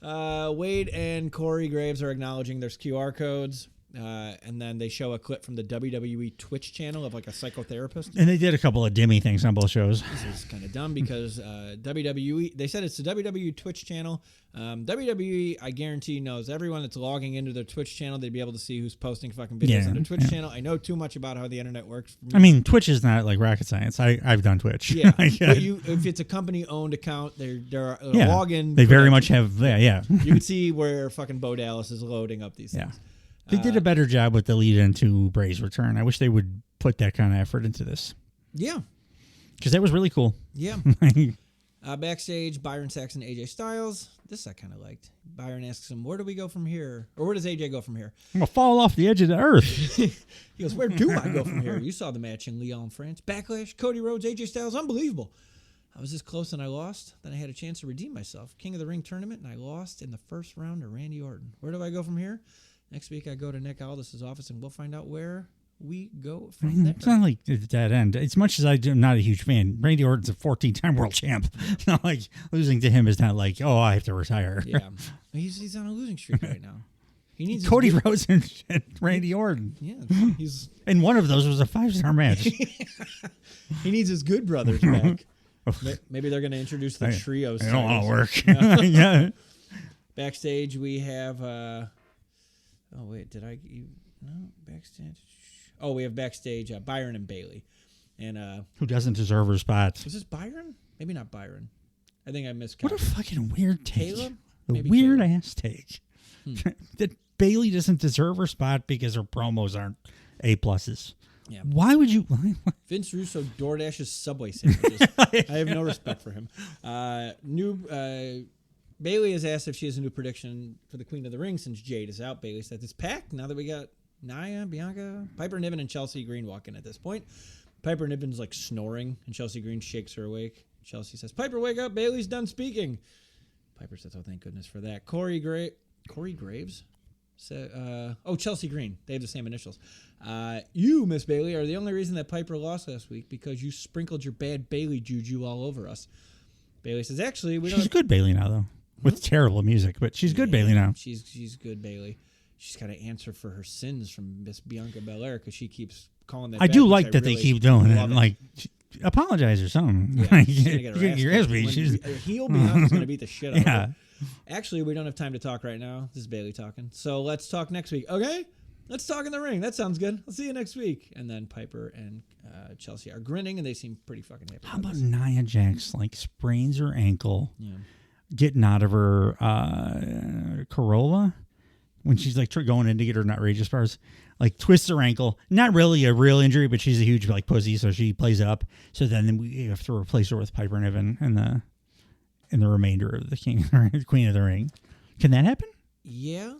Wade and Corey Graves are acknowledging there's QR codes. And then they show a clip from the WWE Twitch channel of like a psychotherapist. And they did a couple of dimmy things on both shows. This is kind of dumb because WWE, they said it's the WWE Twitch channel. WWE, I guarantee, knows everyone that's logging into their Twitch channel. They'd be able to see who's posting fucking videos on their Twitch channel. I know too much about how the internet works. I mean, Twitch is not like rocket science. I've done Twitch. Yeah. But if it's a company-owned account, they're login. They very much have, yeah. You can see where fucking Bo Dallas is loading up these things. They did a better job with the lead into Bray's return. I wish they would put that kind of effort into this. Yeah. Because that was really cool. Yeah. Backstage, Byron Saxton, AJ Styles. This I kind of liked. Byron asks him, where do we go from here? Or where does AJ go from here? I'm going to fall off the edge of the earth. He goes, where do I go from here? You saw the match in Lyon, France. Backlash, Cody Rhodes, AJ Styles. Unbelievable. I was this close and I lost. Then I had a chance to redeem myself. King of the Ring tournament, and I lost in the first round to Randy Orton. Where do I go from here? Next week, I go to Nick Aldis' office, and we'll find out where we go from there. It's not like it's a dead end. As much as I'm not a huge fan, Randy Orton's a 14-time world champ. Not like losing to him is not like, oh, I have to retire. Yeah, he's on a losing streak right now. He needs Cody Rhodes and Randy Orton. Yeah, he's and one of those was a 5-star match. He needs his good brothers back. Maybe they're going to introduce the trios. They don't want to work. Yeah. Backstage, we have. Oh, wait, no, backstage. Oh, we have backstage Byron and Bailey. And who doesn't deserve her spot? Was this Byron? Maybe not Byron. I think I missed. What a fucking weird take. Caleb? A weird ass take. That Bailey doesn't deserve her spot because her promos aren't A+. Yeah. Why would you? Vince Russo DoorDash's Subway sandwiches. I have no respect for him. Bailey has asked if she has a new prediction for the Queen of the Ring since Jade is out. Bailey said it's packed now that we got Nia, Bianca, Piper Niven, and Chelsea Green walking at this point. Piper Niven's like snoring, and Chelsea Green shakes her awake. Chelsea says, Piper, wake up. Bailey's done speaking. Piper says, oh, thank goodness for that. Corey Graves? Chelsea Green. They have the same initials. You, Miss Bailey, are the only reason that Piper lost last week because you sprinkled your bad Bailey juju all over us. Bailey says, actually, she's good Bailey now, though. With terrible music, but she's good Bailey now. She's good Bailey. She's got to answer for her sins from Miss Bianca Belair because she keeps calling that. I do like that they keep doing it. Like, apologize or something. Yeah, your ass beat. Heel Bianca's going to beat the shit out of her. Actually, we don't have time to talk right now. This is Bailey talking. So let's talk next week. Okay? Let's talk in the ring. That sounds good. I'll see you next week. And then Piper and Chelsea are grinning, and they seem pretty fucking happy. How about Nia Jax, like, sprains her ankle? Yeah. Getting out of her Corolla when she's like going in to get her outrageous bars, like twists her ankle. Not really a real injury, but she's a huge like pussy, so she plays it up. So then we have to replace her with Piper Niven in the remainder of the Queen of the Ring. Can that happen? Yeah.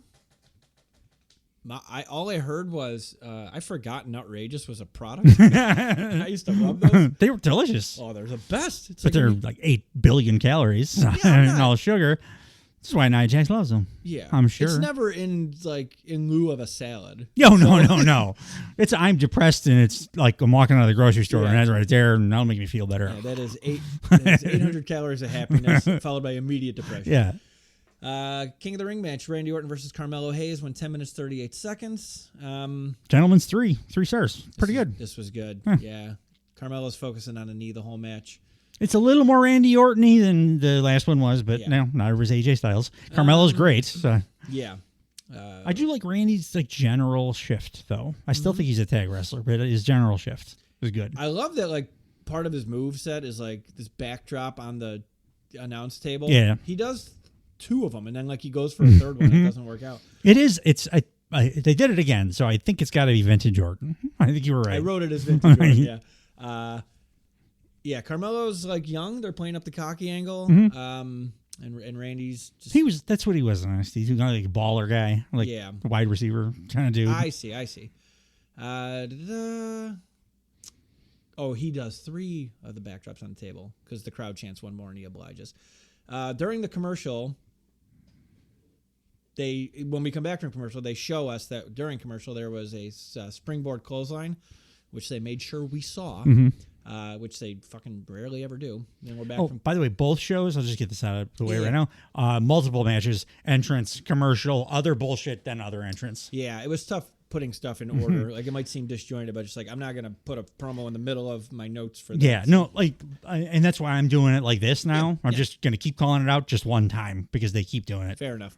All I heard was I forgot Nutrageous was a product. I used to love those. They were delicious. Oh, they're the best. But they're like 8 billion calories and all sugar. This is why Nia Jax loves him. Yeah, I'm sure. It's never in lieu of a salad. No. It's I'm depressed and it's like I'm walking out of the grocery store and that's right there and that'll make me feel better. Yeah, that is 800 calories of happiness followed by immediate depression. Yeah. King of the Ring match: Randy Orton versus Carmelo Hayes. Went 10 minutes 38 seconds. Gentlemen's 3 stars. Pretty good. This was good. Yeah. Carmelo's focusing on a knee the whole match. It's a little more Randy Orton-y than the last one was, but no, neither was AJ Styles. Carmelo's great. So. Yeah. I do like Randy's general shift, though. I still think he's a tag wrestler, but his general shift was good. I love that part of his move set is this backdrop on the announce table. Yeah. He does 2 of them, and then he goes for a third one. It doesn't work out. It is. They did it again, so I think it's got to be vintage Orton. I think you were right. I wrote it as vintage Orton, yeah. Yeah, Carmelo's young. They're playing up the cocky angle. And Randy's just... That's what he was, honestly. He's kind of a baller guy, a wide receiver kind of dude. I see. He does 3 of the backdrops on the table because the crowd chants one more and he obliges. During the commercial, when we come back from commercial, they show us that during commercial there was a springboard clothesline, which they made sure we saw. Which they fucking rarely ever do. Then we're back. By the way, both shows, I'll just get this out of the way right now. Multiple matches, entrance, commercial, other bullshit, then other entrance. Yeah, it was tough putting stuff in order. It might seem disjointed, but just I'm not going to put a promo in the middle of my notes for that. Yeah, no, and that's why I'm doing it like this now. I'm just going to keep calling it out just one time because they keep doing it. Fair enough.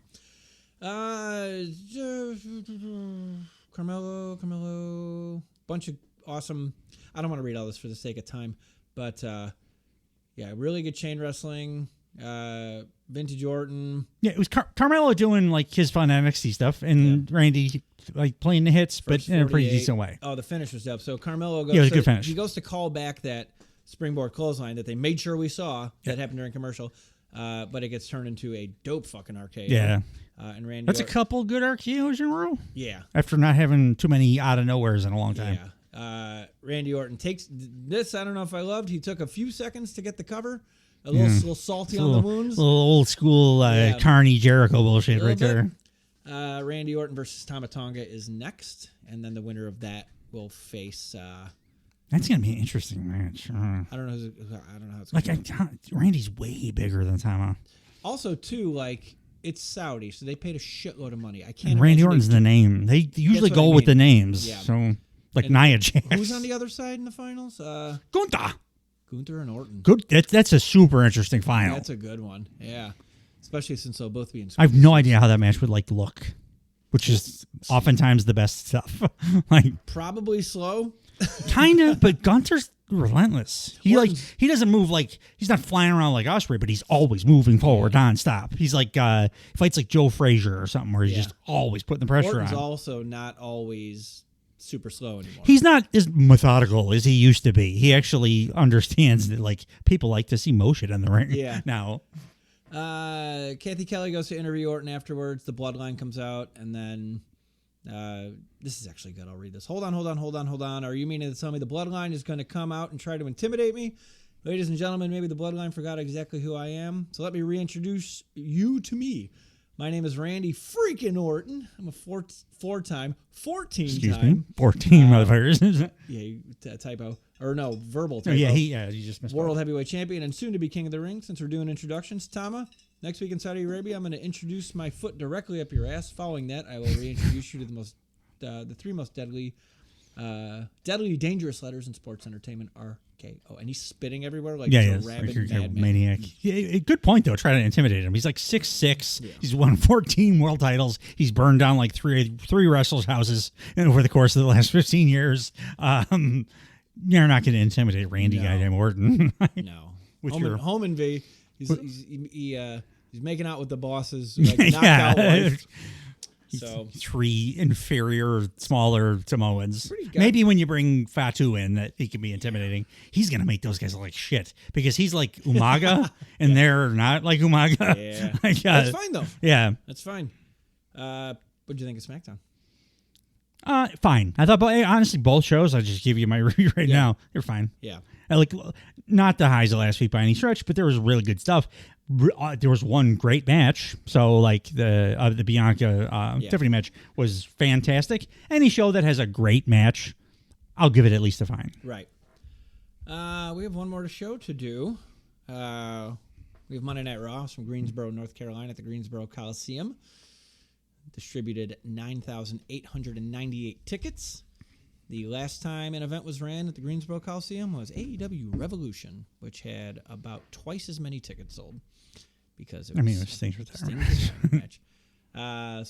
Carmelo, bunch of awesome... I don't want to read all this for the sake of time, but really good chain wrestling, vintage Orton. Yeah, it was Carmelo doing his fun NXT stuff, and Randy playing the hits, but in a pretty decent way. Oh, the finish was up. So Carmelo goes. Yeah, it was a good finish. He goes to call back that springboard clothesline that they made sure we saw that happened during commercial, but it gets turned into a dope fucking arcade. Yeah. And Randy. That's a couple good RKOs in a row. Yeah. After not having too many out of nowheres in a long time. Yeah. Randy Orton takes this. I don't know if I loved. He took a few seconds to get the cover. A little salty on the wounds. A little old school Carney Jericho bullshit right there. Randy Orton versus Tama Tonga is next, and then the winner of that will face. That's gonna be an interesting match. I don't know how it's going to go. Randy's way bigger than Tama. Also, too, it's Saudi, so they paid a shitload of money. I can't. And Randy Orton's the name. They usually go with the names. Yeah. So. Nia Jax. Who's on the other side in the finals? Gunther and Orton. Good. That's a super interesting final. That's a good one. Yeah. Especially since they'll both be in. I have no idea how that match would look, which is oftentimes the best stuff. Probably slow. Kind of, but Gunther's relentless. He doesn't move he's not flying around like Ospreay, but he's always moving forward nonstop. He's fights like Joe Frazier or something where he's just always putting the pressure Orton's on. Also not always super slow anymore. He's not as methodical as he used to be. He actually understands that people like to see motion in the ring. Yeah. Now, Kathy Kelly goes to interview Orton afterwards. The bloodline comes out, and then this is actually good. I'll read this. Hold on. Are you meaning to tell me the bloodline is going to come out and try to intimidate me? Ladies and gentlemen, maybe the bloodline forgot exactly who I am. So let me reintroduce you to me. My name is Randy freaking Orton. I'm a 14-time. 14 motherfuckers. Yeah, typo. Or no, verbal typo. Oh, yeah, he just missed World Heavyweight Champion and soon to be King of the Ring. Since we're doing introductions, Tama, next week in Saudi Arabia, I'm going to introduce my foot directly up your ass. Following that, I will reintroduce you to the 3 most deadly dangerous letters in sports entertainment are KO. And he's spitting everywhere like a rabid madman. Maniac. Yeah, good point, though. Try to intimidate him. He's 6'6". Yeah. He's won 14 world titles. He's burned down three wrestlers' houses over the course of the last 15 years. You're not going to intimidate Randy goddamn Orton. No. Home V. He's making out with the bosses knockout wife. So 3 inferior, smaller Samoans. Maybe when you bring Fatu in, that he can be intimidating. He's gonna make those guys look like shit because he's like Umaga, and they're not like Umaga. Yeah, that's fine though. Yeah, that's fine. What do you think of SmackDown? Fine. I thought, but honestly, both shows. I'll just give you my review right now. They're fine. Yeah. I like not the highs of last week by any stretch, but there was really good stuff. There was one great match. So like the Bianca Tiffany match was fantastic. Any show that has a great match, I'll give it at least a fine. Right. We have one more show to do. We have Monday Night Raw from Greensboro, North Carolina at the Greensboro Coliseum. Distributed 9,898 tickets. The last time an event was ran at the Greensboro Coliseum was AEW Revolution, which had about twice as many tickets sold because it was Sting's retirement match. I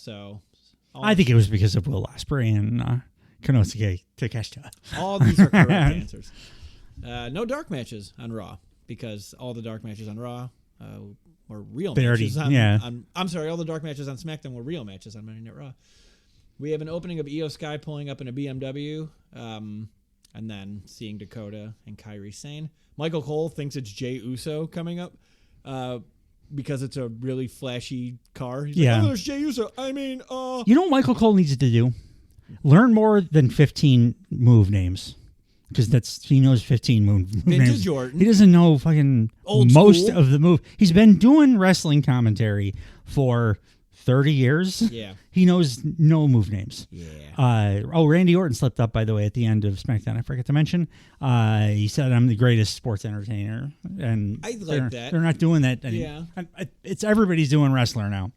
think it was because of Will Ospreay and Konosuke Takeshita. All these are correct answers. No dark matches on Raw because all the dark matches on Raw were real matches. I'm sorry, all the dark matches on SmackDown were real matches on Monday Night Raw. We have an opening of Io Sky pulling up in a BMW, and then seeing Dakota and Kairi Sane. Michael Cole thinks it's Jey Uso coming up because it's a really flashy car. He's like, oh, there's Jey Uso. You know what Michael Cole needs to do? Learn more than 15 move names. Because he knows 15 move names. Jordan. He doesn't know fucking most of the move. He's been doing wrestling commentary for 30 years. Yeah. He knows no move names. Yeah. Randy Orton slipped up, by the way, at the end of SmackDown. I forgot to mention. He said, I'm the greatest sports entertainer. And I like that. They're not doing that anymore. Yeah. It's everybody's doing wrestler now.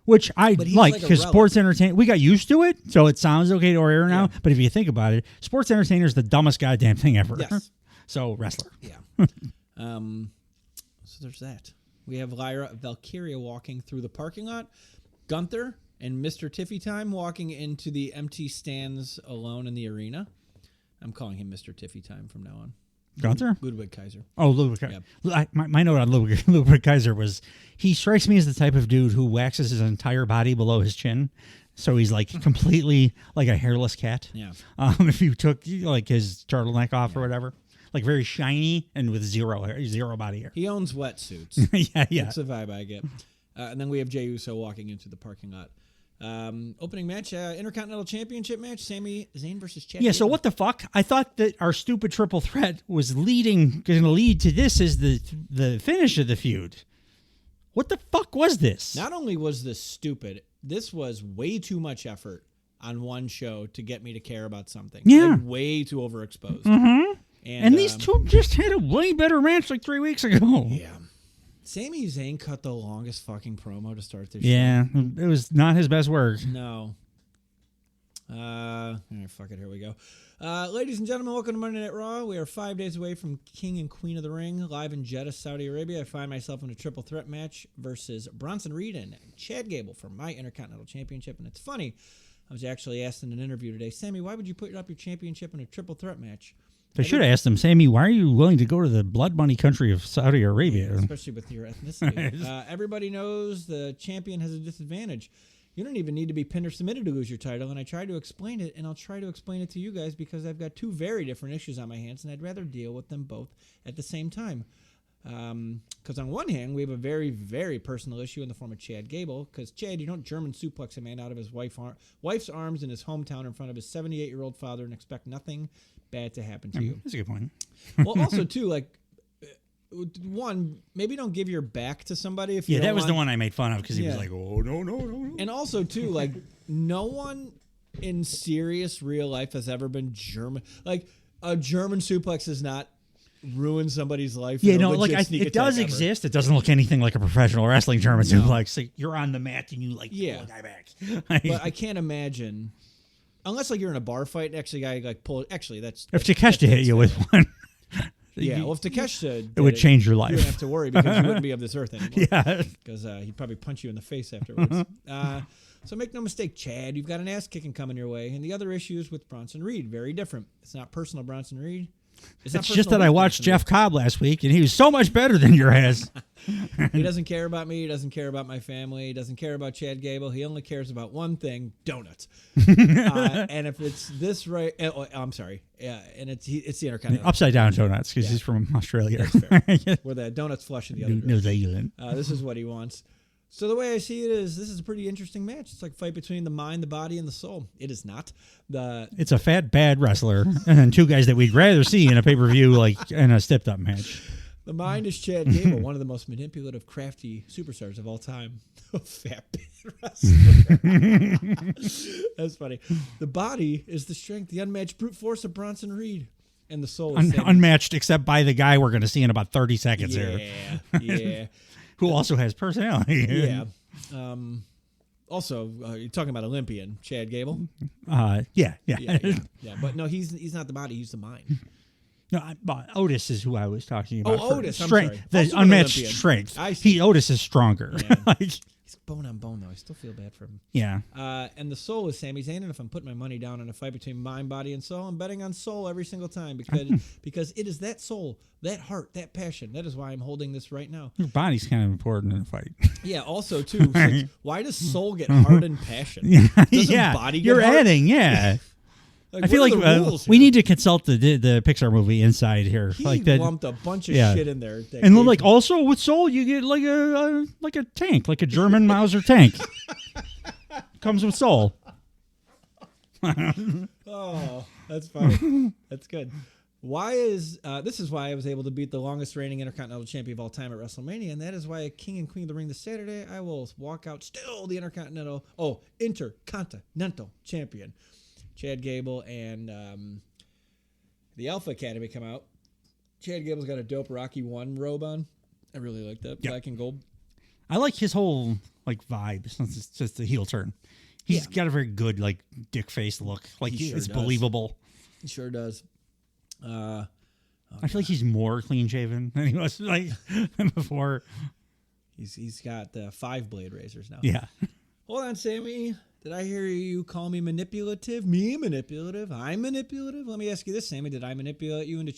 Which I like because sports entertainment, we got used to it, so it sounds okay to our ear now. But if you think about it, sports entertainer is the dumbest goddamn thing ever. Yes. So wrestler. Yeah. So there's that. We have Lyra Valkyria walking through the parking lot. Gunther and Mr. Tiffy Time walking into the empty stands alone in the arena. I'm calling him Mr. Tiffy Time from now on. Gunther? Ludwig Kaiser. Oh, Ludwig Kaiser. Yeah. My note on Ludwig Kaiser was he strikes me as the type of dude who waxes his entire body below his chin. So he's like completely like a hairless cat. Yeah. If you took like his turtleneck off or whatever. Like very shiny and with zero body hair. He owns wetsuits. Yeah. That's the vibe I get. And then we have Jey Uso walking into the parking lot. Opening match, Intercontinental Championship match, Sami Zayn versus Chad. Yeah, so what the fuck? I thought that our stupid triple threat was going to lead to this as the finish of the feud. What the fuck was this? Not only was this stupid, this was way too much effort on one show to get me to care about something. Yeah. Like, way too overexposed. Mm-hmm. And these two just had a way better match like 3 weeks ago. Yeah. Sami Zayn cut the longest fucking promo to start this show. Yeah, it was not his best work. No. Fuck it, here we go. Ladies and gentlemen, welcome to Monday Night Raw. We are 5 days away from King and Queen of the Ring, live in Jeddah, Saudi Arabia. I find myself in a triple threat match versus Bronson Reed and Chad Gable for my Intercontinental Championship. And it's funny, I was actually asked in an interview today, Sammy, why would you put up your championship in a triple threat match? They should have asked him, Sammy, why are you willing to go to the blood money country of Saudi Arabia? Yeah, especially with your ethnicity. Everybody knows the champion has a disadvantage. You don't even need to be pinned or submitted to lose your title, and I tried to explain it, and I'll try to explain it to you guys because I've got two very different issues on my hands, and I'd rather deal with them both at the same time. Because on one hand, we have a very, very personal issue in the form of Chad Gable, because Chad, you don't German suplex a man out of his wife's arms in his hometown in front of his 78-year-old father and expect nothing bad to happen to you. That's a good point. Well, also, too, like, one, maybe don't give your back to somebody if you don't that was want... the one I made fun of because he was like, oh, no. And also, too, like, no one in serious real life has ever been German. Like, a German suplex has not ruined somebody's life. Yeah, no, like, it does exist. It doesn't look anything like a professional wrestling German suplex. So you're on the mat and you, like, pull a guy back. But I can't imagine... Unless, like, you're in a bar fight and actually guy, like, pull... Actually, that's... If Takeshita hit you with one... Yeah, well, if Takeshita... It would change your life. You wouldn't have to worry because you wouldn't be of this earth anymore. Yeah. Because he'd probably punch you in the face afterwards. So make no mistake, Chad, you've got an ass-kicking coming your way. And the other issues with Bronson Reed, very different. It's not personal, Bronson Reed. It's just that I watched Jeff Cobb last week, and he was so much better than your ass. He doesn't care about me. He doesn't care about my family. He doesn't care about Chad Gable. He only cares about one thing: donuts. And if it's this right, I'm sorry. Yeah, and it's the Intercontinental. Upside down donuts because he's from Australia. That's fair. Where the donuts flush in the other New Zealand. This is what he wants. So the way I see it is, this is a pretty interesting match. It's like a fight between the mind, the body, and the soul. It is not. It's a fat, bad wrestler, and then two guys that we'd rather see in a pay-per-view, like in a stepped-up match. The mind is Chad Gable, one of the most manipulative, crafty superstars of all time. Fat, bad wrestler. That's funny. The body is the strength, the unmatched brute force of Bronson Reed. And the soul is unmatched, except by the guy we're going to see in about 30 seconds here. Yeah. Who also has personality. Yeah. Also, you're talking about Olympian Chad Gable. Yeah. But no, he's not the body. He's the mind. No, Otis is who I was talking about. Oh, Otis. I'm strength, sorry. the Also unmatched strength. Otis is stronger. Yeah. He's bone on bone though. I still feel bad for him. Yeah. And the soul is Sami Zayn. And if I'm putting my money down on a fight between mind, body, and soul, I'm betting on soul every single time because it is that soul, that heart, that passion. That is why I'm holding this right now. Your body's kind of important in a fight. Yeah. Also, too, why does soul get heart and passion? Yeah. Body get You're heart? adding. Yeah. I feel like we need to consult the Pixar movie Inside here. He like that, lumped a bunch of shit in there. And like also with Soul, you get like a tank, like a German Mauser tank. Comes with Soul. Oh, that's funny. That's good. Why is this is why I was able to beat the longest reigning Intercontinental Champion of all time at WrestleMania, and that is why King and Queen of the Ring this Saturday, I will walk out still the Intercontinental Champion. Chad Gable and the Alpha Academy come out. Chad Gable's got a dope Rocky 1 robe on. I really like that. Black and gold. I like his whole like vibe since it's just a heel turn. He's got a very good like dick face look. Like it's believable. He sure does. I feel like he's more clean shaven than he was like before. He's got 5 blade razors now. Yeah. Hold on, Sammy. Did I hear you call me manipulative? Me manipulative? I'm manipulative? Let me ask you this, Sammy. Did I manipulate you into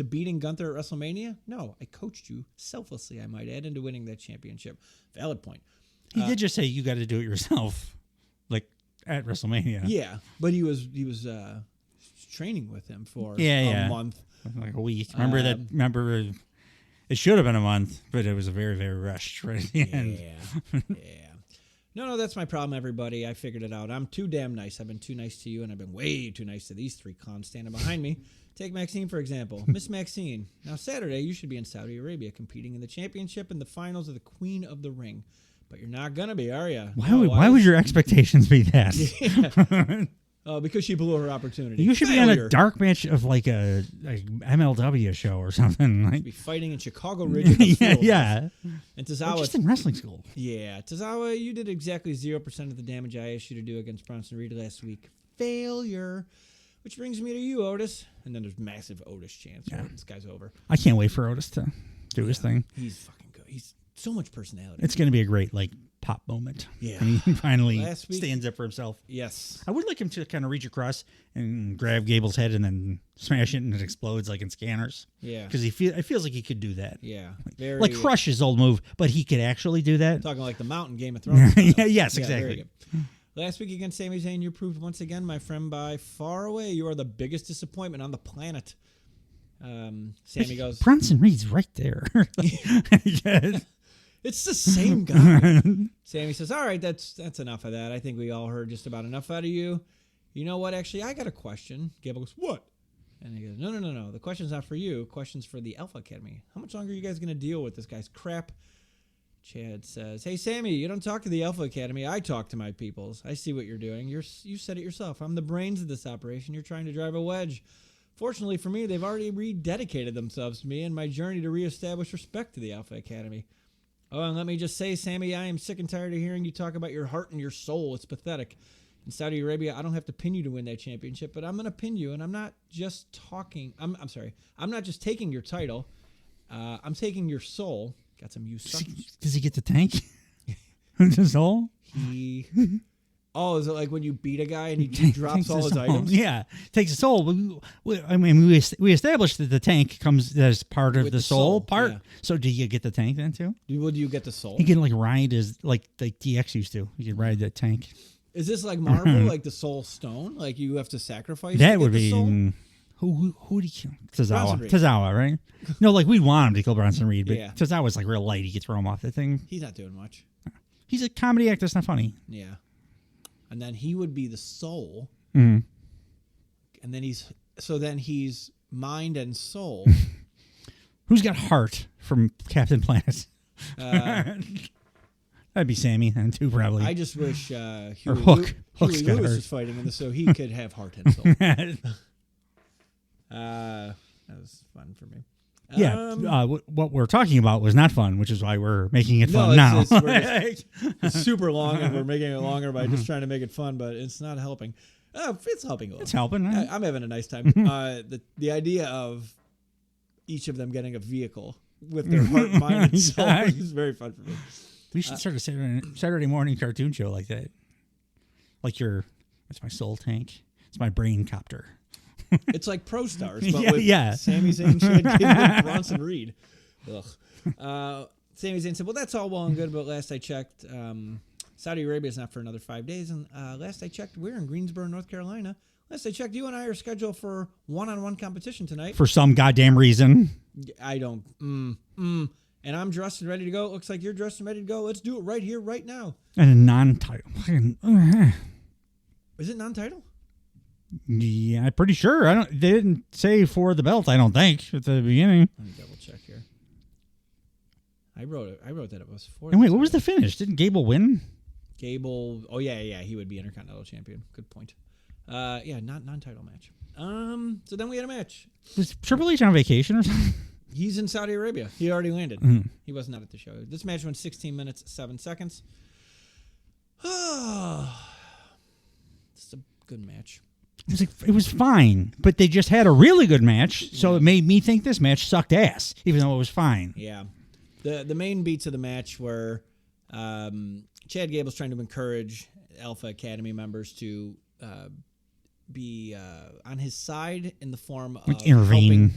beating Gunther at WrestleMania? No, I coached you selflessly, I might add, into winning that championship. Valid point. He did just say you got to do it yourself, like at WrestleMania. Yeah, but he was training with him for a month, like a week. Remember, it should have been a month, but it was a very, very rushed right at the end. Yeah. No, that's my problem, everybody. I figured it out. I'm too damn nice. I've been too nice to you, and I've been way too nice to these 3 clowns standing behind me. Take Maxine, for example. Miss Maxine. Now, Saturday, you should be in Saudi Arabia competing in the championship and the finals of the Queen of the Ring. But you're not going to be, are you? Why would your expectations be that? Because she blew her opportunity. You should be on a dark match of like a MLW show or something. Like, be fighting in Chicago Ridge. Yeah. And Tozawa, just in wrestling school. Yeah, Tozawa, you did exactly 0% of the damage I asked you to do against Bronson Reed last week. Failure. Which brings me to you, Otis. And then there's massive Otis chants. Right? This guy's over. I can't wait for Otis to do his thing. He's fucking good. He's so much personality. It's going to be a great like pop moment. Yeah. And he finally stands up for himself. Yes. I would like him to kind of reach across and grab Gable's head and then smash it and it explodes like in Scanners. Yeah. Because it feels like he could do that. Yeah. Like Crush's old move, but he could actually do that. Talking like the Mountain Game of Thrones. Yes, exactly. Last week against Sami Zayn, you proved once again, my friend, by far away, you are the biggest disappointment on the planet. Sammy goes, Bronson Reed's right there. It's the same guy. Sammy says, all right, that's enough of that. I think we all heard just about enough out of you. You know what? Actually, I got a question. Gable goes, what? And he goes, no. The question's not for you. Question's for the Alpha Academy. How much longer are you guys going to deal with this guy's crap? Chad says, hey, Sammy, you don't talk to the Alpha Academy. I talk to my peoples. I see what you're doing. You said it yourself. I'm the brains of this operation. You're trying to drive a wedge. Fortunately for me, they've already rededicated themselves to me in my journey to reestablish respect to the Alpha Academy. Oh, and let me just say, Sammy, I am sick and tired of hearing you talk about your heart and your soul. It's pathetic. In Saudi Arabia, I don't have to pin you to win that championship, but I'm going to pin you, and I'm not just talking. I'm sorry. I'm not just taking your title. I'm taking your soul. Got some use. Does he get the tank? The soul? Oh, is it like when you beat a guy and he drops all his items? Yeah, takes the soul. We established that the tank comes as part of the soul part. Yeah. So do you get the tank then too? Would you get the soul? You can like ride as like DX used to. You can ride that tank. Is this like Marvel, like the soul stone? Like you have to sacrifice? That to would get be. the soul? Who did he kill? Bronson Reed. Tozawa, right? No, like we'd want him to kill Bronson Reed, but Yeah. Tozawa's like real light. He could throw him off the thing. He's not doing much. He's a comedy actor. It's not funny. Yeah. And then he would be the soul. Mm-hmm. And then he's mind and soul. Who's got heart from Captain Planet? That'd be Sammy and too probably. I just wish Or Huey Hook. Hook's Lewis got heart. was fighting in this so he could have heart and soul. That was fun for me. Yeah, what we're talking about was not fun, which is why we're making it fun now. It's super long, and we're making it longer by just trying to make it fun, but it's not helping. It's helping a little. It's helping. I'm having a nice time. The idea of each of them getting a vehicle with their heart, mind, and soul is very fun for me. We should start a Saturday morning cartoon show like that. Like it's my soul tank. It's my brain copter. It's like Pro Stars, but with yeah. Sami Zayn, Chad Gable, and Bronson Reed. Ugh. Sami Zayn said, well, that's all well and good, but last I checked, Saudi Arabia is not for another 5 days, and last I checked, we're in Greensboro, North Carolina. Last I checked, you and I are scheduled for one-on-one competition tonight. For some goddamn reason. I don't. And I'm dressed and ready to go. It looks like you're dressed and ready to go. Let's do it right here, right now. And a non-title. Is it non-title? Yeah, I'm pretty sure. They didn't say for the belt, I don't think, at the beginning. Let me double check here. I wrote that it was for. And wait, what was the finish? Didn't Gable win? Gable. Oh yeah, he would be Intercontinental Champion. Good point. Not non-title match. So then we had a match. Was Triple H on vacation or something? He's in Saudi Arabia. He already landed. Mm-hmm. He was not at the show. This match went 16 minutes 7 seconds. It's a good match. It was fine, but they just had a really good match, so it made me think this match sucked ass, even though it was fine. Yeah. The main beats of the match were Chad Gable's trying to encourage Alpha Academy members to be on his side in the form of intervene.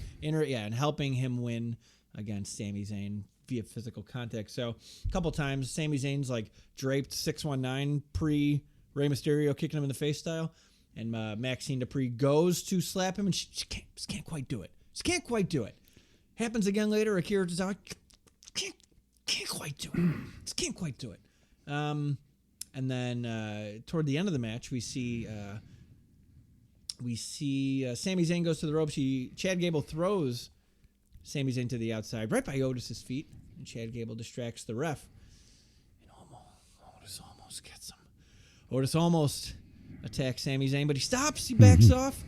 Helping him win against Sami Zayn via physical contact. So a couple times, Sami Zayn's like draped 619 pre Rey Mysterio kicking him in the face style. And Maxine Dupree goes to slap him, and she can't quite do it. She can't quite do it. Happens again later. Akira Tozawa can't quite do it. Just can't quite do it. And then toward the end of the match, we see Sami Zayn goes to the ropes. Chad Gable throws Sami Zayn to the outside, right by Otis's feet, and Chad Gable distracts the ref. And Otis almost gets him. Otis almost attacks Sami Zayn, but he stops. He backs off.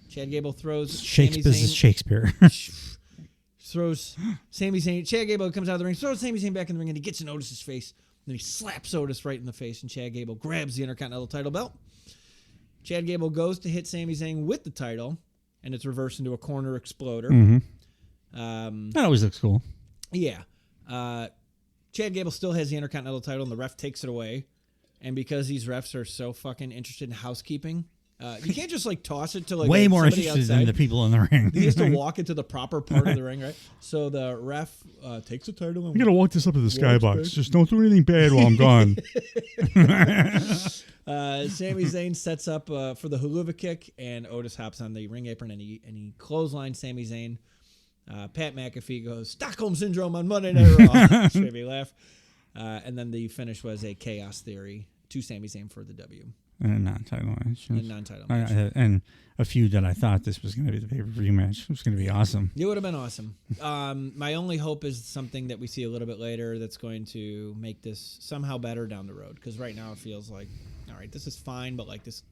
Chad Gable throws Sami Zayn. Shakespeare. Throws Sami Zayn. Chad Gable comes out of the ring, throws Sami Zayn back in the ring, and he gets in Otis's face. Then he slaps Otis right in the face, and Chad Gable grabs the Intercontinental title belt. Chad Gable goes to hit Sami Zayn with the title, and it's reversed into a corner exploder. That always looks cool. Yeah. Chad Gable still has the Intercontinental title, and the ref takes it away. And because these refs are so fucking interested in housekeeping, you can't just like toss it to like way more somebody interested outside. than the people in the ring. He has to walk into the proper part of the ring, right? So the ref takes the title. And I'm gonna walk this up to the skybox. Just don't do anything bad while I'm gone. Sami Zayn sets up for the Huluva kick, and Otis hops on the ring apron and he clotheslines Sami Zayn. Pat McAfee goes Stockholm Syndrome on Monday Night Raw. Made me laugh. And then the finish was a Chaos Theory to Sami Zayn for the W. And a non-title match. And a feud that I thought this was going to be the pay-per-view match. It was going to be awesome. It would have been awesome. My only hope is something that we see a little bit later that's going to make this somehow better down the road. Because right now it feels like, all right, this is fine, but like this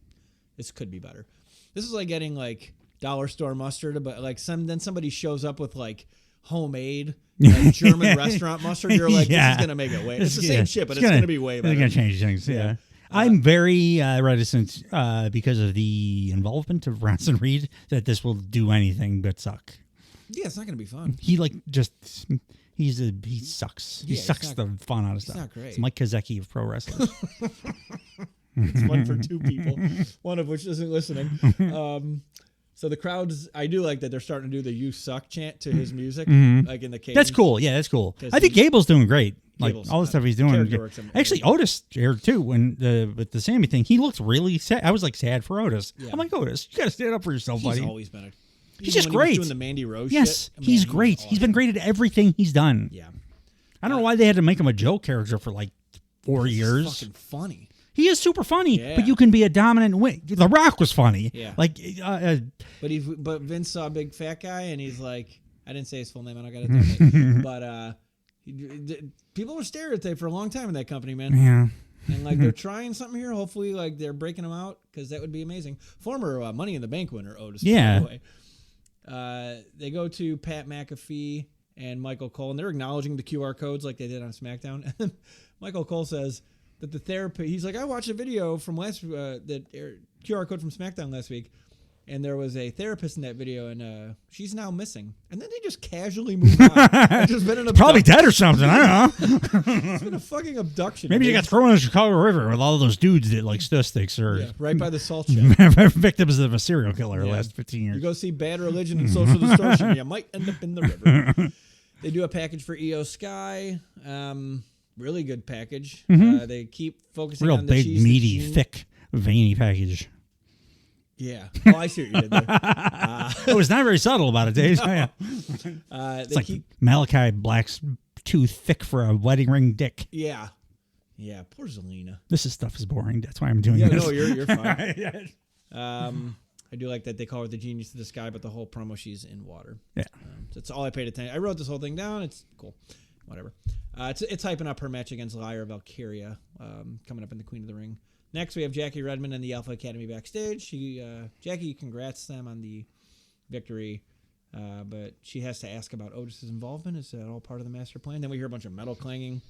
could be better. This is like getting like dollar store mustard, but like then somebody shows up with like homemade like German restaurant mustard. You're like, this is going to make it way. It's the same shit, but it's going to be way better. It's going to change things, yeah. I'm very reticent because of the involvement of Bronson Reed that this will do anything but suck. Yeah, it's not going to be fun. He sucks. He sucks the fun out of stuff. Not great. It's Mike Kazecki of pro wrestling. It's one for two people, one of which isn't listening. So the crowds, I do like that they're starting to do the "You suck" chant to his music, like in the cage. That's cool. Yeah, that's cool. I think Gable's doing great. Like Gable's, all the stuff he's doing. Actually, Otis here too. When with the Sammy thing, he looked really sad. I was like sad for Otis. Yeah. I'm like, Otis, you got to stand up for yourself, buddy. He's always been He's just when great. He was doing the Mandy Rose yes, shit. he's great. Awesome. He's been great at everything he's done. Yeah. I don't know why they had to make him a joke character for like 4 years. He's fucking funny. He is super funny, Yeah. but you can be a dominant wing. The Rock was funny. Yeah. Like, But Vince saw a big fat guy, and he's like, I didn't say his full name. I don't got to tell you. But people were stereotyped for a long time in that company, man. yeah. And like they're trying something here. Hopefully, like they're breaking them out because that would be amazing. Former Money in the Bank winner Otis. Yeah. By the way. They go to Pat McAfee and Michael Cole, and they're acknowledging the QR codes like they did on SmackDown. And then Michael Cole says that the therapist, he's like, I watched a video from that QR code from SmackDown last week, and there was a therapist in that video, and she's now missing. And then they just casually move on. It's just been an Probably abduction. dead or something. I don't know. It's been a fucking abduction. Maybe she got thrown in the Chicago River with all of those dudes that like statistics or right by the salt shed. victims of a serial killer the last 15 years. You go see Bad Religion and Social Distortion, you might end up in the river. They do a package for Io Sky. Really good package. They keep focusing Real on the big, she's the meaty, gene- thick, veiny package. Yeah. Oh, I see what you did there. It was not very subtle about it, Dave. Yeah. They Like keep. Malachi Black's too thick for a wedding ring dick. Yeah. Yeah. Poor Zelina. This stuff is boring. That's why I'm doing Yeah, this. no, you're fine. I do like that they call her the genius of the sky, but the whole promo she's in water. Yeah. That's all I paid attention. I wrote this whole thing down. It's cool. Whatever. It's hyping up her match against Lyra Valkyria coming up in the Queen of the Ring. Next, we have Jackie Redmond and the Alpha Academy backstage. Jackie congrats them on the victory, but she has to ask about Otis's involvement. Is that all part of the master plan? Then we hear a bunch of metal clanging.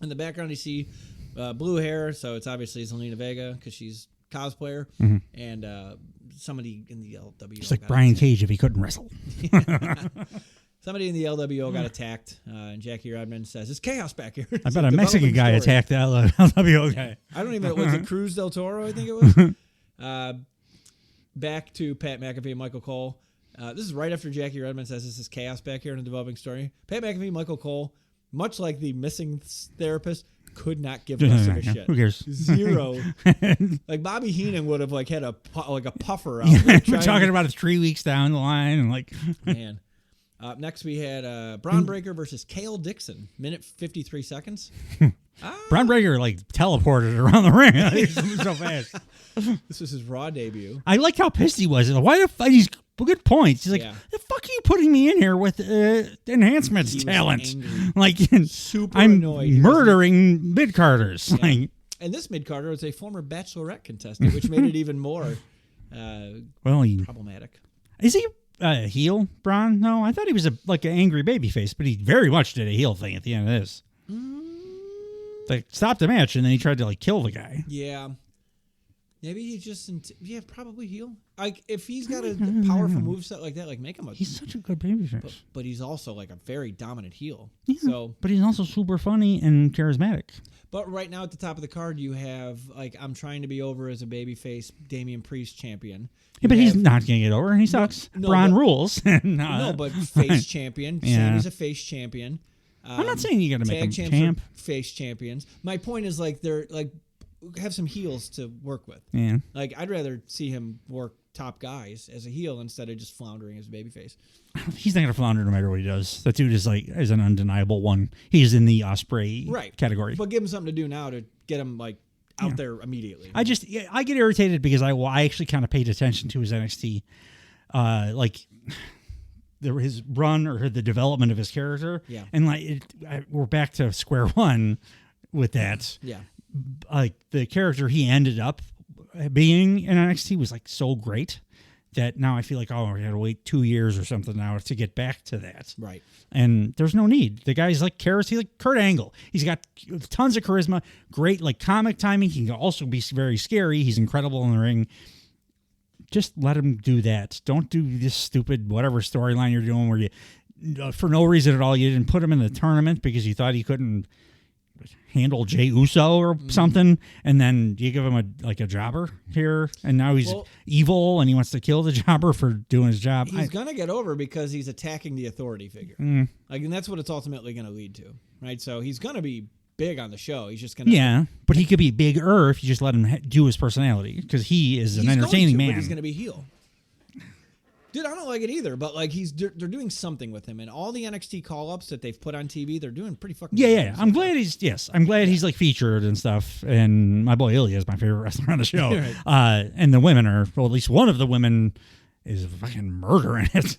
In the background, you see blue hair, so it's obviously Zelina Vega because she's a cosplayer, and somebody in the LWO. It's like Brian Cage if he couldn't wrestle. Somebody in the LWO got attacked, and Jackie Redmond says, "It's chaos back here." I bet a Mexican guy attacked the LWO guy. I don't even know. Was it Cruz del Toro? I think it was. Back to Pat McAfee and Michael Cole. This is right after Jackie Redmond says this is chaos back here in a developing story. Pat McAfee, Michael Cole, much like the missing therapist, could not give less of a shit. Who cares? Zero. Like Bobby Heenan would have like had a puffer out. We're talking about it 3 weeks down the line, and like, man. Next we had Braun Breaker versus Kale Dixon, minute 53 seconds. Braun Breaker like teleported around the ring. He's moving so fast. This was his Raw debut. I like how pissed he was. Why the fuck? He's good points. He's like, the fuck are you putting me in here with enhancements He was talent? angry. Like, Super I'm annoyed. He murdering mid Carters. Yeah. Like, And this mid-carder was a former Bachelorette contestant, which made it even more problematic. Is he heel, Braun? No, I thought he was like an angry babyface, but he very much did a heel thing at the end of this. Like, stopped the match, and then he tried to like kill the guy. Yeah. Maybe he just... probably heel. Like, if he's got a powerful moveset like that, like, make him a... He's such a good babyface. But he's also, like, a very dominant heel. Yeah, So, but he's also super funny and charismatic. but right now at the top of the card, you have, like, I'm trying to be over as a babyface Damian Priest champion. Yeah, but he's not going to get over. He sucks. No, Braun but- rules. No, but face champion. Yeah. Sammy's a face champion. I'm not saying you got to make him Tag champs champ. are face champions. My point is, like, they're, like, have some heels to work with. Yeah. Like, I'd rather see him work top guys as a heel instead of just floundering as a babyface. He's not going to flounder no matter what he does. That dude is like an undeniable one. He's in the Osprey category. But give him something to do now to get him, like, out there immediately. I get irritated because I actually kind of paid attention to his NXT, his run or the development of his character. Yeah. And we're back to square one with that. Yeah. Like the character he ended up being in NXT was like so great that now I feel like, we got to wait 2 years or something now to get back to that. Right. And there's no need. The guy's like he's like Kurt Angle. He's got tons of charisma, great like comic timing. He can also be very scary. He's incredible in the ring. Just let him do that. Don't do this stupid whatever storyline you're doing where you, for no reason at all, you didn't put him in the tournament because you thought he couldn't handle Jey Uso or something, and then you give him a jobber here, and now he's evil and he wants to kill the jobber for doing his job. He's gonna get over because he's attacking the authority figure. Like, and that's what it's ultimately gonna lead to, right? So he's gonna be big on the show. He's just gonna but he could be bigger if you just let him do his personality because he is an entertaining man. But he's gonna be heel. Dude, I don't like it either, but like they're doing something with him, and all the NXT call-ups that they've put on TV, they're doing pretty fucking good. Yeah. I'm glad he's like featured and stuff. And my boy Ilya is my favorite wrestler on the show. Right. And the women are, well, at least one of the women is fucking murdering it.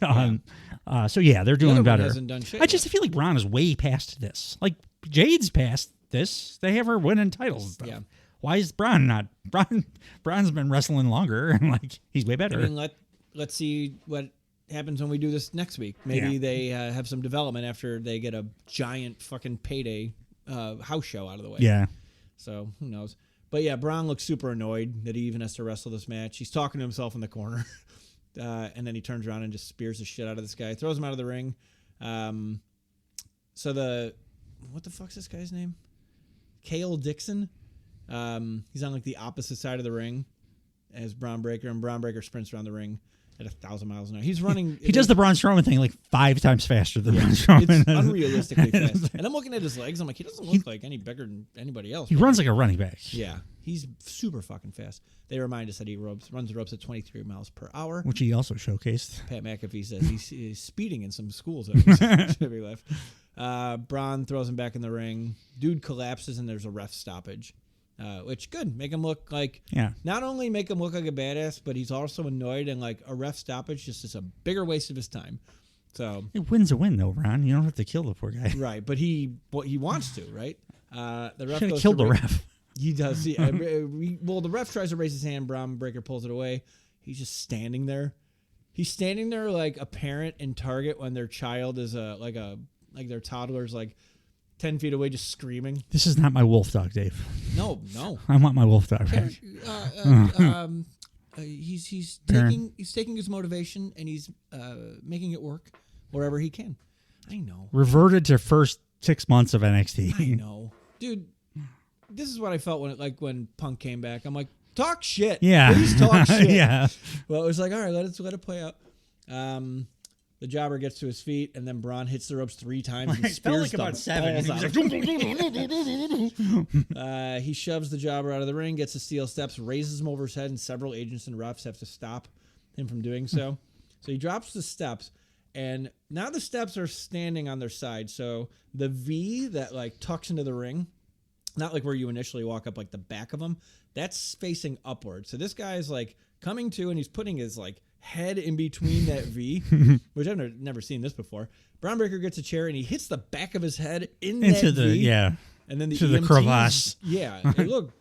So yeah, they're doing better. Hasn't done shit I just feel like Braun is way past this. Like Jade's past this. They have her winning titles and stuff. Yeah. Why is Braun not? Braun's been wrestling longer, and like he's way better. I mean, let's see what happens when we do this next week. Maybe they have some development after they get a giant fucking payday house show out of the way. Yeah. So who knows? But yeah, Braun looks super annoyed that he even has to wrestle this match. He's talking to himself in the corner, and then he turns around and just spears the shit out of this guy, throws him out of the ring. So what the fuck's this guy's name? Cale Dixon. He's on like the opposite side of the ring as Braun Breaker, and Braun Breaker sprints around the ring at 1,000 miles an hour. He's running. He does the Braun Strowman thing like 5 times faster than Braun Strowman. It's unrealistically fast. And I'm looking at his legs. I'm like, he doesn't look like any bigger than anybody else. He runs like a running back. Yeah, he's super fucking fast. They remind us that he runs the ropes at 23 miles per hour, which he also showcased. Pat McAfee says he's speeding in some schools. Every left. Braun throws him back in the ring. Dude collapses, and there's a ref stoppage. Which good, make him look like not only make him look like a badass, but he's also annoyed, and like a ref stoppage just is a bigger waste of his time. So it wins a win though, Ron. You don't have to kill the poor guy, right? But he wants to, right? The ref goes killed the ref. He does. The ref tries to raise his hand. Braun Breaker pulls it away. He's just standing there. He's standing there like a parent in Target when their child is like their toddler's like 10 feet away, just screaming. This is not my wolf dog, Dave. No. I want my wolf dog back. He's taking his motivation and he's making it work wherever he can. I know. Reverted to first 6 months of NXT. I know, dude. This is what I felt when Punk came back. I'm like, talk shit. Yeah, please talk shit. Yeah. Well, it was like, all right, let it play out. The jobber gets to his feet, and then Braun hits the ropes 3 times and spears like about 7. He shoves the jobber out of the ring, gets the steel steps, raises him over his head, and several agents and refs have to stop him from doing so. So he drops the steps, and now the steps are standing on their side. So the V that like tucks into the ring, not like where you initially walk up like the back of them, that's facing upward. So this guy is like coming to, and he's putting his like head in between that V, which I've never seen this before. Braun Breaker gets a chair and he hits the back of his head into that V. And then the crevasse. Yeah, it looked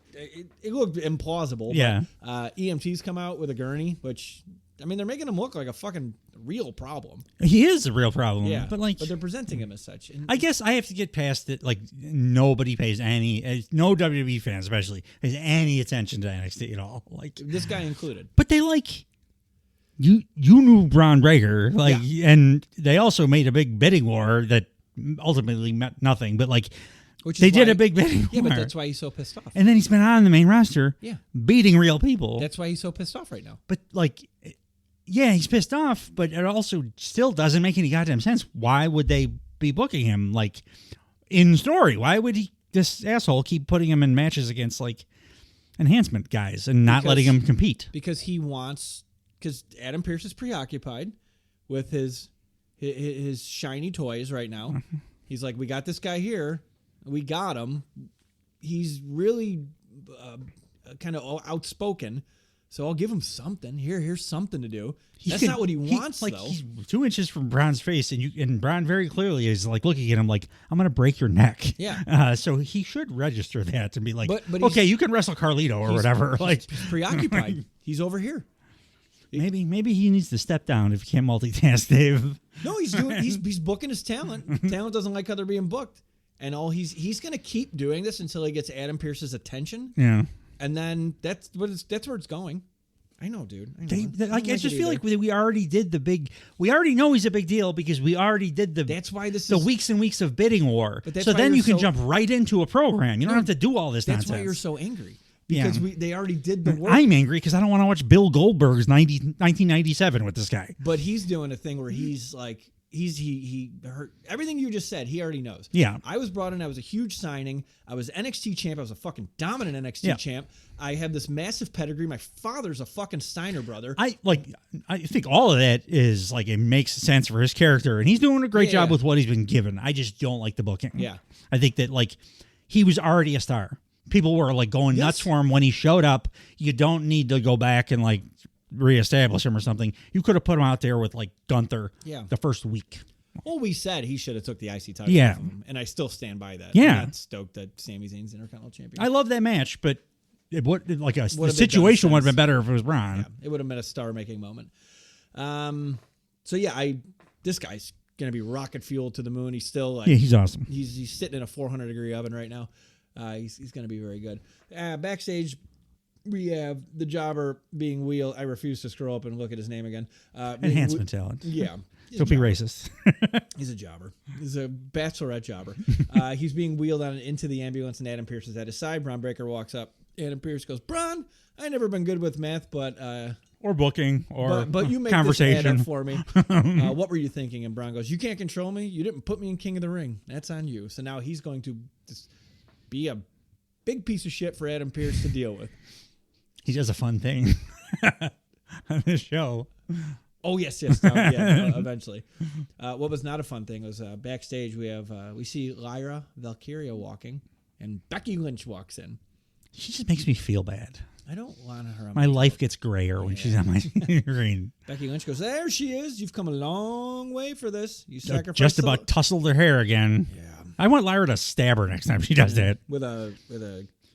implausible. Yeah. But, EMTs come out with a gurney, which I mean they're making him look like a fucking real problem. He is a real problem. Yeah, but they're presenting him as such. And I guess I have to get past it. Like nobody pays no WWE fan especially pays any attention to NXT at all. Like this guy included. But they like. You knew Braun Breaker, and they also made a big bidding war that ultimately meant nothing. But like, they did a big bidding war. Yeah, but that's why he's so pissed off. And then he's been on the main roster, beating real people. That's why he's so pissed off right now. But like, yeah, he's pissed off. But it also still doesn't make any goddamn sense. Why would they be booking him like in story? Why would this asshole keep putting him in matches against like enhancement guys and not letting him compete? Because he wants. Because Adam Pearce is preoccupied with his shiny toys right now. He's like, we got this guy here. We got him. He's really kind of outspoken. So I'll give him something. Here's something to do. That's not what he wants, though. He's 2 inches from Braun's face, and Braun very clearly is like looking at him like, I'm going to break your neck. Yeah. So he should register that and be like, but okay, you can wrestle Carlito or whatever. He's preoccupied. He's over here. Maybe he needs to step down if he can't multitask, Dave. No, he's booking his talent. Talent doesn't like how they're being booked, and he's going to keep doing this until he gets Adam Pearce's attention. Yeah, and then that's where it's going. I know, dude. I know. I just feel like we already did the big. We already know he's a big deal because we already did the. That's why this the is weeks and weeks of bidding war. So then you can jump right into a program. You don't have to do all this nonsense. That's why you're so angry. Because they already did the work. I'm angry because I don't want to watch Bill Goldberg's 1997 with this guy. But he's doing a thing where he's like he heard everything you just said. He already knows. Yeah. I was brought in. I was a huge signing. I was NXT champ. I was a fucking dominant NXT champ. I have this massive pedigree. My father's a fucking Steiner brother. I think all of that is like it makes sense for his character, and he's doing a great job with what he's been given. I just don't like the booking. Yeah. I think that like he was already a star. People were like going nuts for him when he showed up. You don't need to go back and like reestablish him or something. You could have put him out there with like Gunther the first week. Well, we said he should have took the IC title off of him, and I still stand by that. Yeah. I'm not stoked that Sami Zayn's Intercontinental Champion. I love that match, but the situation would have been better if it was Braun. Yeah, it would have been a star-making moment. So this guy's gonna be rocket fuel to the moon. He's still he's awesome. He's sitting in a 400-degree oven right now. He's gonna be very good. Backstage, we have the jobber being wheeled. I refuse to scroll up and look at his name again. Enhancement talent. Yeah. Don't be racist. He's a jobber. He's a bachelorette jobber. He's being wheeled on into the ambulance, and Adam Pearce is at his side. Braun Breaker walks up. Adam Pearce goes, Braun, I never been good with math, but or booking or but you make conversation this add up for me. What were you thinking? And Braun goes, you can't control me. You didn't put me in King of the Ring. That's on you. So now he's going to just be a big piece of shit for Adam Pearce to deal with. He does a fun thing on this show. Oh yes, eventually. What was not a fun thing was backstage. We see Lyra Valkyria walking, and Becky Lynch walks in. She just makes me feel bad. I don't want her. On my life gets grayer when she's on my screen. Becky Lynch goes, there she is. You've come a long way for this. You sacrificed. Just about tussled her hair again. Yeah. I want Lyra to stab her next time she does that. With a.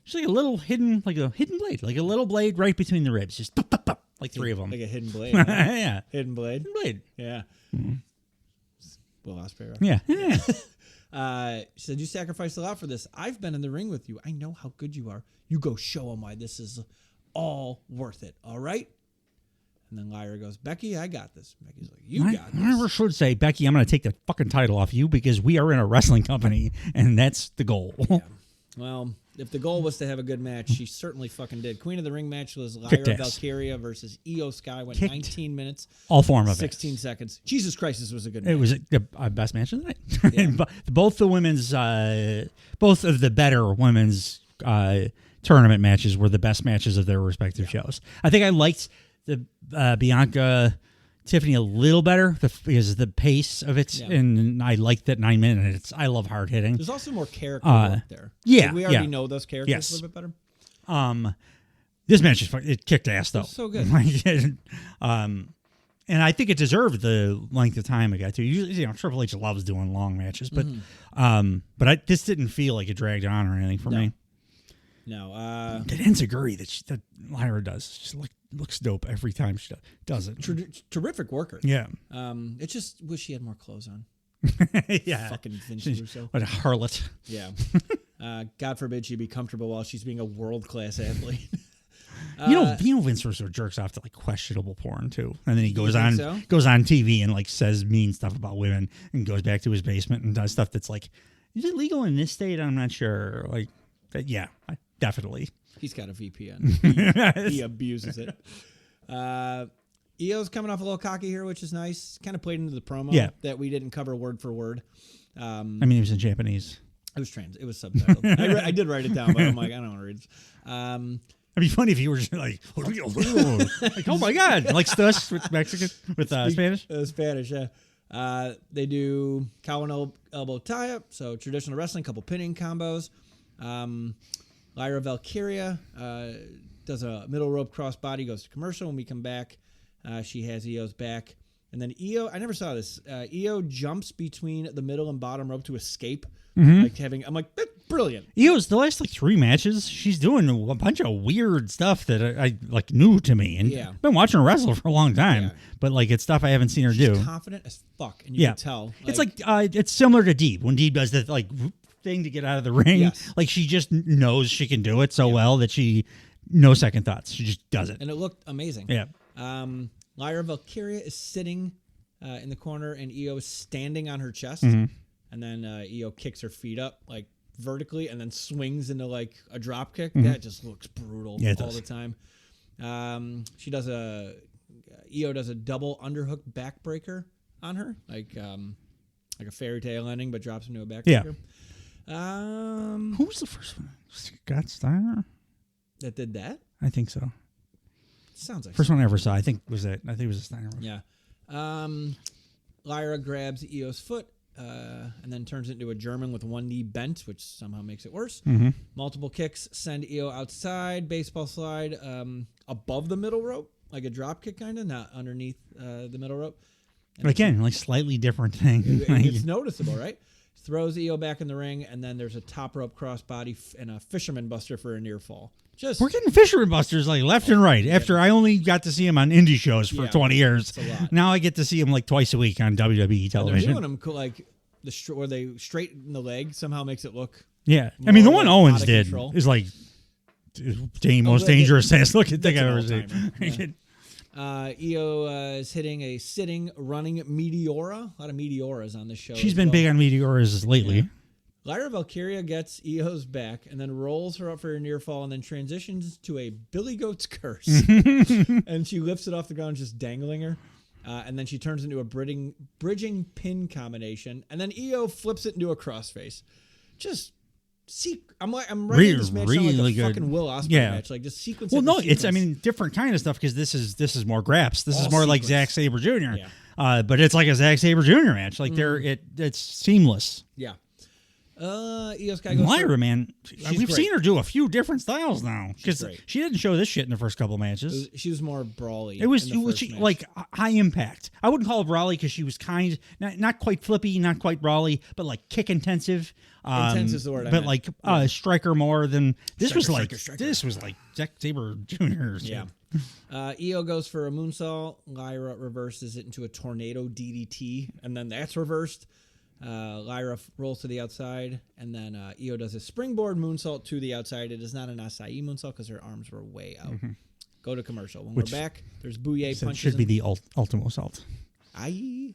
She's like a little hidden blade, like a little blade right between the ribs, just pop, pop, pop, like three of them. Like a hidden blade. Huh? Yeah. Hidden blade. Hidden blade. Yeah. Mm-hmm. Will Ospreay. Yeah. She said, you sacrificed a lot for this. I've been in the ring with you. I know how good you are. You go show them why this is all worth it. All right? And then Lyra goes, Becky, I got this. Becky's like, you got this. I never should say, Becky, I'm going to take the fucking title off you because we are in a wrestling company, and that's the goal. Yeah. Well, if the goal was to have a good match, she certainly fucking did. Queen of the Ring match was Lyra Valkyria versus Io Sky. Went 19 minutes. All form of 16 seconds. Jesus Christ, this was a good match. It was the best match of the night. Yeah. Both of the better women's tournament matches were the best matches of their respective shows. I think I liked the Bianca Tiffany a little better because of the pace of it, and I liked that 9 minutes. I love hard hitting. There's also more character work there. Yeah, like we already know those characters a little bit better. This match it kicked ass though. It was so good. And I think it deserved the length of time it got to. Usually, Triple H loves doing long matches, but this didn't feel like it dragged on or anything for me. No. That enziguri that Lyra does just looks dope every time she does it. Terrific worker. Yeah. It just wish she had more clothes on. Yeah. Fucking Vince Russo. What a harlot. Yeah. God forbid she be comfortable while she's being a world-class athlete. Vince Russo jerks off to like questionable porn too, and then he goes on TV and like says mean stuff about women and goes back to his basement and does stuff that's like, is it legal in this state? I'm not sure. Like, yeah, definitely. He's got a VPN. He abuses it. Io's coming off a little cocky here, which is nice. Kind of played into the promo that we didn't cover word for word. I mean, it was in Japanese. It was subtitled. I did write it down, but I'm like, I don't want to read it. It'd be funny if you were just like oh my god, like Stush with Mexican with Spanish. Spanish, yeah. They do cow and elbow tie up, so traditional wrestling, couple pinning combos. Lyra Valkyria does a middle rope crossbody, goes to commercial. When we come back, she has Io's back, and then Io. I never saw this. Io jumps between the middle and bottom rope to escape. Mm-hmm. I'm like, that's brilliant. Io's the last like 3 matches, she's doing a bunch of weird stuff that I like new to me, and I've been watching her wrestle for a long time, but like it's stuff I haven't seen her do. She's confident as fuck, and you can tell. It's like it's similar to Deeb when Deeb does that like thing to get out of the ring. Yes. Like she just knows she can do it so well that she no second thoughts. She just does it, and it looked amazing. Yeah. Lyra Valkyria is sitting in the corner, and Io is standing on her chest. Mm-hmm. And then Io kicks her feet up like vertically and then swings into like a drop kick. Mm-hmm. That just looks brutal all the time. Io does a double underhook backbreaker on her, like a fairy tale ending, but drops into a backbreaker. Who was the first one? Scott Steiner? That did that? I think so. Sounds like first one I ever saw. I think it was a Steiner one. Yeah. Lyra grabs Io's foot and then turns it into a German with one knee bent, which somehow makes it worse. Mm-hmm. Multiple kicks send Io outside. Baseball slide above the middle rope, like a drop kick kind of, not underneath the middle rope. And again, like slightly different thing. It's noticeable, right? Throws Io back in the ring, and then there's a top rope crossbody and a fisherman buster for a near fall. We're getting fisherman busters like left and right. After I only got to see him on indie shows for 20 years, now I get to see him like twice a week on WWE television. They're doing them like where they straighten the leg somehow makes it look. Yeah, I mean the one Owens did control. is like the most dangerous ass looking thing I've ever seen. Io is hitting a sitting running Meteora. A lot of Meteoras on this show. She's been big on Meteoras lately. Yeah. Lyra Valkyria gets Io's back and then rolls her up for a near fall and then transitions to a Billy Goat's curse. And she lifts it off the ground, just dangling her. And then she turns into a bridging pin combination. And then Io flips it into a crossface. Just I'm writing this match really like a good fucking Will Ospreay match. Like just sequence. Well, no, it's different kind of stuff because this is more graps. This is more like Zack Sabre Jr. Yeah. But it's like a Zack Sabre Jr. match. Like it's seamless. Yeah. Io's guy goes Lyra, man, we've seen her do a few different styles now because she didn't show this shit in the first couple of matches. She was more brawly. It was like high impact. I wouldn't call it brawly because she was not quite flippy, not quite brawly, but like kick intensive. Intense is the word. But like striker more than this was like this was like Zack Sabre Jr. Yeah. Io goes for a moonsault. Lyra reverses it into a tornado DDT, and then that's reversed. Lyra rolls to the outside, and then Io does a springboard moonsault to the outside. It is not an acai moonsault because her arms were way out. Mm-hmm. Go to commercial. When we're back, there's Bouye punches. Should be the Ultimo Assault. Acai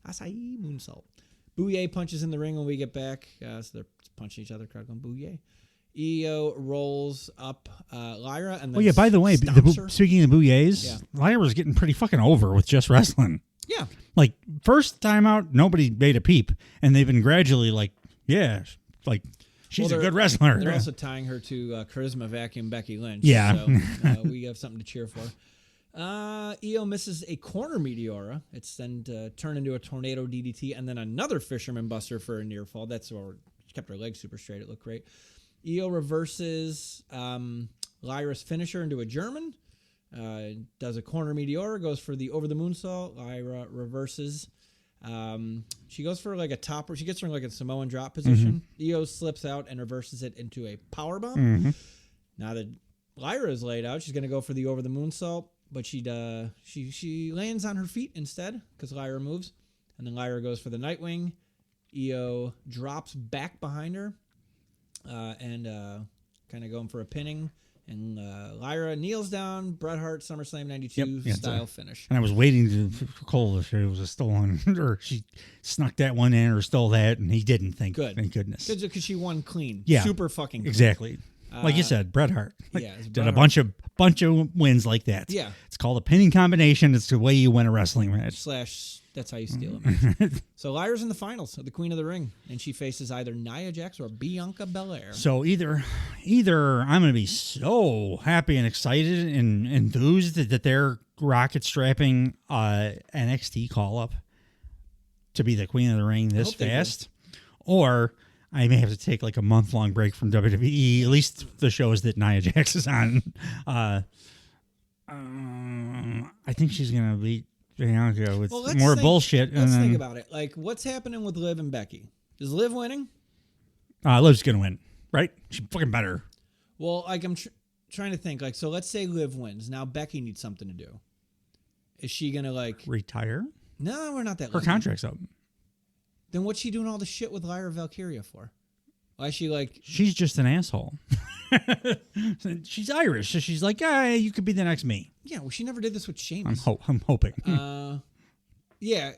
moonsault. Bouye punches in the ring when we get back. So they're punching each other. Crowd going Bouye. Io rolls up Lyra, and then by the way, speaking of Bouyes, Lyra's getting pretty fucking over with just wrestling. Yeah. Like, first time out, nobody made a peep. And they've been gradually like, she's a good wrestler. They're also tying her to Charisma Vacuum Becky Lynch. Yeah. So we have something to cheer for. Io misses a corner Meteora. It's then turned into a tornado DDT and then another fisherman buster for a near fall. That's where she kept her legs super straight. It looked great. Io reverses Lyra's finisher into a German. Does a corner Meteora, goes for the over the moonsault. Lyra reverses. She goes for like a topper. She gets her in like a Samoan drop position. Mm-hmm. Io slips out and reverses it into a powerbomb. Mm-hmm. Now that Lyra is laid out, she's going to go for the over the moonsault, but she lands on her feet instead because Lyra moves, and then Lyra goes for the Nightwing. Io drops back behind her and kind of going for a pinning. And Lyra kneels down, Bret Hart, SummerSlam 92 style finish. And I was waiting for Cole if it was a stolen, or she snuck that one in or stole that, and he didn't. Thank goodness. Because she won clean. Yeah. Super fucking clean. Exactly. Like you said, Bret Hart. Did a bunch of wins like that. Yeah. It's called a pinning combination. It's the way you win a wrestling match. / that's how you steal a match. So Lyra's in the finals of the Queen of the Ring, and she faces either Nia Jax or Bianca Belair. So either I'm going to be so happy and excited and enthused that they're rocket strapping NXT call up to be the Queen of the Ring this fast, or I may have to take like a month-long break from WWE, at least the shows that Nia Jax is on. I think she's going to beat Bianca with more bullshit. Let's think about it. Like, what's happening with Liv and Becky? Is Liv winning? Liv's going to win, right? She's fucking better. Well, like, I'm trying to think. Like, so let's say Liv wins. Now Becky needs something to do. Is she going to, like... retire? No, we're not that Her contract's up. Then what's she doing all the shit with Lyra Valkyria for? Why is she like... She's just an asshole. She's Irish, so she's like, you could be the next me. Yeah, well, she never did this with Sheamus. I'm hoping. Yeah.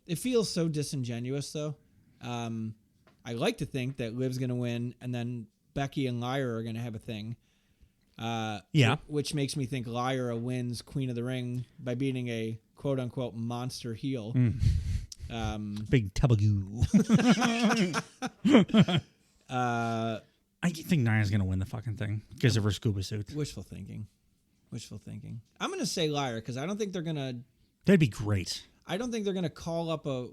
It feels so disingenuous, though. I like to think that Liv's going to win, and then Becky and Lyra are going to have a thing. Which makes me think Lyra wins Queen of the Ring by beating a quote unquote monster heel. Big tabagoo. I think Nia's going to win the fucking thing because of her scuba suit. Wishful thinking. I'm going to say liar because I don't think they're going to. That'd be great. I don't think they're going to call up a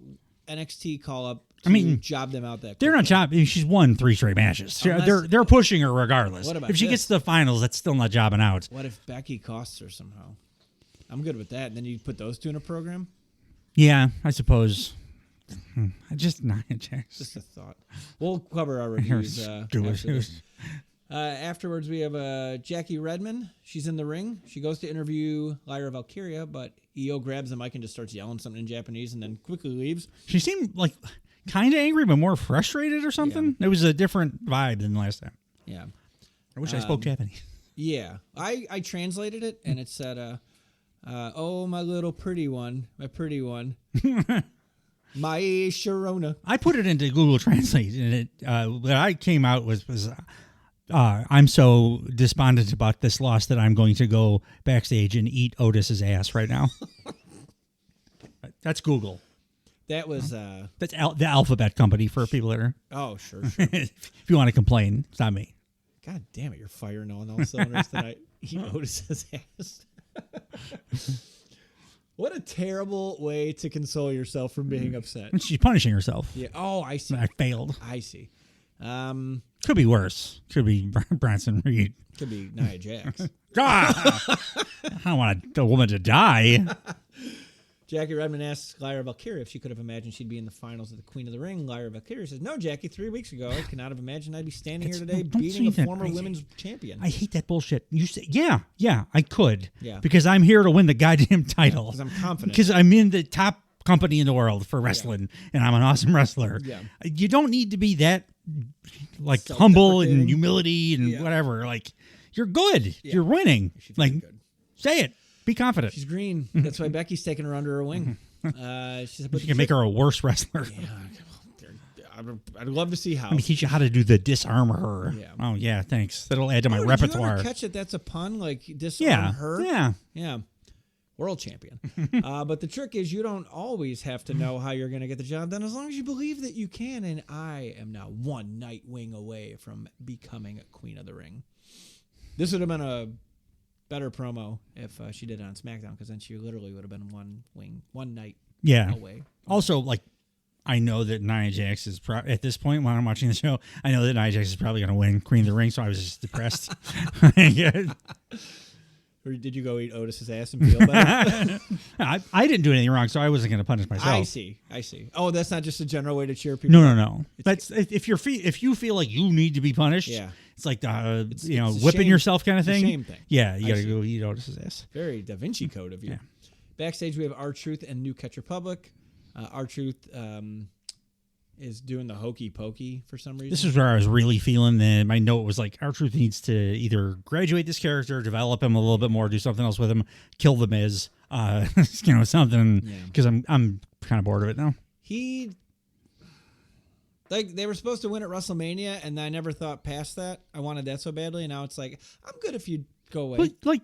NXT call up to job them out that quickly. They're not jobbing. She's won 3 straight matches. They're pushing her regardless. What about if she gets to the finals, that's still not jobbing out. What if Becky costs her somehow? I'm good with that. And then you put those two in a program? Yeah, I suppose. Just Nia Jax. Just a thought. We'll cover our reviews afterwards. We have Jackie Redmond. She's in the ring. She goes to interview Lyra Valkyria, but EO grabs the mic and just starts yelling something in Japanese and then quickly leaves. She seemed like kind of angry, but more frustrated or something. Yeah. It was a different vibe than last time. Yeah. I wish I spoke Japanese. Yeah. I translated it, and it said, oh, my little pretty one, my pretty one. My Sharona. I put it into Google Translate, and it what I came out was I'm so despondent about this loss that I'm going to go backstage and eat Otis's ass right now. That's Google. That was that's the Alphabet Company for people that are. Oh, sure. If you want to complain, it's not me. God damn it, you're firing on all cylinders tonight. Eat Otis's ass. What a terrible way to console yourself from being upset. She's punishing herself. Yeah. Oh, I see. I failed. I see. Could be worse. Could be Branson Reed. Could be Nia Jax. I don't want a woman to die. Jackie Redmond asks Lyra Valkyria if she could have imagined she'd be in the finals of the Queen of the Ring. Lyra Valkyria says, "No, Jackie, 3 weeks ago, I could not have imagined I'd be standing here today beating a former women's champion." I hate that bullshit. You say, yeah, I could. Yeah. Because I'm here to win the goddamn title. Because I'm confident. Because I'm in the top company in the world for wrestling, and I'm an awesome wrestler. Yeah. You don't need to be that, like, humble and humility and Yeah. whatever. Like, you're good. Yeah. You're winning. She's Like, good. say it. Be confident. She's green. That's why Becky's taking her under her wing. She can make her a worse wrestler. Yeah, I'd love to see how. Let me teach you how to do the disarm her. Yeah. Oh, yeah, thanks. That'll add to my Did repertoire. you ever catch it? That's a pun, like disarm her? Yeah. World champion. But the trick is you don't always have to know how you're going to get the job done as long as you believe that you can. And I am now one Nightwing away from becoming a Queen of the Ring. This would have been a better promo if she did it on SmackDown, because then she literally would have been one night away. Also, like, I know that Nia Jax is at this point when I'm watching the show, I know that Nia Jax is probably going to win Queen of the Ring, so I was just depressed. Or did you go eat Otis's ass and feel better? I didn't do anything wrong, so I wasn't going to punish myself. I see. Oh, that's not just a general way to cheer people. No. That's if you feel like you need to be punished. Yeah. It's like it's whipping yourself kind of thing. Shame thing. Yeah, you got to go eat Otis's ass. Very Da Vinci Code of you. Yeah. Backstage, we have R-Truth and New Catch Republic. R-Truth is doing the hokey pokey for some reason. This is where I was really feeling that my note was like, R-Truth needs to either graduate this character, develop him a little bit more, do something else with him, kill the Miz, something. Because I'm kind of bored of it now. They were supposed to win at WrestleMania, and I never thought past that. I wanted that so badly, and now it's like, I'm good if you go away. But, like,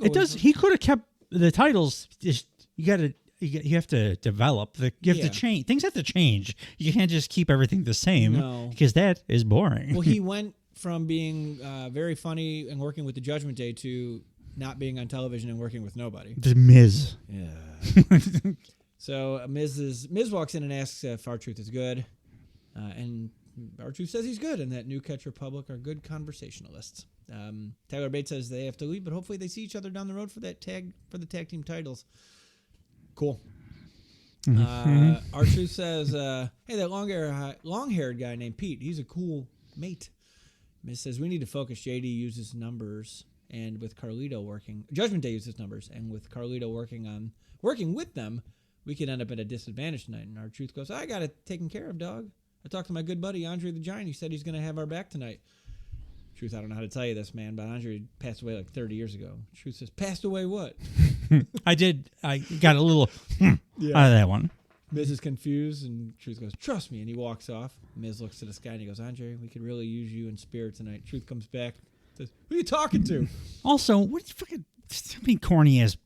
it does. He could have kept the titles. Just you have to develop. You have to change. Things have to change. You can't just keep everything the same, because that is boring. Well, he went from being very funny and working with the Judgment Day to not being on television and working with nobody. The Miz. Yeah. So Miz walks in and asks if R-Truth is good. And R-Truth says he's good, and that New Catch Republic are good conversationalists. Tyler Bates says they have to leave, but hopefully they see each other down the road for the tag team titles. Cool. R-Truth says, "Hey, that long-haired guy named Pete, he's a cool mate." Miz says we need to focus. JD uses numbers, and with Carlito working, Judgment Day uses numbers, and with Carlito working with them, we could end up at a disadvantage tonight. And R-Truth goes, "I got it taken care of, dog. I talked to my good buddy Andre the Giant. He said he's going to have our back tonight." Truth, I don't know how to tell you this, man, but Andre passed away like 30 years ago. Truth says, "Passed away what?" I got a little out of that one. Miz is confused, and Truth goes, "Trust me," and he walks off. Miz looks to the sky, and he goes, "Andre, we could really use you in spirit tonight." Truth comes back, says, "Who are you talking to?" Also, what fucking corny ass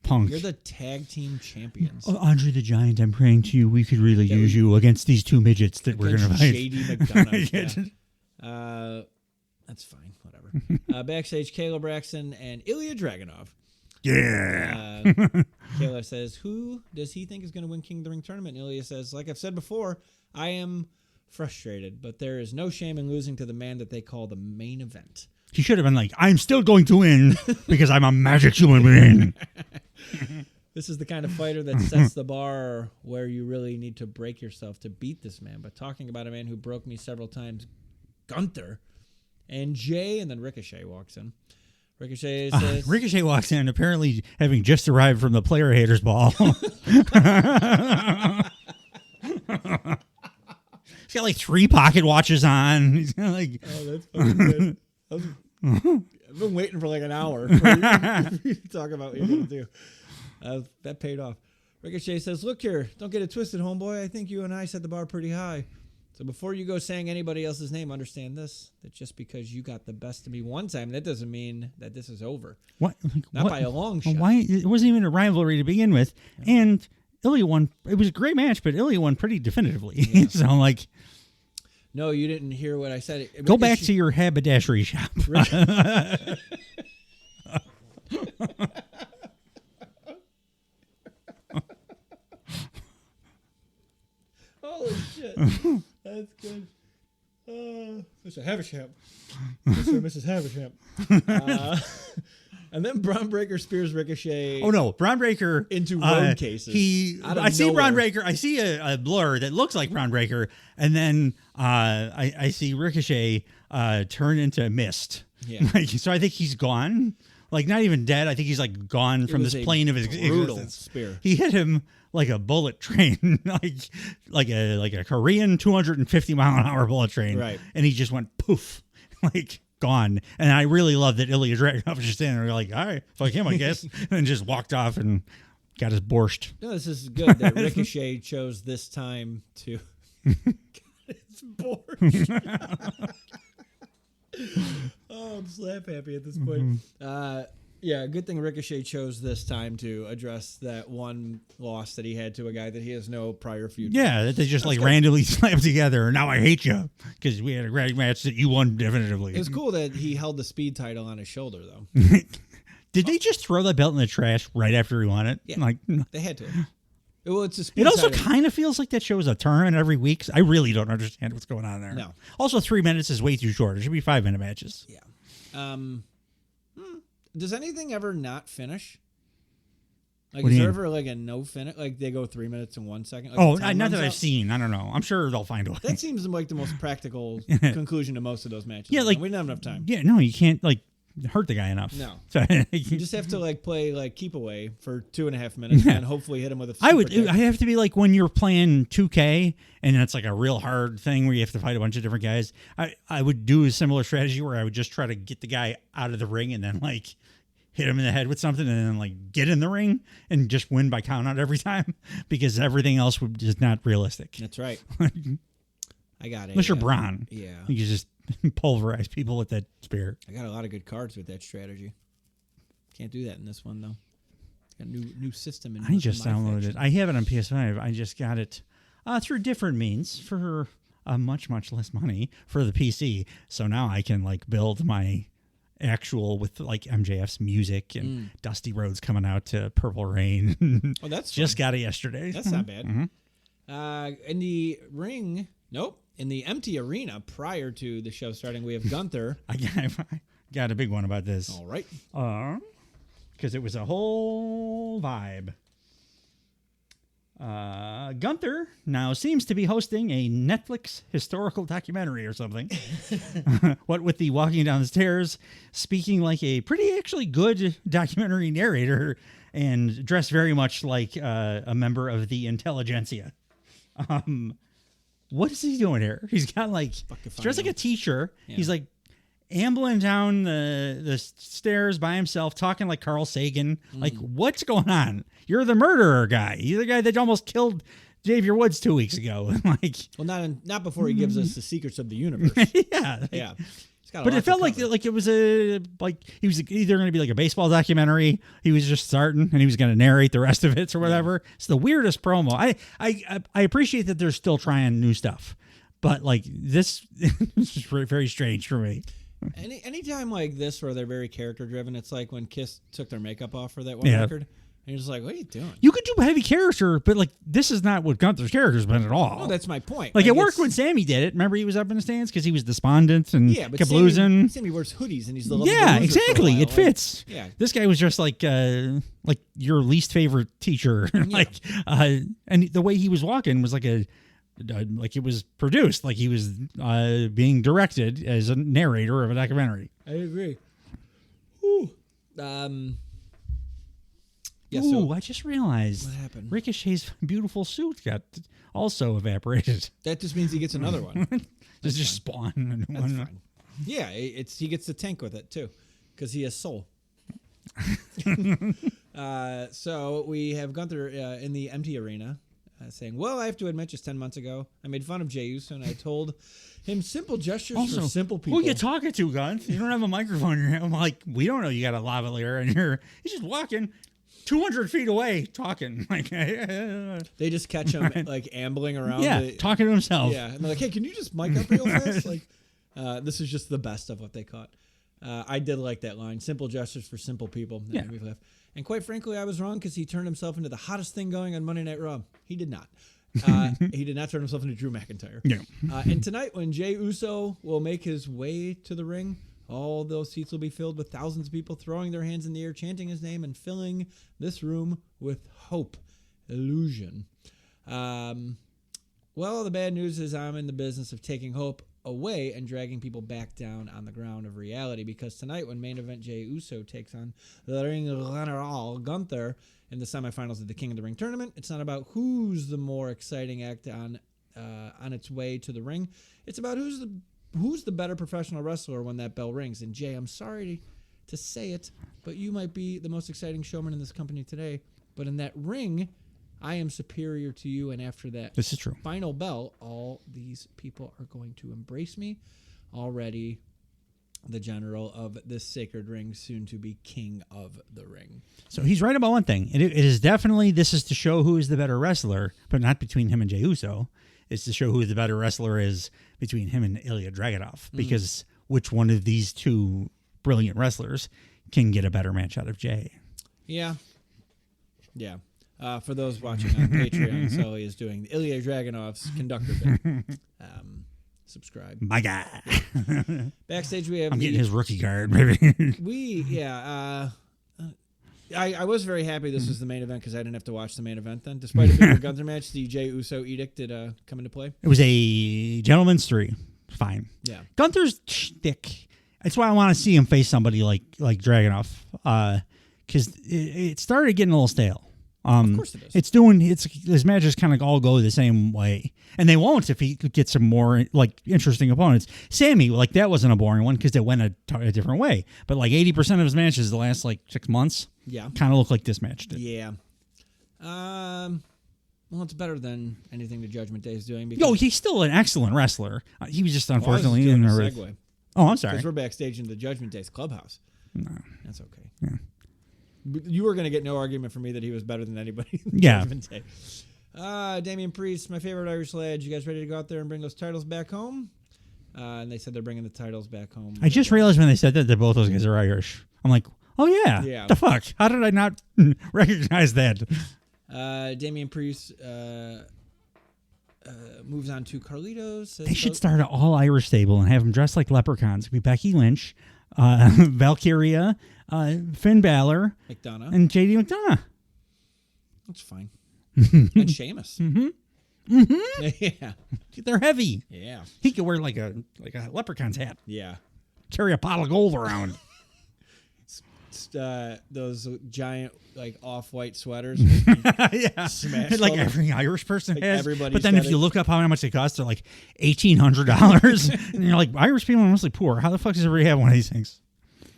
Punk. You're the tag team champions. Oh, Andre the Giant, I'm praying to you. We could really use you against these two midgets that we're going to fight. Shady McDonough. Yeah. That's fine. Whatever. Backstage, Kayla Braxton and Ilya Dragunov. Yeah. Kayla says, who does he think is going to win King of the Ring tournament? And Ilya says, like I've said before, I am frustrated, but there is no shame in losing to the man that they call the main event. He should have been like, I'm still going to win because I'm a magic human being. This is the kind of fighter that sets the bar where you really need to break yourself to beat this man. But talking about a man who broke me several times, Gunther and Jay, and then Ricochet walks in. Ricochet says... Ricochet walks in, apparently having just arrived from the Player Haters Ball. He's got like 3 pocket watches on. He's got like... Oh, that's fucking good. I've been waiting for like an hour for you to talk about what you're going to do. That paid off. Ricochet says, look here, don't get it twisted, homeboy. I think you and I set the bar pretty high. So before you go saying anybody else's name, understand this, that just because you got the best of me one time, that doesn't mean that this is over. What? Not by a long shot. Why? It wasn't even a rivalry to begin with. Yeah. And Ilya won. It was a great match, but Ilya won pretty definitively. Yeah. So I'm like... No, you didn't hear what I said. Go back to your haberdashery shop. Holy shit. That's good. Mr. Havisham. Mr. and Mrs. Havisham. And then Braun Breaker spears Ricochet. Oh no, Braun Breaker into road cases. I see Braun Breaker. I see a blur that looks like Braun Breaker, and then I see Ricochet turn into mist. Yeah. So I think he's gone. Like not even dead. I think he's like gone from this plane of his existence. Spear. He hit him like a bullet train, like a Korean 250-mile-an-hour bullet train. Right. And he just went poof, like gone. And I really love that Ilya Dragunov was just standing there like, all right, fuck him, I guess. And just walked off and got his borscht. No, this is good that Ricochet chose this time to got his borscht. Oh, I'm slap happy at this point. Yeah, good thing Ricochet chose this time to address that one loss that he had to a guy that he has no prior feud. Yeah, that they just randomly slapped together. Now I hate you because we had a great match that you won definitively. It was cool that he held the speed title on his shoulder, though. Did they just throw that belt in the trash right after he won it? Yeah, they had to. Well, it's a speed it also title. kind of feels like that show is a tournament every week. I really don't understand what's going on there. No. Also, 3 minutes is way too short. It should be 5-minute matches. Yeah. Does anything ever not finish? Like, is there ever like a no finish? Like they go 3 minutes and 1 second? Like not that I've seen. I don't know. I'm sure they'll find a way. That seems like the most practical conclusion to most of those matches. Yeah, like we didn't have enough time. Yeah, no, you can't hurt the guy enough. No. So, you just have to play keep away for 2.5 minutes and hopefully hit him with a super kick. I have to be like when you're playing 2K and it's like a real hard thing where you have to fight a bunch of different guys. I would do a similar strategy where I would just try to get the guy out of the ring and then hit him in the head with something and then get in the ring and just win by count out every time because everything else would just not realistic. That's right. I got it. Unless you're Braun. Yeah. You can just pulverize people with that spear. I got a lot of good cards with that strategy. Can't do that in this one though. Got a new system in I just downloaded it. I have it on PS5. I just got it through different means for much, much less money for the PC. So now I can build my actual with MJF's music and Dusty Rhodes coming out to Purple Rain. Oh, that's just got it yesterday. That's not bad. Mm-hmm. In the ring, nope. In the empty arena prior to the show starting, we have Gunther. I got a big one about this. All right. Because it was a whole vibe. Gunther now seems to be hosting a Netflix historical documentary or something. What with the walking down the stairs, speaking like a pretty actually good documentary narrator and dressed very much like a member of the intelligentsia. What is he doing here? He's got he's dressed like a teacher. Yeah. He's ambling down the stairs by himself, talking like Carl Sagan. What's going on? You're the murderer guy. You're the guy that almost killed Xavier Woods 2 weeks ago. Well, not before he gives us the secrets of the universe. Yeah. Yeah. He's got a But lot it felt to like cover. it was he was either going to be like a baseball documentary. He was just starting and he was going to narrate the rest of it or whatever. It's the weirdest promo. I appreciate that they're still trying new stuff, but like this is just very strange for me. Anytime like this where they're very character driven, it's like when Kiss took their makeup off for that one record. And you're just like, what are you doing? You could do heavy character, but like this is not what Gunther's character's been at all. Oh, that's my point. Like it worked when Sammy did it. Remember he was up in the stands because he was despondent and kept losing. Sammy wears hoodies and he's the exactly. It fits. Yeah. This guy was just like your least favorite teacher. And the way he was walking was like like it was produced, like he was being directed as a narrator of a documentary. I agree. Ooh. Yeah, I just realized what happened? Ricochet's beautiful suit got also evaporated. That just means he gets another one. just spawn. That's fine. Yeah, he gets the tank with it too, because he has soul. So we have Gunther in the empty arena saying, well, I have to admit, just 10 months ago, I made fun of Jey Uso and I told him simple gestures for simple people. Who are you talking to, Gunth? You don't have a microphone in your hand. I'm like, we don't know you got a lavalier in here. He's just walking 200 feet away talking. Like they just catch him like ambling around. Talking to himself. Yeah, and they're like, hey, can you just mic up real fast? Like, this is just the best of what they caught. I did like that line, simple gestures for simple people. That made me laugh. And quite frankly, I was wrong because he turned himself into the hottest thing going on Monday Night Raw. He did not. He did not turn himself into Drew McIntyre. Yeah. And tonight, when Jey Uso will make his way to the ring, all those seats will be filled with thousands of people throwing their hands in the air, chanting his name, and filling this room with hope, illusion. Well, the bad news is I'm in the business of taking hope away and dragging people back down on the ground of reality, because tonight when main event Jey Uso takes on the Ring General Gunther in the semifinals of the King of the Ring tournament, it's not about who's the more exciting act on its way to the ring. It's about who's the better professional wrestler when that bell rings. And Jay, I'm sorry to say it, but you might be the most exciting showman in this company today, but in that ring, I am superior to you, and after that this is true. Final bell, all these people are going to embrace me. Already the general of this sacred ring, soon to be king of the ring. So he's right about one thing. It is definitely, this is to show who is the better wrestler, but not between him and Jey Uso. It's to show who the better wrestler is between him and Ilya Dragunov, because which one of these two brilliant wrestlers can get a better match out of Jay? Yeah. Yeah. For those watching on Patreon, Sully is doing Ilya Dragunov's conductor bit. Subscribe. My guy. Backstage, we have. I'm getting his rookie card, maybe. I was very happy this was the main event because I didn't have to watch the main event then. Despite it being a Gunther match, the Jey Uso edict did come into play. It was a gentleman's three. Fine. Yeah. Gunther's shtick. That's why I want to see him face somebody like Dragunov, because it started getting a little stale. Of course it is. His matches kind of all go the same way, and they won't if he gets some more like interesting opponents. Sammy, like that wasn't a boring one because it went a different way. But like 80% of his matches the last like 6 months, kind of look like this match did. Yeah. Well, it's better than anything the Judgment Day is doing. Because he's still an excellent wrestler. He was just unfortunately in a the segue. Oh, I'm sorry. Because we're backstage in the Judgment Day's clubhouse. No, that's okay. Yeah. You were going to get no argument from me that he was better than anybody in the Judgment Day. Damian Priest, my favorite Irish lad. You guys ready to go out there and bring those titles back home? And they said they're bringing the titles back home. I just realized when they said that both those guys are Irish. I'm like, oh yeah. The fuck? How did I not recognize that? Damian Priest moves on to Carlitos. They should start an all Irish stable and have them dressed like leprechauns. It'd be Becky Lynch, Valkyria, Finn Balor, McDonough, and JD McDonough. That's fine. And Sheamus. Yeah, they're heavy. Yeah, he could wear like a leprechaun's hat. Yeah, carry a pot of gold around. Those giant like off-white sweaters. Like every Irish person like has. Everybody. But then if you look up how much they cost, they're like $1,800, and you're like, Irish people are mostly poor. How the fuck does everybody have one of these things?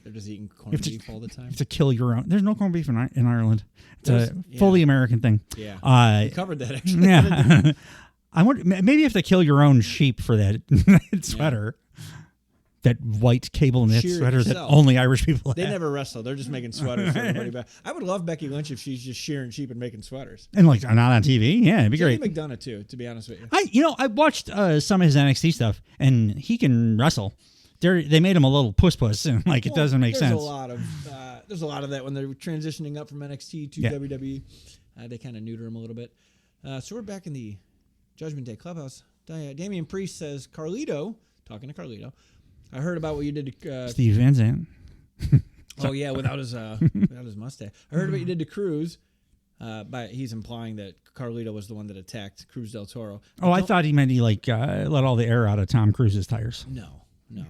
They're just eating corned beef all the time. You have to kill your own. There's no corned beef in Ireland. It's a fully American thing. Yeah, we covered that actually. Yeah, I wonder maybe you have to kill your own sheep for that sweater. that white cable knit Shear sweater that yourself. only Irish people have. They never wrestle. They're just making sweaters for everybody. Back. I would love Becky Lynch if she's just shearing sheep and making sweaters. And like not on TV. Yeah, it'd be great. Jamie McDonough too, to be honest with you. I watched some of his NXT stuff, and he can wrestle. They made him a little puss, and like it doesn't make sense. There's a lot of that when they're transitioning up from NXT to WWE. They kind of neuter him a little bit. So we're back in the Judgment Day Clubhouse. Damian Priest says, Carlito, talking to Carlito, I heard about what you did to Steve Van Zandt. Oh yeah, without his mustache. I heard what you did to Cruz. But he's implying that Carlito was the one that attacked Cruz del Toro. I thought he meant he let all the air out of Tom Cruise's tires. No,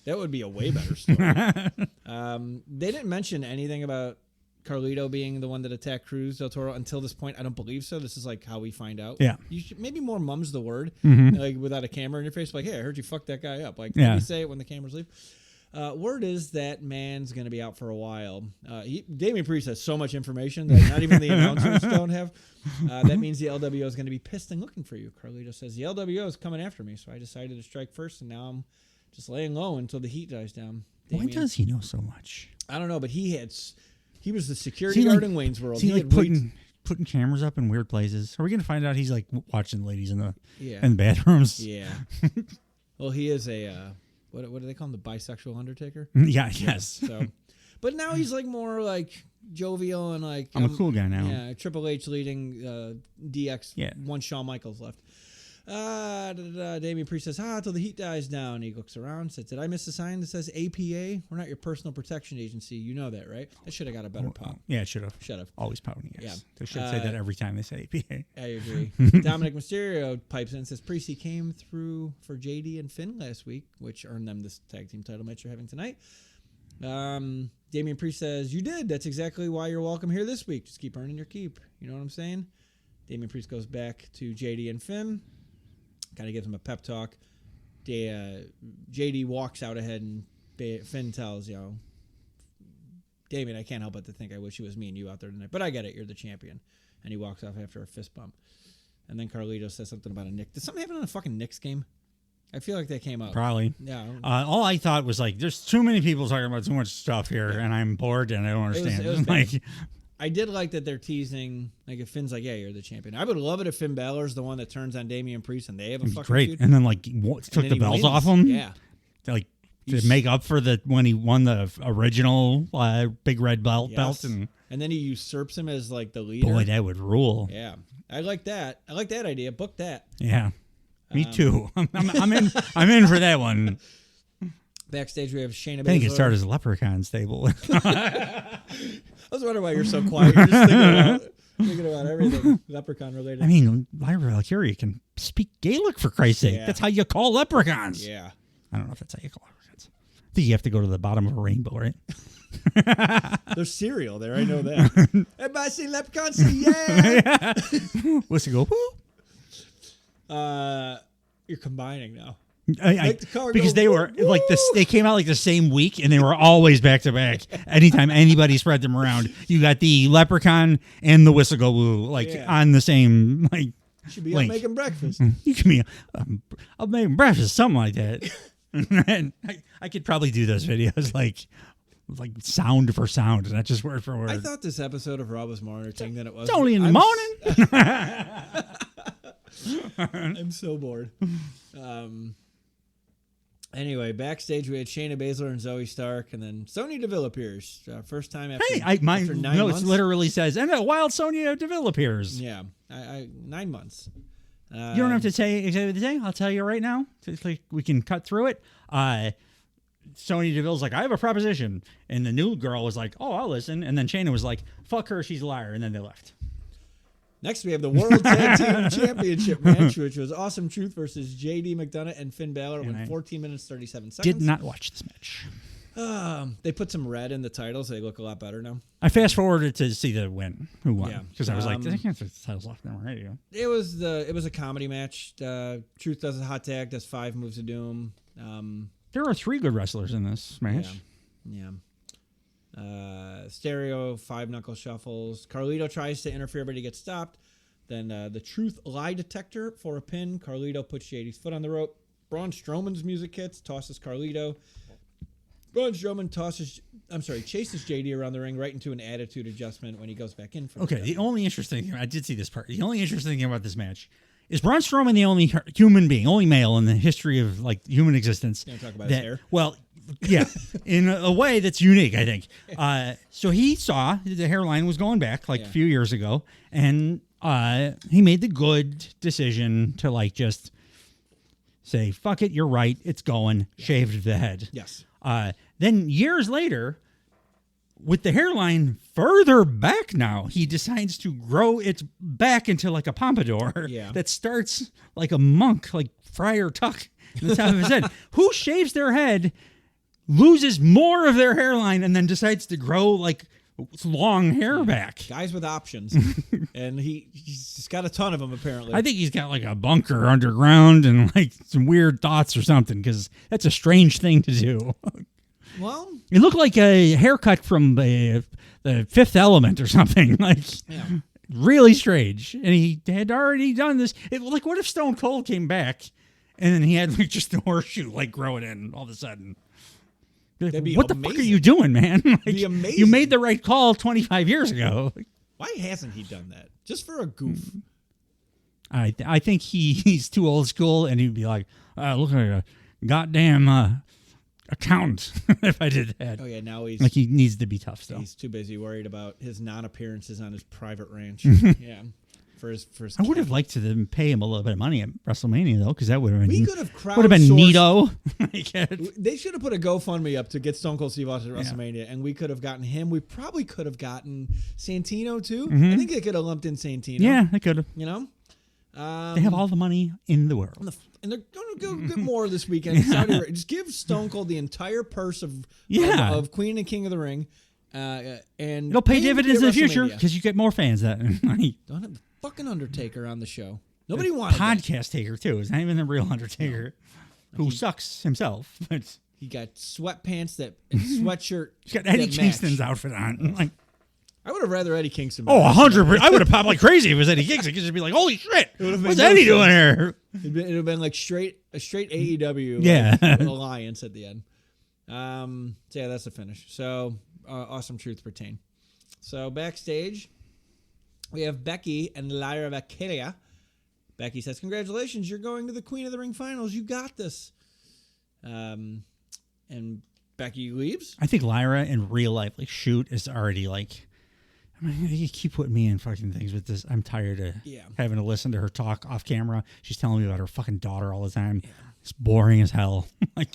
that would be a way better story. They didn't mention anything about Carlito being the one that attacked Cruz del Toro until this point. I don't believe so. This is like how we find out. Yeah. You should, maybe more mum's the word, like without a camera in your face. Like, hey, I heard you fucked that guy up. Like, maybe say it when the cameras leave. Word is that man's going to be out for a while. Damian Priest has so much information that not even the announcers don't have. That means the LWO is going to be pissed and looking for you. Carlito says, the LWO is coming after me, so I decided to strike first, and now I'm just laying low until the heat dies down. Why does he know so much? I don't know, but he was the security guard in Wayne's World. He like putting cameras up in weird places. Are we going to find out he's like watching ladies in the bathrooms? Yeah. Well, he is a... What do they call him? The bisexual Undertaker? Yeah, yes. So, but now he's like more like jovial and like I'm a cool guy now. Yeah, Triple H leading DX. Yeah. One Shawn Michaels left. Damian Priest says, till the heat dies down. He looks around, says, did I miss a sign that says APA? We're not your personal protection agency. You know that, right? That should have got a better pop. Yeah, it should have. Should have. Always pouting, yes. Yeah. They should say that every time they say APA. I agree. Dominic Mysterio pipes in and says, Priest, he came through for JD and Finn last week, which earned them this tag team title match you're having tonight. Damian Priest says, you did. That's exactly why you're welcome here this week. Just keep earning your keep. You know what I'm saying? Damian Priest goes back to JD and Finn. Kind of gives him a pep talk. JD walks out ahead, and Finn tells, Damien, I can't help but to think I wish it was me and you out there tonight. But I get it. You're the champion. And he walks off after a fist bump. And then Carlito says something about a Knicks. Did something happen in a fucking Knicks game? I feel like that came up. Probably. Yeah. All I thought was like, there's too many people talking about too much stuff here, and I'm bored, and I don't understand. It was like, I did like that they're teasing, like if Finn's like, yeah, you're the champion. I would love it if Finn Balor's the one that turns on Damian Priest and they have a fucking great. feud. And then like took the belts off him. Yeah. Like to make up for when he won the original big red belt. And then he usurps him as like the leader. Boy, that would rule. Yeah. I like that. I like that idea. Book that. Yeah. Me too. I'm in. I'm in for that one. Backstage, we have Shayna Baszler. I think it started as a Leprechaun stable. I was wondering why you're so quiet. You're just thinking about everything Leprechaun related. I mean, Lyra Valkyria can speak Gaelic for Christ's sake. Yeah. That's how you call leprechauns. Yeah. I don't know if that's how you call leprechauns. I think you have to go to the bottom of a rainbow, right? There's cereal there. I know that. Everybody see leprechauns? Say yeah. Listen, go. You're combining now. Because they were like this, they came out like the same week, and they were always back to back. Anytime anybody spread them around, you got the leprechaun and the whistle go woo on the same like. You should be up making breakfast. You can be up making breakfast, something like that. And I could probably do those videos like sound for sound, not just word for word. I thought this episode of Raw was more entertaining than it was. It's only in the morning. I'm so bored. Anyway, backstage we had Shayna Baszler and Zoe Stark, and then Sonya Deville appears. First time after, after 9 months. It literally says, and a wild Sonya Deville appears. Yeah, 9 months. You don't have to say exactly the day. I'll tell you right now. We can cut through it. Sonya Deville's like, I have a proposition. And the new girl was like, oh, I'll listen. And then Shayna was like, fuck her, she's a liar. And then they left. Next, we have the World Tag Team Championship match, which was Awesome Truth versus JD McDonough and Finn Balor. Went 14 minutes, 37 seconds. Did not watch this match. They put some red in the titles. So they look a lot better now. I fast forwarded to see the win. Who won? Because I was like, I can't take the titles off them already. It was a comedy match. Truth does a hot tag, does 5 moves of doom. There are 3 good wrestlers in this match. Yeah. Stereo, 5 knuckle shuffles. Carlito tries to interfere, but he gets stopped. Then the Truth lie detector for a pin. Carlito puts JD's foot on the rope. Braun Strowman's music hits, tosses Carlito. Braun Strowman chases JD around the ring right into an attitude adjustment when he goes back in. The only interesting thing, I did see this part. The only interesting thing about this match is Braun Strowman the only human being, only male in the history of like human existence. Can I talk about his hair? Well, yeah, in a way that's unique, I think. So he saw the hairline was going back like a few years ago, and he made the good decision to like just say, fuck it, you're right, it's going, shaved the head. Yes. Then years later, with the hairline further back now, he decides to grow it back into like a pompadour that starts like a monk, like Friar Tuck in the top of his head. Who shaves their head, loses more of their hairline, and then decides to grow like long hair back? Guys with options. And he's got a ton of them, apparently. I think he's got like a bunker underground and like some weird thoughts or something, because that's a strange thing to do. Well, it looked like a haircut from the Fifth Element or something. Like, really strange. And he had already done this. Like, what if Stone Cold came back and then he had like just a horseshoe like growing in all of a sudden? That'd be what amazing. The fuck are you doing, man? Like, be amazing. You made the right call 25 years ago. Why hasn't he done that? Just for a goof. I think he's too old school, and he'd be like, look like a goddamn accountant if I did that. Oh, yeah, now he's... Like, he needs to be tough still. He's too busy worried about his non-appearances on his private ranch. Yeah. For his I would have liked to pay him a little bit of money at WrestleMania, though, because that would have been... We could have crowdsourced... Would have been neato. They should have put a GoFundMe up to get Stone Cold Steve Austin at WrestleMania, and we could have gotten him. We probably could have gotten Santino, too. I think they could have lumped in Santino. Yeah, they could have. You know? They have all the money in the world. And they're going to go get more this weekend. Just give Stone Cold the entire purse of Queen and King of the Ring. And it'll pay dividends in the future because you get more fans that night. Don't have the fucking Undertaker on the show. Nobody wanted podcast taker too. It's not even the real Undertaker, who sucks himself. But he got sweatpants and sweatshirt. He's got Eddie Kingston's outfit on. Like, I would have rather Eddie Kingston. 100%. I would have popped like crazy if it was Eddie Kingston. Because it'd be like, holy shit, what's Eddie doing here? It'd have been like a straight AEW alliance at the end. So yeah, that's the finish. So awesome truth pertain. So backstage, we have Becky and Lyra Valkyria. Becky says, "Congratulations, you're going to the Queen of the Ring finals. You got this." And Becky leaves. I think Lyra in real life, like, shoot, is already like, I mean, you keep putting me in fucking things with this. I'm tired of having to listen to her talk off camera. She's telling me about her fucking daughter all the time. Yeah. It's boring as hell. Like,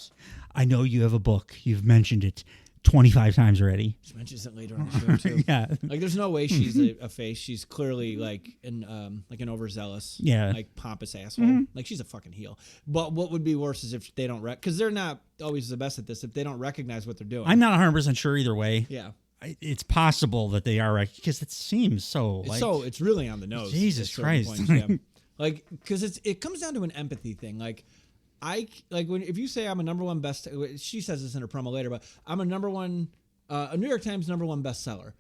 I know you have a book. You've mentioned it 25 times already. She mentions it later on the show, too. Like, there's no way she's a face. She's clearly like an overzealous, like pompous asshole. Like, she's a fucking heel. But what would be worse is if they don't because they're not always the best at this. If they don't recognize what they're doing, I'm not 100% sure either way. Yeah, it's possible that they are, because it seems so. It's really on the nose. Jesus Christ! Points, like, because it comes down to an empathy thing. Like, if you say I'm a number one best, she says this in her promo later, but I'm a number one, a New York Times number one bestseller.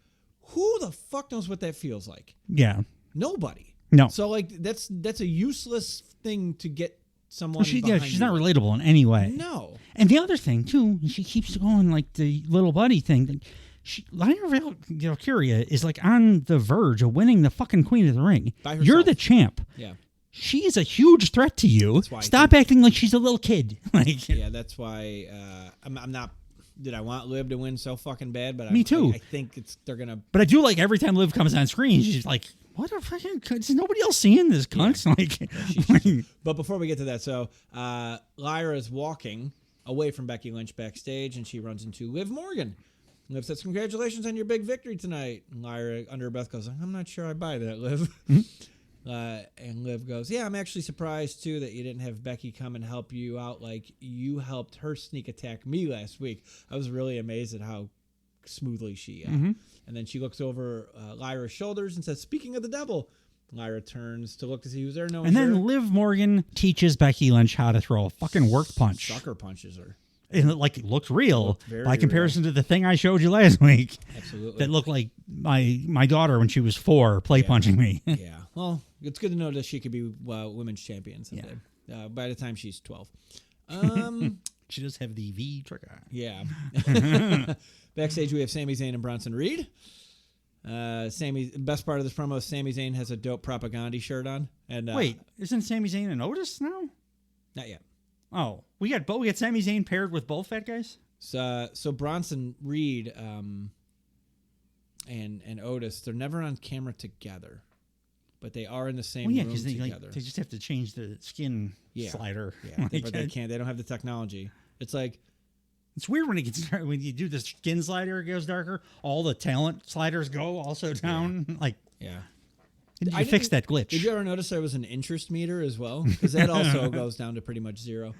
Who the fuck knows what that feels like? Yeah, nobody. No. So like that's a useless thing to get someone. She's not relatable in any way. No. And the other thing too, she keeps going like the little buddy thing. Lyra Valkyria is like on the verge of winning the fucking Queen of the Ring. By herself. You're the champ. Yeah. She is a huge threat to you. Stop acting like she's a little kid. Like, yeah, that's why I'm not. Did I want Liv to win so fucking bad? But me too. I think they're gonna. But I do like every time Liv comes on screen, she's like, "What a fucking! Is nobody else seeing this cunt?" Yeah. Like, but before we get to that, so Lyra is walking away from Becky Lynch backstage, and she runs into Liv Morgan. Liv says, "Congratulations on your big victory tonight." And Lyra, under her breath, goes, "I'm not sure I buy that, Liv." And Liv goes, "Yeah, I'm actually surprised, too, that you didn't have Becky come and help you out like you helped her sneak attack me last week." I was really amazed at how smoothly she... And then she looks over Lyra's shoulders and says, "Speaking of the devil." Lyra turns to look to see who's there. No, and then Liv Morgan teaches Becky Lynch how to throw a fucking work punch. Sucker punches her. And it looked real by comparison to the thing I showed you last week. Absolutely. That looked like my daughter when she was 4 punching me. Yeah. Well, it's good to know that she could be women's champion someday. by the time she's 12. She does have the V trigger. Yeah. Backstage, we have Sami Zayn and Bronson Reed. Best part of this promo is Sami Zayn has a dope propaganda shirt on. And wait, isn't Sami Zayn and Otis now? Not yet. Oh, we got Sami Zayn paired with both fat guys. So Bronson Reed and Otis, they're never on camera together, but they are in the same room together. They just have to change the skin slider. Yeah, but they can't. They don't have the technology. It's like. It's weird when when you do the skin slider, it goes darker. All the talent sliders go also down. You fix that glitch. Did you ever notice there was an interest meter as well? Because that also goes down to pretty much zero.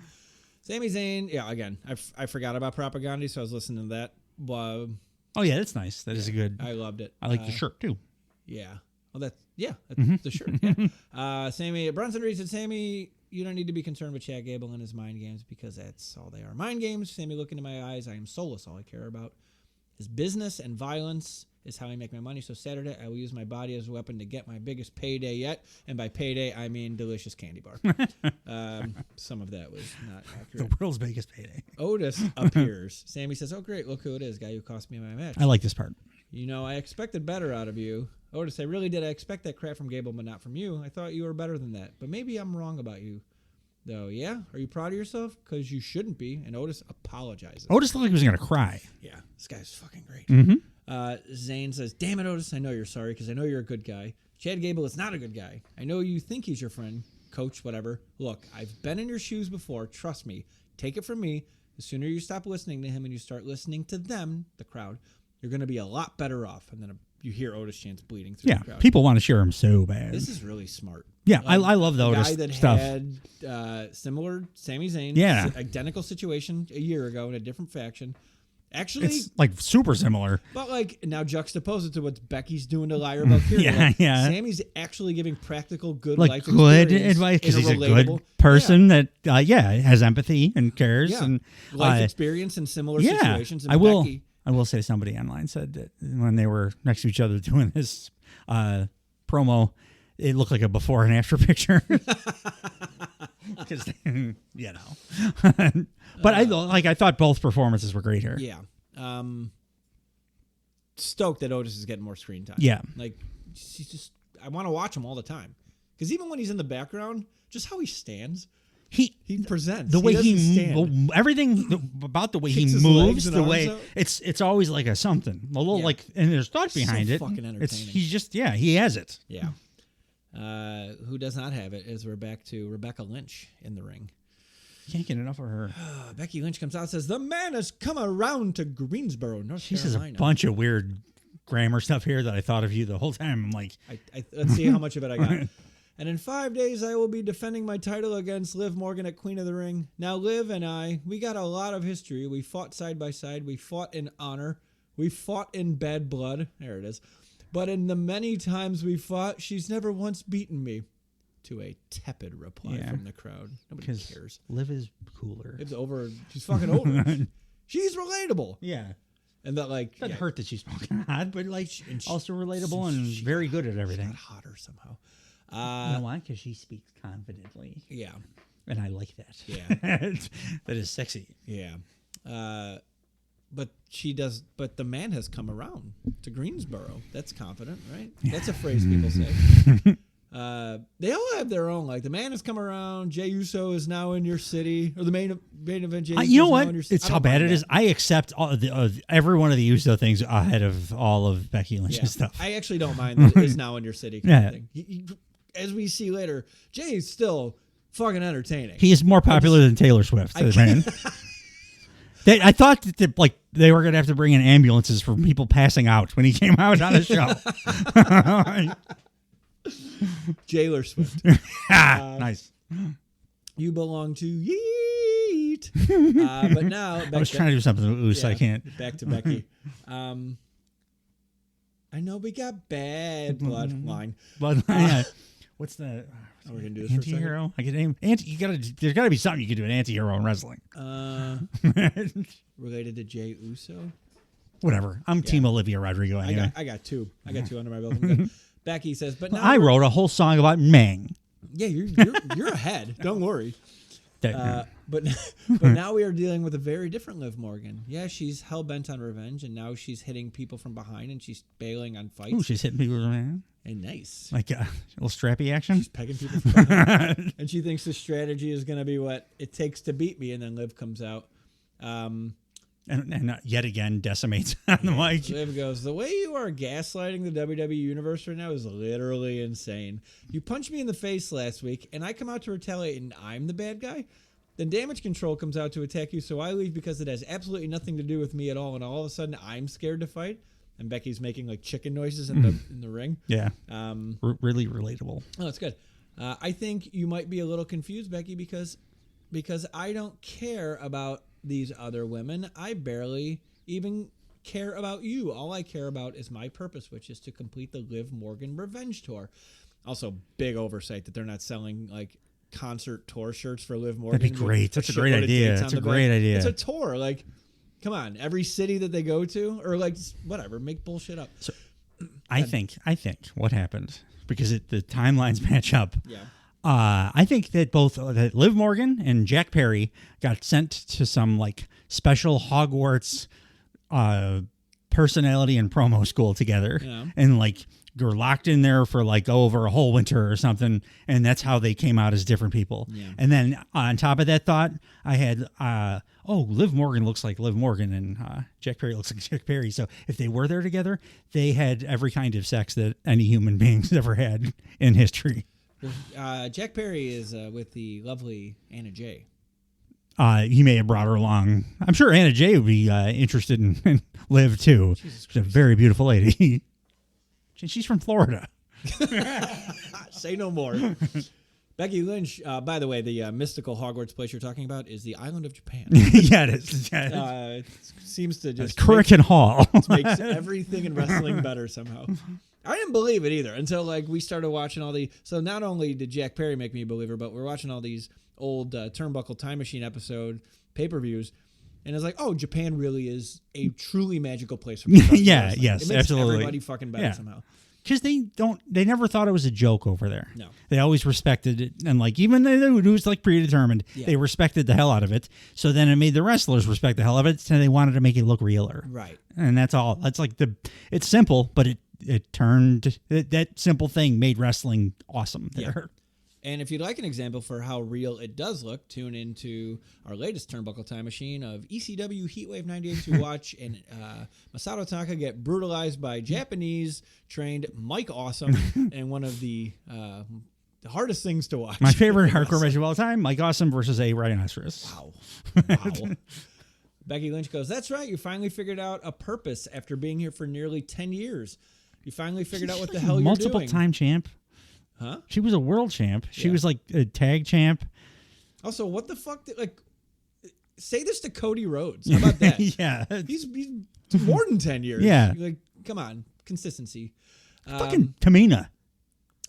Sami Zayn, again, I forgot about propaganda, so I was listening to that. Oh yeah, that's nice. That is a good. I loved it. I like the shirt too. Yeah. Well, that's the shirt. Yeah. Bronson Reed said, Sammy, you don't need to be concerned with Chad Gable and his mind games because that's all they are. Mind games. Sammy, look into my eyes. I am soulless. All I care about is business and violence is how I make my money. So Saturday, I will use my body as a weapon to get my biggest payday yet. And by payday, I mean delicious candy bar. Some of that was not accurate. The world's biggest payday. Otis appears. Sammy says, oh, great. Look who it is. Guy who cost me my match. I like this part. I expected better out of you. Otis, I really did. I expect that crap from Gable, but not from you. I thought you were better than that. But maybe I'm wrong about you, though. Yeah? Are you proud of yourself? Because you shouldn't be. And Otis apologizes. Otis looked like he was going to cry. Yeah. This guy's fucking great. Mm-hmm. Zayn says, damn it, Otis. I know you're sorry because I know you're a good guy. Chad Gable is not a good guy. I know you think he's your friend, coach, whatever. Look, I've been in your shoes before. Trust me. Take it from me. The sooner you stop listening to him and you start listening to them, the crowd, you're going to be a lot better off. And then you hear Otis chants bleeding through the crowd. People want to share him so bad. This is really smart. Yeah, I love the Otis guy that stuff. had similar Sami Zayn, identical situation a year ago in a different faction. Actually, it's like super similar. But now juxtapose it to what Becky's doing to Lyra Valkyria. Sammy's actually giving practical good life advice because he's a good person that has empathy and cares and life experience in similar situations. And I will say somebody online said that when they were next to each other doing this promo, it looked like a before and after picture. Because but I thought both performances were great here. Yeah, stoked that Otis is getting more screen time. Yeah, I want to watch him all the time because even when he's in the background, just how he stands. He presents the way everything about the way he moves, the way it's always like a something, a little and there's thought behind it. Fucking entertaining. He has it. Yeah. Who does not have it is we're back to Rebecca Lynch in the ring. Can't get enough of her. Becky Lynch comes out and says, the man has come around to Greensboro, North Carolina. She says a bunch of weird grammar stuff here that I thought of you the whole time. I'm like... let's see how much of it I got. And in 5 days, I will be defending my title against Liv Morgan at Queen of the Ring. Now, Liv and I, we got a lot of history. We fought side by side. We fought in honor. We fought in bad blood. There it is. But in the many times we fought, she's never once beaten me. To a tepid reply from the crowd. Nobody cares. Liv is cooler. It's over. She's fucking over. She's relatable. Yeah. And that doesn't hurt that she's fucking hot, but also relatable and very good at everything. She got hotter somehow. You know why? Because she speaks confidently. Yeah. And I like that. Yeah. That is sexy. Yeah. But the man has come around to Greensboro. That's confident, right? Yeah. That's a phrase people say. They all have their own. Like the man has come around. Jey Uso is now in your city, or the main event. Jey Uso you know what? Now in your city. It's how bad it is. I accept every one of the Uso things ahead of all of Becky Lynch's stuff. I actually don't mind that it is now in your city. Kind of thing. As we see later, Jay is still fucking entertaining. He is more popular than Taylor Swift. Man. I thought that they were gonna have to bring in ambulances for people passing out when he came out on a show. Taylor Swift. Nice. You belong to Yeet. But now I was trying to do something loose. I can't. Back to Becky. I know we got bad bloodline. Bloodline. What's the we're gonna do this anti-hero? I can name there's gotta be something you can do an anti-hero in wrestling. Related to Jey Uso. Whatever. I'm Team Olivia Rodrigo anyway. I got two. I got two under my belt. Becky says, but now I wrote a whole song about Mang. Yeah, you're ahead. Don't worry. But now we are dealing with a very different Liv Morgan. Yeah, she's hell bent on revenge, and now she's hitting people from behind, and she's bailing on fights. Ooh, she's hitting people from behind. And nice, like a little strappy action. She's pegging people from behind, and she thinks the strategy is going to be what it takes to beat me. And then Liv comes out, and yet again decimates on the mic. Liv goes, "The way you are gaslighting the WWE universe right now is literally insane. You punched me in the face last week, and I come out to retaliate, and I'm the bad guy. Then Damage Control comes out to attack you, so I leave because it has absolutely nothing to do with me at all. And all of a sudden, I'm scared to fight." And Becky's making like chicken noises in the ring. Yeah, really relatable. Oh, that's good. I think you might be a little confused, Becky, because I don't care about these other women. I barely even care about you. All I care about is my purpose, which is to complete the Liv Morgan Revenge Tour. Also, big oversight that they're not selling like concert tour shirts for Liv Morgan. That'd be great. That's a great idea. It's a great idea. It's a tour. Like, come on, every city that they go to, or like whatever, make bullshit up. So, I think what happened, because the timelines match up. Yeah. I think that both that Liv Morgan and Jack Perry got sent to some like special Hogwarts personality and promo school together, and like were locked in there for like over a whole winter or something, and that's how they came out as different people. Yeah. And then on top of that thought, I had Liv Morgan looks like Liv Morgan, and Jack Perry looks like Jack Perry. So if they were there together, they had every kind of sex that any human being's ever had in history. Jack Perry is with the lovely Anna Jay. He may have brought her along. I'm sure Anna Jay would be interested in Liv too. She's a very beautiful lady. She's from Florida. Say no more. Becky Lynch, by the way, the mystical Hogwarts place you're talking about is the island of Japan. Yeah, it is. It seems to just... Kurikan Hall. It makes everything in wrestling better somehow. I didn't believe it either until like we started watching all the... So not only did Jack Perry make me a believer, but we're watching all these old Turnbuckle Time Machine episode pay-per-views. And it's like, oh, Japan really is a truly magical place for yeah, wrestling. Yes, it makes absolutely. Everybody fucking better somehow. Because they never thought it was a joke over there. No. They always respected it. And like, even though it was like predetermined, they respected the hell out of it. So then it made the wrestlers respect the hell out of it. And they wanted to make it look realer. Right. And that's all. That's like it's simple, but it turned, that simple thing made wrestling awesome there. Yeah. And if you'd like an example for how real it does look, tune into our latest Turnbuckle Time Machine of ECW Heatwave 98 to watch and Masato Tanaka get brutalized by Japanese-trained Mike Awesome and one of the hardest things to watch. My favorite hardcore match of all time, Mike Awesome versus a rhinoceros. Wow. Becky Lynch goes, "That's right, you finally figured out a purpose after being here for nearly 10 years. You finally figured out what the hell you're doing." Multiple-time champ. Huh? She was a world champ. She was like a tag champ. Also, what the fuck? Say this to Cody Rhodes. How about that? Yeah. He's more than 10 years. Yeah. Like, come on. Consistency. Fucking Tamina.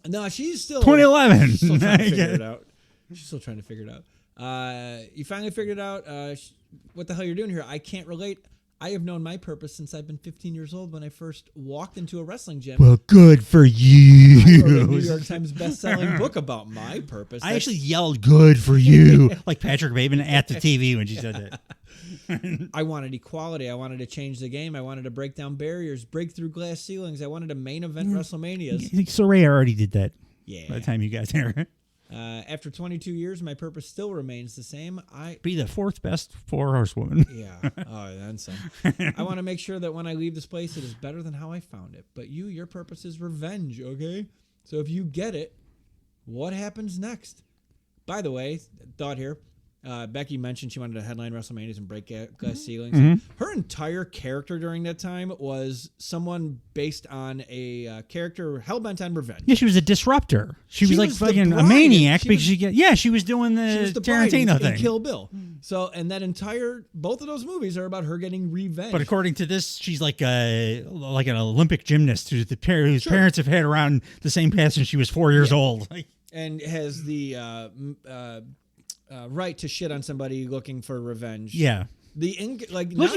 No, she's still... 2011. She's still trying to figure it out. She's still trying to figure it out. You finally figured out what the hell you're doing here. I can't relate. I have known my purpose since I've been 15 years old when I first walked into a wrestling gym. Well, good for you. I wrote a New York Times best-selling book about my purpose. I actually yelled, "Good for you," like Patrick Bateman at the TV when she said that. I wanted equality. I wanted to change the game. I wanted to break down barriers, break through glass ceilings. I wanted to main event WrestleManias. I think Soraya already did that. Yeah. By the time you got there. After 22 years, my purpose still remains the same. Be the fourth best 4-horsewoman. Yeah. Oh, then some. I want to make sure that when I leave this place, it is better than how I found it. But your purpose is revenge, okay? So if you get it, what happens next? By the way, thought here. Becky mentioned she wanted to headline WrestleManias and break glass ceilings. Mm-hmm. Her entire character during that time was someone based on a character hell-bent on revenge. Yeah, she was a disruptor. She was like fucking a maniac because she was doing the Tarantino thing. Kill Bill. So, and both of those movies are about her getting revenge. But according to this, she's like an Olympic gymnast whose parents have had her on the same path since she was 4 years old. And has the right to shit on somebody looking for revenge. Yeah. Looking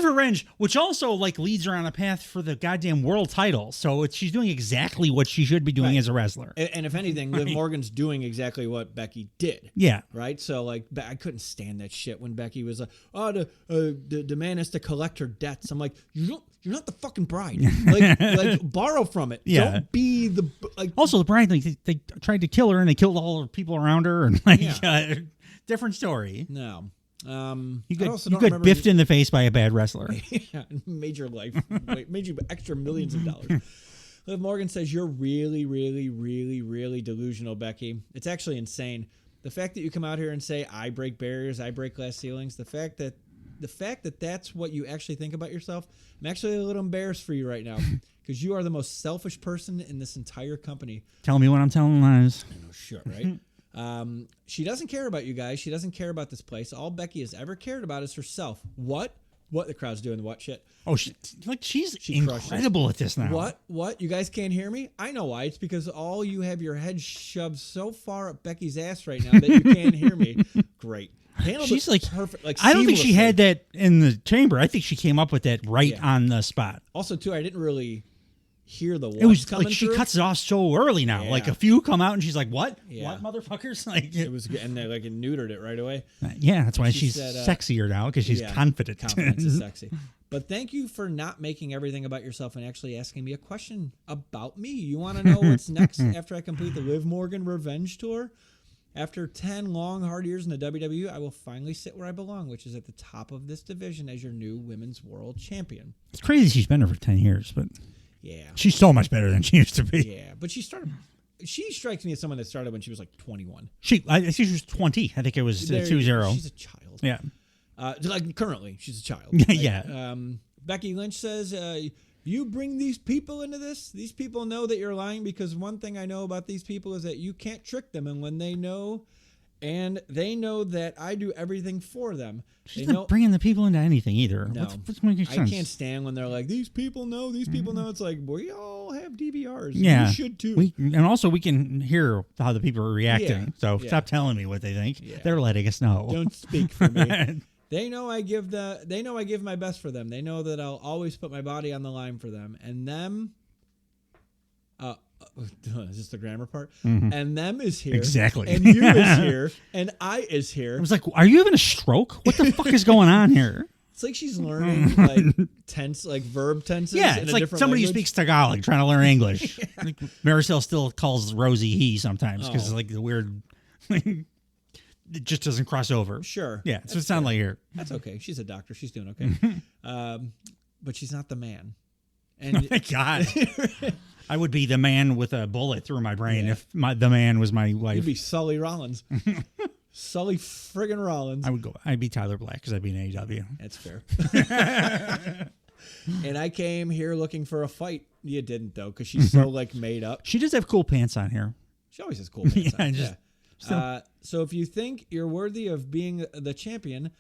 for revenge, which also like leads her on a path for the goddamn world title. So she's doing exactly what she should be doing as a wrestler. And if anything, Liv Morgan's doing exactly what Becky did. Yeah. Right. So like, I couldn't stand that shit when Becky was like, "Oh, the man has to collect her debts." I'm like, you're not the fucking bride. Like borrow from it. Yeah. Don't be the like. Also, the bride, like they tried to kill her and they killed all the people around her, and like different story. No. You got biffed in the face by a bad wrestler. Yeah, made you extra millions of dollars. Liv Morgan says, "You're really, really, really, really delusional, Becky. It's actually insane. The fact that you come out here and say, I break barriers, I break glass ceilings, the fact that that's what you actually think about yourself, I'm actually a little embarrassed for you right now because you are the most selfish person in this entire company." Tell me when I'm telling lies. I know, shit, right? She doesn't care about you guys. She doesn't care about this place. All Becky has ever cared about is herself. What the crowd's doing? What shit? Oh, she's incredible at this now. What? You guys can't hear me? I know why. It's because all you have your head shoved so far up Becky's ass right now that you can't hear me. Great. She's like perfect. Like I don't think she had that in the chamber. I think she came up with that on the spot. Also, too, I didn't really hear the. It was like she cuts it off so early now. Yeah. Like a few come out and she's like, "What? Yeah. What, motherfuckers?" Like it was, and they like neutered it right away. Yeah, that's why she's sexier now because she's confident. Confidence is sexy. But thank you for not making everything about yourself and actually asking me a question about me. You want to know what's next after I complete the Liv Morgan Revenge Tour? After 10 long, hard years in the WWE, I will finally sit where I belong, which is at the top of this division as your new Women's World Champion. It's crazy she's been there for 10 years, but yeah, she's so much better than she used to be. Yeah, but she strikes me as someone that started when she was like 21. I think she was 20. I think it was 2-0. She's a child. Yeah. Like currently, she's a child. Yeah. Becky Lynch says, you bring these people into this. These people know that you're lying because one thing I know about these people is that you can't trick them. And when they know that I do everything for them. She's not bringing the people into anything either. No. What's making sense? I can't stand when they're like, these people know. These people know. It's like, we all have DVRs. Yeah. You should too. And also we can hear how the people are reacting. So stop telling me what they think. Yeah. They're letting us know. Don't speak for me. They know I give my best for them. They know that I'll always put my body on the line for them. And them, is this the grammar part? Mm-hmm. And them is here. Exactly. And you is here. And I is here. I was like, are you having a stroke? What the fuck is going on here? It's like she's learning like verb tenses. Yeah, it's like somebody who speaks Tagalog trying to learn English. Yeah. Like Maricel still calls Rosie he sometimes because it's like the weird... It just doesn't cross over. Sure. Yeah, that's what it sounds like here. That's okay. She's a doctor. She's doing okay. But she's not the man. And oh my God. I would be the man with a bullet through my brain if the man was my wife. You'd be Sully Rollins. Sully friggin' Rollins. I'd be Tyler Black because I'd be an AEW. That's fair. And I came here looking for a fight. You didn't, though, because she's so like made up. She does have cool pants on here. She always has cool pants on. So if you think you're worthy of being the champion,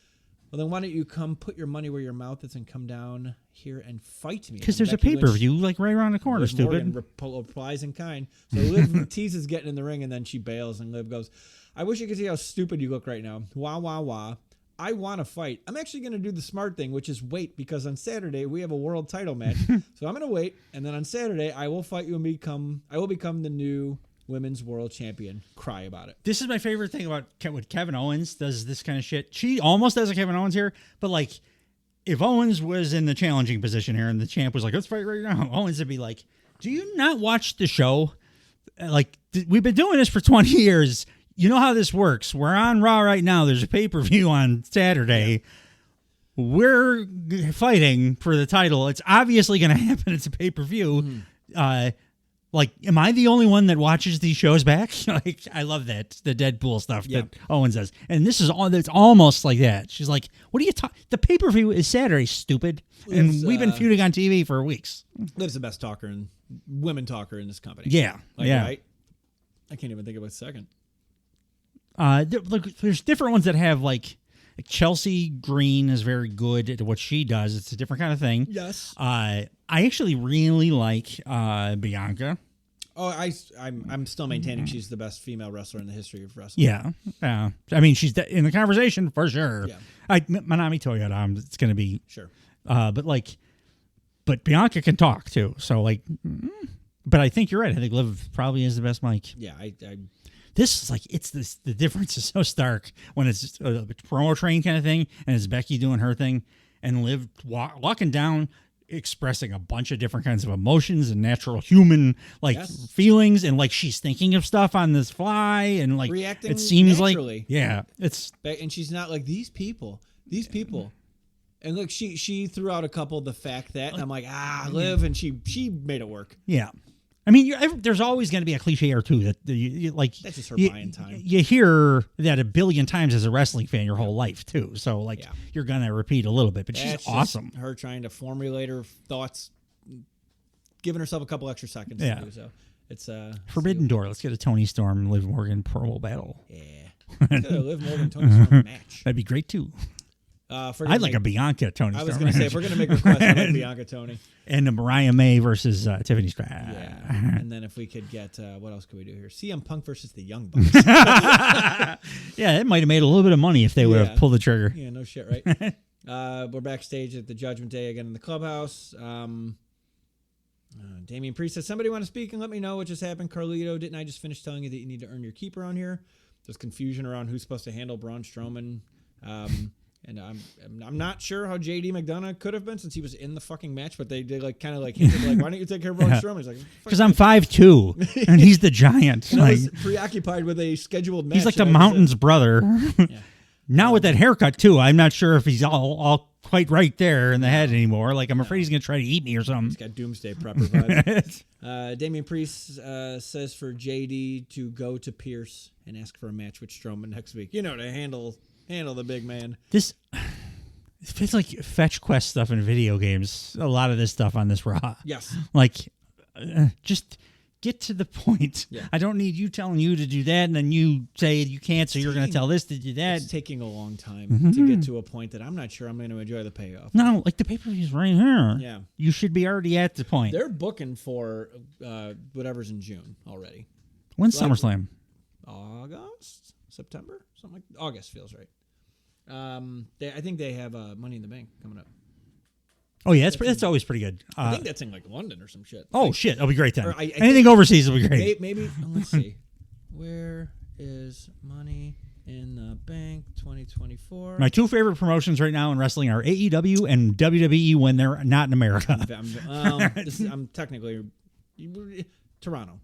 well, then why don't you come put your money where your mouth is and come down here and fight me? Because there's a pay-per-view like right around the corner, Liv stupid. Morgan replies in kind. So Liv teases getting in the ring, and then she bails, and Liv goes, I wish you could see how stupid you look right now. Wah, wah, wah. I want to fight. I'm actually going to do the smart thing, which is wait, because on Saturday we have a world title match. So I'm going to wait, and then on Saturday I will fight you and I will become the new Women's World Champion. Cry about it. This is my favorite thing about what Kevin Owens does this kind of shit. She almost does a Kevin Owens here, but like if Owens was in the challenging position here and the champ was like, let's fight right now, Owens would be like, do you not watch the show? Like, we've been doing this for 20 years. You know how this works. We're on Raw right now. There's a pay-per-view on Saturday. Yeah. We're fighting for the title. It's obviously going to happen. It's a pay-per-view. Mm-hmm. Like, am I the only one that watches these shows back? Like, I love that, the Deadpool stuff that Owens does. And this is it's almost like that. She's like, what are you talking? The pay-per-view is Saturday, stupid. And we've been feuding on TV for weeks. Liv's the best talker and women talker in this company. Yeah. Right? I can't even think of a second. Look, there's different ones that have like Chelsea Green is very good at what she does. It's a different kind of thing. Yes. I actually really like Bianca. Oh, I'm still maintaining she's the best female wrestler in the history of wrestling. Yeah. I mean, she's in the conversation for sure. Yeah. Manami Toyota, it's going to be Sure. But Bianca can talk too. So but I think you're right. I think Liv probably is the best mic. Yeah, This is like the difference is so stark when it's just a promo train kind of thing, and it's Becky doing her thing, and Liv walking down, expressing a bunch of different kinds of emotions and natural human feelings, and like she's thinking of stuff on this fly, and like reacting. It seems naturally. And she's not like these people. And look, she threw out a couple the fact that, and I'm like, Liv, and she made it work. Yeah. I mean, there's always going to be a cliche or two that you like. That's just her buying time. You hear that a billion times as a wrestling fan your whole life too. So you're going to repeat a little bit, but she's awesome. Her trying to formulate her thoughts, giving herself a couple extra seconds to do so. It's Forbidden Door. Let's get a Tony Storm, Liv Morgan promo battle. Yeah, Liv Morgan Tony Storm match. That'd be great too. I'd like a Bianca Tony. I was going to say, if we're going to make requests, I'd like Bianca Tony. And a Mariah May versus Tiffany Stratton. Yeah. And then if we could get, what else could we do here? CM Punk versus the Young Bucks. Yeah, it might have made a little bit of money if they would have pulled the trigger. Yeah, no shit, right? We're backstage at the Judgment Day again in the clubhouse. Damian Priest says, somebody want to speak and let me know what just happened. Carlito, didn't I just finish telling you that you need to earn your keep around here? There's confusion around who's supposed to handle Braun Strowman. And I'm not sure how JD McDonough could have been since he was in the fucking match, but they kind of hinted why don't you take care of Braun Strowman? He's like, because I'm 5'2", and he's the giant. I was preoccupied with a scheduled match. He's like the Mountain's brother. Yeah. Now with that haircut too, I'm not sure if he's all quite right there in the head anymore. Like I'm afraid he's gonna try to eat me or something. He's got Doomsday Prepper vibes. Damian Priest says for JD to go to Pierce and ask for a match with Strowman next week. To handle the big man. This it feels like fetch quest stuff in video games. A lot of this stuff on this Raw. Yes. Just get to the point. Yeah. I don't need you telling you to do that, and then you say you can't, so you're going to tell this to do that. It's taking a long time to get to a point that I'm not sure I'm going to enjoy the payoff. No, like the pay-per-view's right here. Yeah. You should be already at the point. They're booking for whatever's in June already. When's SummerSlam? August? September? Something like August feels right. I think they have Money in the Bank coming up. Oh yeah, that's always pretty good. I think that's in London or some shit. Oh shit, that'll be great then. Anything overseas will be great. Maybe let's see. Where is Money in the Bank 2024? My two favorite promotions right now in wrestling are AEW and WWE when they're not in America. I'm technically Toronto.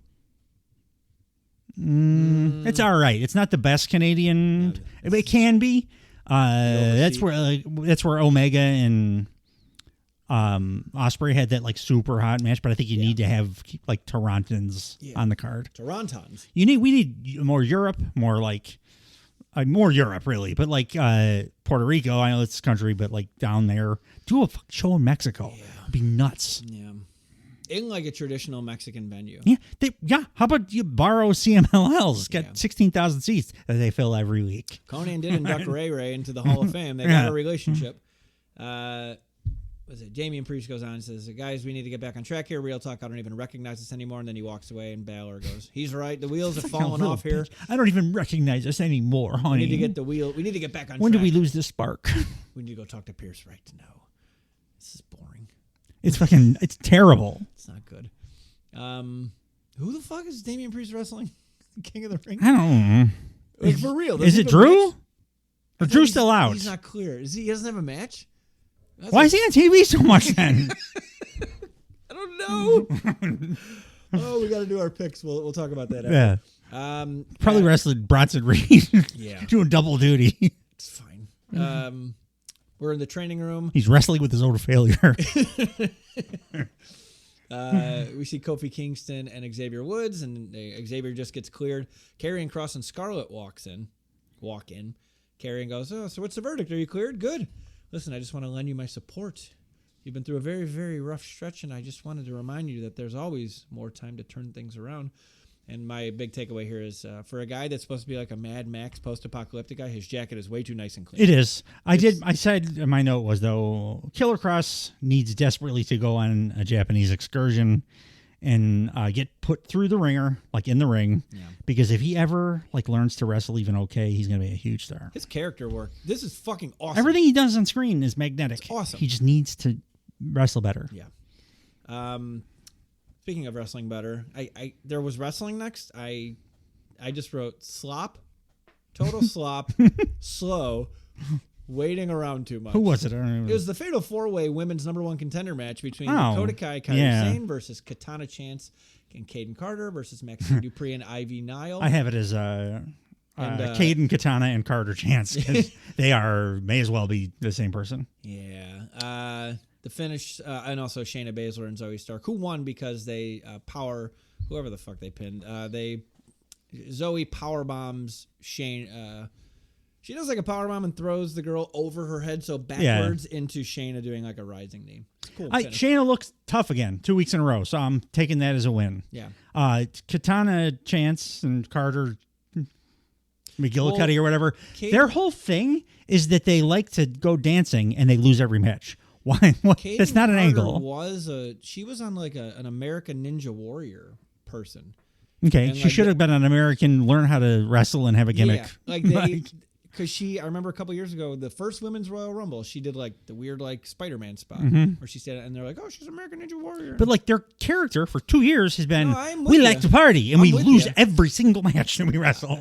It's all right. It's not the best Canadian. It can be. That's where Omega and Ospreay had that super hot match, but I think you need to have Torontons on the card. Torontons. We need more Europe, more Europe really, but Puerto Rico. I know it's country, but down there, do a show in Mexico. Yeah. It'd be nuts. Yeah. In a traditional Mexican venue. Yeah. How about you borrow CMLLs? It's got 16,000 seats that they fill every week. Conan did induct Ray into the Hall of Fame. They got a relationship. Damian Priest goes on and says, guys, we need to get back on track here. Real talk, I don't even recognize this anymore. And then he walks away and Balor goes, he's right. The wheels have fallen off here. I don't even recognize us anymore, honey. We need to get we need to get back on track. When do we lose this spark? We need to go talk to Pierce right now. This is boring. It's terrible. It's not good. Who the fuck is Damian Priest wrestling? King of the Ring? I don't know. For real. Is it Drew? Or Drew's still out? He's not clear. He doesn't have a match? Why is he on TV so much then? I don't know. Oh, we got to do our picks. We'll talk about that after. Yeah. Probably wrestled Bronson Reed. Yeah. Doing double duty. It's fine. We're in the training room. He's wrestling with his own failure. We see Kofi Kingston and Xavier Woods, and Xavier just gets cleared. Karrion Kross and Scarlett walk in. Karrion goes, oh, so what's the verdict? Are you cleared? Good. Listen, I just want to lend you my support. You've been through a very, very rough stretch, and I just wanted to remind you that there's always more time to turn things around. And my big takeaway here is for a guy that's supposed to be like a Mad Max post-apocalyptic guy, his jacket is way too nice and clean. It is. I said my note was, though, Killer Cross needs desperately to go on a Japanese excursion and get put through the ringer, like in the ring. Yeah. Because if he ever like learns to wrestle even okay, he's going to be a huge star. His character work. This is fucking awesome. Everything he does on screen is magnetic. It's awesome. He just needs to wrestle better. Yeah. Speaking of wrestling better, I there was wrestling next. I just wrote slop, total slop, slow. Waiting around too much. Who was it? I don't know. It was the Fatal 4-Way Women's #1 contender match between Dakota Kai, Kairi Sane versus Katana Chance and Caden Carter versus Maxine Dupree and Ivy Nile. I have it as Caden, Katana, and Carter Chance. They may as well be the same person. Yeah. The finish, and also Shayna Baszler and Zoe Stark, who won because they power whoever the fuck they pinned. Zoe power bombs Shane. She does like a powerbomb and throws the girl over her head, so backwards into Shayna doing like a rising knee. It's cool. Shayna looks tough again, 2 weeks in a row, so I'm taking that as a win. Yeah. Katana, Chance, and Carter, McGillicuddy or whatever, their whole thing is that they like to go dancing and they lose every match. Why? That's not an angle. She was on like an American Ninja Warrior person. Okay, and she should have been an American, learn how to wrestle and have a gimmick. Yeah, because I remember a couple years ago, the first Women's Royal Rumble, she did like the weird like Spider-Man spot where she said, and they're like, oh, she's American Ninja Warrior. But like their character for 2 years has been, we like to party and we lose every single match that we wrestle.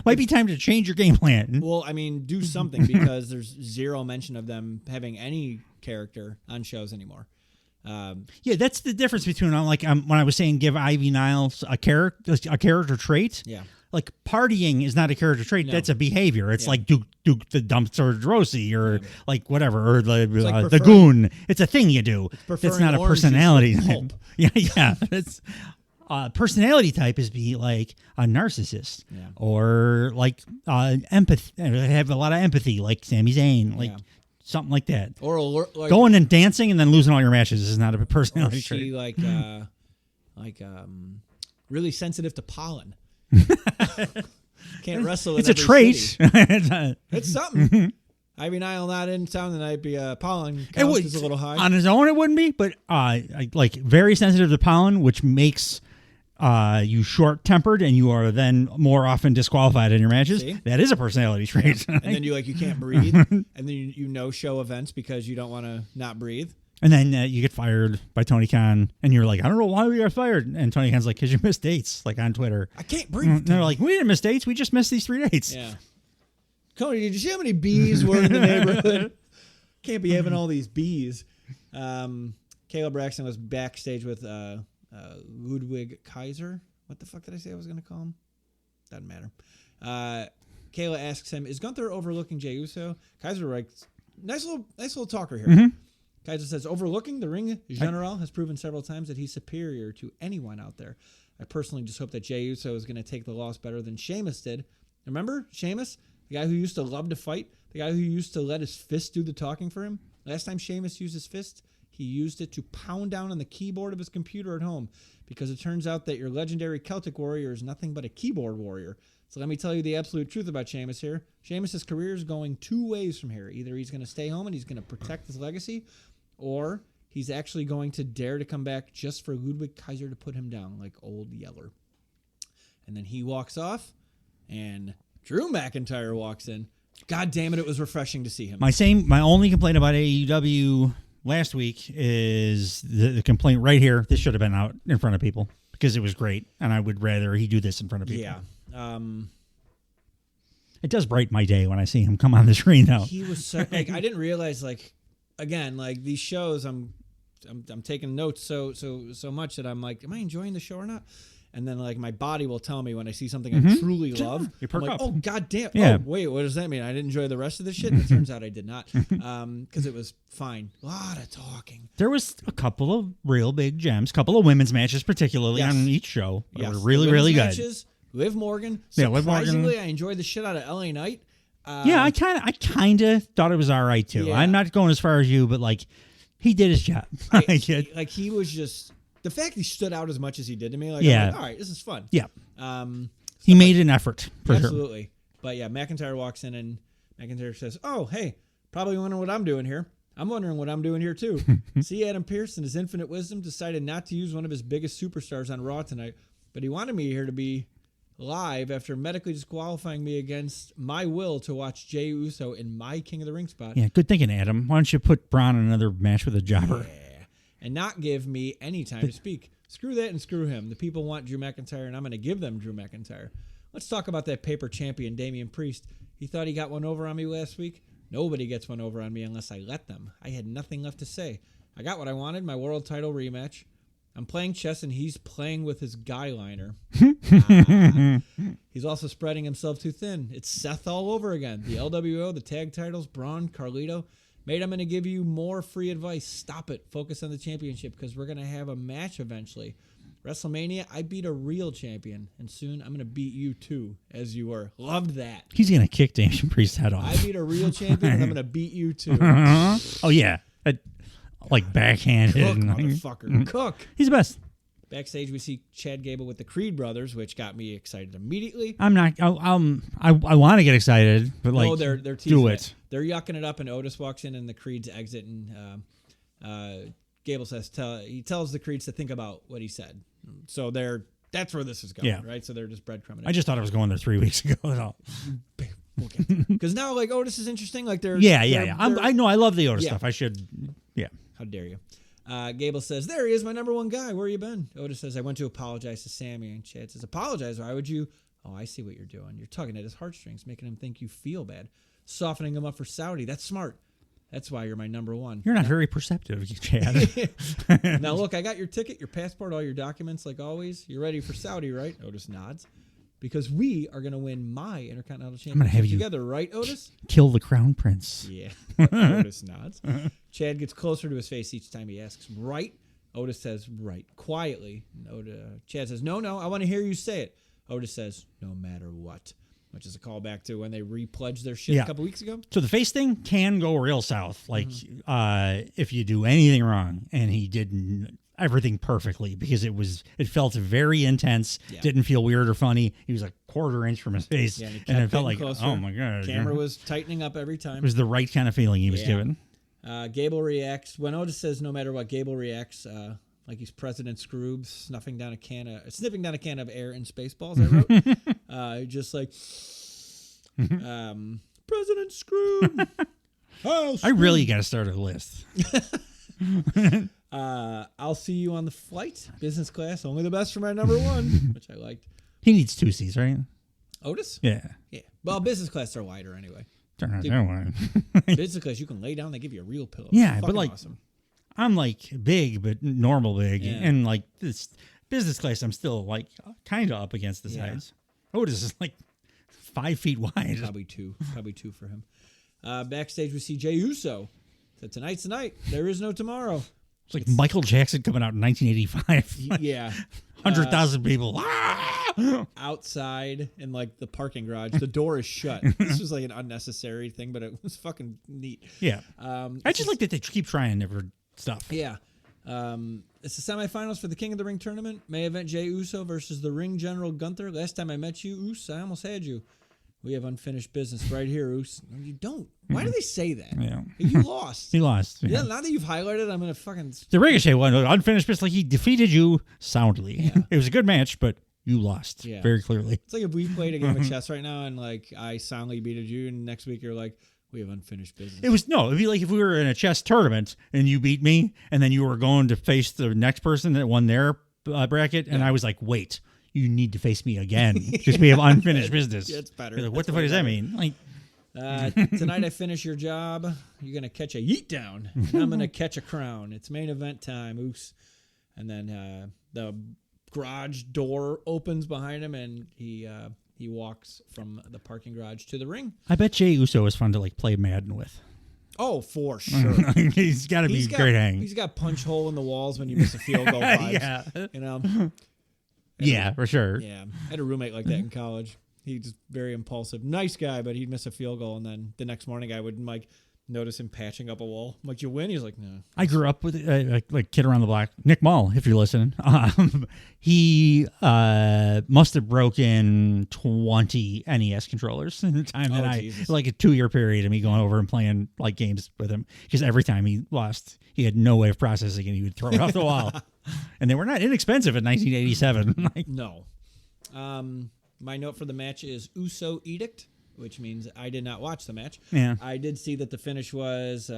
Might be time to change your game plan. Well, I mean, do something because there's zero mention of them having any character on shows anymore. Yeah, that's the difference between when I was saying give Ivy Niles a character trait. Yeah. Like partying is not a character trait; that's a behavior. It's like Duke the Dumpster Drosy or like whatever, or the Goon. It's a thing you do. That's not a personality type. Yeah. It's personality type is be like a narcissist or like empathy. Have a lot of empathy, like Sami Zayn, like something like that. Or like, going and dancing and then losing all your matches is not a personality trait. She really sensitive to pollen. Can't wrestle. It's a trait. It's something. Ivy Nile not in town tonight. Be pollen count is a little high on his own. It wouldn't be, but like very sensitive to pollen, which makes you short-tempered, and you are then more often disqualified in your matches. See? That is a personality trait. And then you can't breathe, and then you show events because you don't want to not breathe. And then you get fired by Tony Khan, and you're like, I don't know why we got fired. And Tony Khan's like, because you missed dates, like on Twitter. I can't breathe. And they're like, we didn't miss dates. We just missed these 3 dates. Yeah. Cody, did you see how many bees were in the neighborhood? Can't be having all these bees. Kayla Braxton was backstage with Ludwig Kaiser. What the fuck did I say I was going to call him? Doesn't matter. Kayla asks him, is Gunther overlooking Jey Uso? Kaiser writes, nice little talker here. Mm-hmm. Kaiser says, overlooking the ring general has proven several times that he's superior to anyone out there. I personally just hope that Jey Uso is going to take the loss better than Sheamus did. Remember Sheamus? The guy who used to love to fight? The guy who used to let his fist do the talking for him? Last time Sheamus used his fist, he used it to pound down on the keyboard of his computer at home because it turns out that your legendary Celtic warrior is nothing but a keyboard warrior. So let me tell you the absolute truth about Sheamus here. Sheamus' career is going 2 ways from here. Either he's going to stay home and he's going to protect his legacy, or he's actually going to dare to come back just for Ludwig Kaiser to put him down like old Yeller. And then he walks off, and Drew McIntyre walks in. God damn it, it was refreshing to see him. My only complaint about AEW last week is the complaint right here. This should have been out in front of people because it was great, and I would rather he do this in front of people. Yeah. It does brighten my day when I see him come on the screen now. He was so, I didn't realize again, these shows, I'm taking notes so much that I'm like, am I enjoying the show or not? And then my body will tell me when I see something I truly love. You perk up. Oh god damn! Yeah. Oh wait, what does that mean? I didn't enjoy the rest of the shit. And it turns out I did not, because it was fine. A lot of talking. There was a couple of real big gems, couple of women's matches, particularly on each show. They were really really good. Matches, Liv Morgan. Yeah, Liv Morgan. Surprisingly, I enjoyed the shit out of LA Knight. I kind of thought it was all right too. Yeah. I'm not going as far as you, but he did his job. He was just. The fact he stood out as much as he did to me, all right, this is fun. Yeah. He made an effort, for absolutely. Sure. But yeah, McIntyre walks in and McIntyre says, oh, hey, probably wondering what I'm doing here. I'm wondering what I'm doing here, too. See, Adam Pearce, in his infinite wisdom, decided not to use one of his biggest superstars on Raw tonight, but he wanted me here to be live after medically disqualifying me against my will to watch Jey Uso in my King of the Ring spot. Yeah, good thinking, Adam. Why don't you put Braun in another match with a jobber? Yeah, and not give me any time to speak. Screw that and screw him. The people want Drew McIntyre, and I'm going to give them Drew McIntyre. Let's talk about that paper champion, Damian Priest. He thought he got one over on me last week. Nobody gets one over on me unless I let them. I had nothing left to say. I got what I wanted, my world title rematch. I'm playing chess, and he's playing with his guy liner. He's also spreading himself too thin. It's Seth all over again. The LWO, the tag titles, Braun, Carlito. Mate, I'm going to give you more free advice. Stop it. Focus on the championship because we're going to have a match eventually. WrestleMania, I beat a real champion, and soon I'm going to beat you too, as you were. Loved that. He's going to kick Damian Priest's head off. I beat a real champion, and I'm going to beat you too. Oh, yeah. Like backhanded. Cook, motherfucker. Cook. He's the best. Backstage, we see Chad Gable with the Creed brothers, which got me excited immediately. I'm not. I want to get excited, but like, they're teasing do it. They're yucking it up, and Otis walks in, and the Creeds exit, and Gable says, he tells the Creeds to think about what he said. So that's where this is going, right? So they're just breadcrumbing. I just thought it was going there 3 weeks ago. At all. Because now, like, Otis is interesting. Like, they're I know. I love the Otis stuff. I should. Yeah. How dare you? Gable says, there he is, my number one guy. Where you been? Otis says, I went to apologize to Sammy. And Chad says, apologize? Why would you? Oh, I see what you're doing. You're tugging at his heartstrings, making him think you feel bad. Softening him up for Saudi. That's smart. That's why you're my number one. You're not very perceptive, Chad. Now, look, I got your ticket, your passport, all your documents, like always. You're ready for Saudi, right? Otis nods. Because we are going to win my Intercontinental Championship together, right, Otis? Kill the Crown Prince. Yeah. Otis nods. Chad gets closer to his face each time he asks, right? Otis says, right. Quietly. Chad says, no, I want to hear you say it. Otis says, no matter what. Which is a callback to when they repledged their shit a couple weeks ago. So the face thing can go real south. Like, if you do anything wrong, and he did everything perfectly because it felt very intense. Yeah. Didn't feel weird or funny. He was a quarter inch from his face, and it felt like, closer. Oh my god, camera was tightening up every time. It was the right kind of feeling he was given. Gable reacts when Otis says, "No matter what." Gable reacts like he's President Scrooge sniffing down a can of air in Spaceballs. I wrote, just like President Scrooge. I really got to start a list. I'll see you on the flight. Business class, only the best for my number one, which I liked. He needs 2 seats, right? Otis? Yeah. Well, business class are wider anyway. Business class, you can lay down. They give you a real pillow. Yeah, but like, awesome. I'm like big, but normal big, and like this business class, I'm still like kind of up against the sides. Otis is like 5 feet wide. Probably two for him. Backstage, we see Jey Uso. So tonight's the night. There is no tomorrow. It's like Michael Jackson coming out in 1985. Yeah. 100,000 people. Outside in like the parking garage. The door is shut. This was like an unnecessary thing, but it was fucking neat. Yeah. I just like that they keep trying different stuff. Yeah. It's the semifinals for the King of the Ring tournament. Main event, Jey Uso versus the Ring General Gunther. Last time I met you, Us, I almost had you. We have unfinished business right here, Us. No, you don't. Why do they say that? Yeah. You lost. He lost. Yeah. Now that you've highlighted, I'm going to fucking... The Ricochet one, unfinished business, like he defeated you soundly. Yeah. It was a good match, but you lost very clearly. It's like if we played a game of chess right now and like I soundly beated you, and next week you're like, we have unfinished business. It'd be like if we were in a chess tournament and you beat me, and then you were going to face the next person that won their bracket, and I was like, wait, you need to face me again because we have unfinished business. It's better. Like, what the fuck does that mean? Like, tonight I finish your job. You're gonna catch a yeet down. And I'm gonna catch a crown. It's main event time, Oos. And then the garage door opens behind him, and he walks from the parking garage to the ring. I bet Jey Uso is fun to like play Madden with. Oh, for sure. He's got to be great hang. He's got punch hole in the walls when you miss a field goal vibes. Yeah. You know. For sure. Yeah. I had a roommate like that in college. He's very impulsive. Nice guy, but he'd miss a field goal, and then the next morning I would like notice him patching up a wall. I'm like, you win? He's like, no. I grew up with like Kid Around the Block. Nick Mall, if you're listening. He must have broken 20 NES controllers in the time that Jesus. like a 2-year period of me going over and playing like games with him. Because every time he lost, he had no way of processing it. He would throw it off the wall. And they were not inexpensive in 1987. No. My note for the match is Uso Edict, which means I did not watch the match. Yeah. I did see that the finish was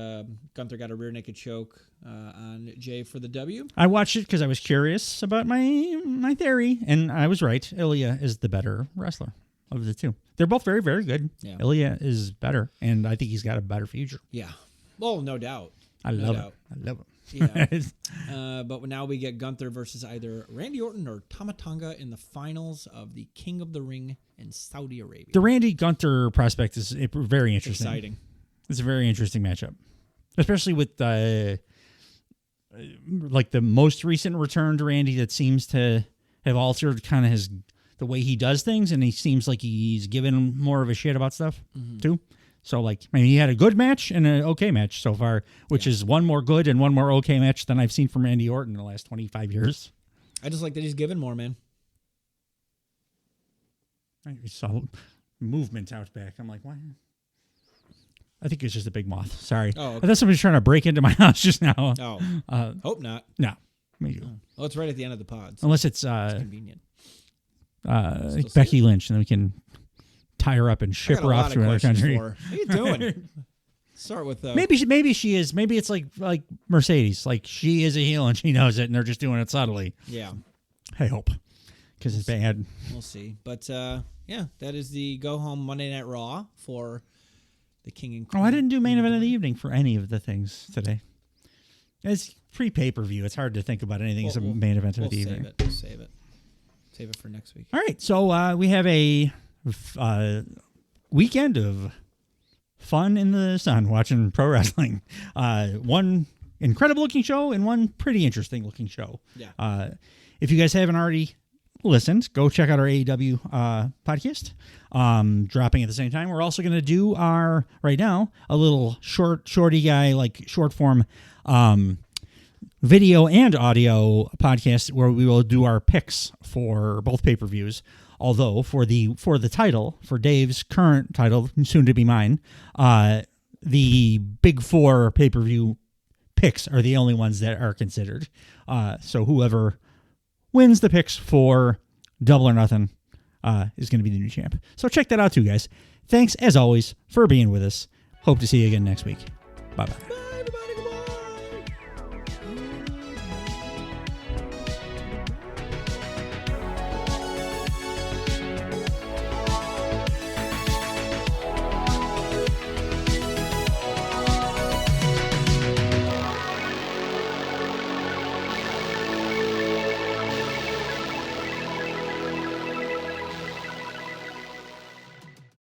Gunther got a rear naked choke on Jay for the W. I watched it because I was curious about my theory, and I was right. Ilya is the better wrestler of the two. They're both very, very good. Yeah. Ilya is better, and I think he's got a better future. Yeah. Well, no doubt. I love it. Yeah. But now we get Gunther versus either Randy Orton or Tama Tonga in the finals of the King of the Ring in Saudi Arabia. The Randy Gunther prospect is very interesting. Exciting. It's a very interesting matchup, especially with like the most recent return to Randy that seems to have altered kind of the way he does things, and he seems like he's given more of a shit about stuff too. So, like, I mean, he had a good match and an okay match so far, which is one more good and one more okay match than I've seen from Randy Orton in the last 25 years. I just like that he's given more, man. I saw movement out back. I'm like, why? I think it's just a big moth. Sorry. Oh, okay. I thought somebody was trying to break into my house just now. Oh, hope not. No. Me too. Oh, it's right at the end of the pod. So unless it's convenient. Becky Lynch, and then we can tie her up and ship her off to another country. How you doing? Start with maybe she is. Maybe it's like Mercedes. Like, she is a heel and she knows it, and they're just doing it subtly. Yeah. I hope, because it's bad. We'll see. But yeah, that is the go home Monday Night Raw for the King and Queen. Oh, I didn't do main event of the evening for any of the things today. It's pre-pay-per-view. It's hard to think about anything as a main event of the evening. Save it for next week. All right, so we have a weekend of fun in the sun watching pro wrestling. One incredible looking show and one pretty interesting looking show. Yeah. If you guys haven't already listened, go check out our AEW podcast, dropping at the same time. We're also going to do right now a little shorty guy, like short form video and audio podcast where we will do our picks for both pay-per-views. Although for the title, for Dave's current title, soon to be mine, the Big Four pay-per-view picks are the only ones that are considered. So whoever wins the picks for Double or Nothing is going to be the new champ. So check that out too, guys. Thanks, as always, for being with us. Hope to see you again next week. Bye-bye.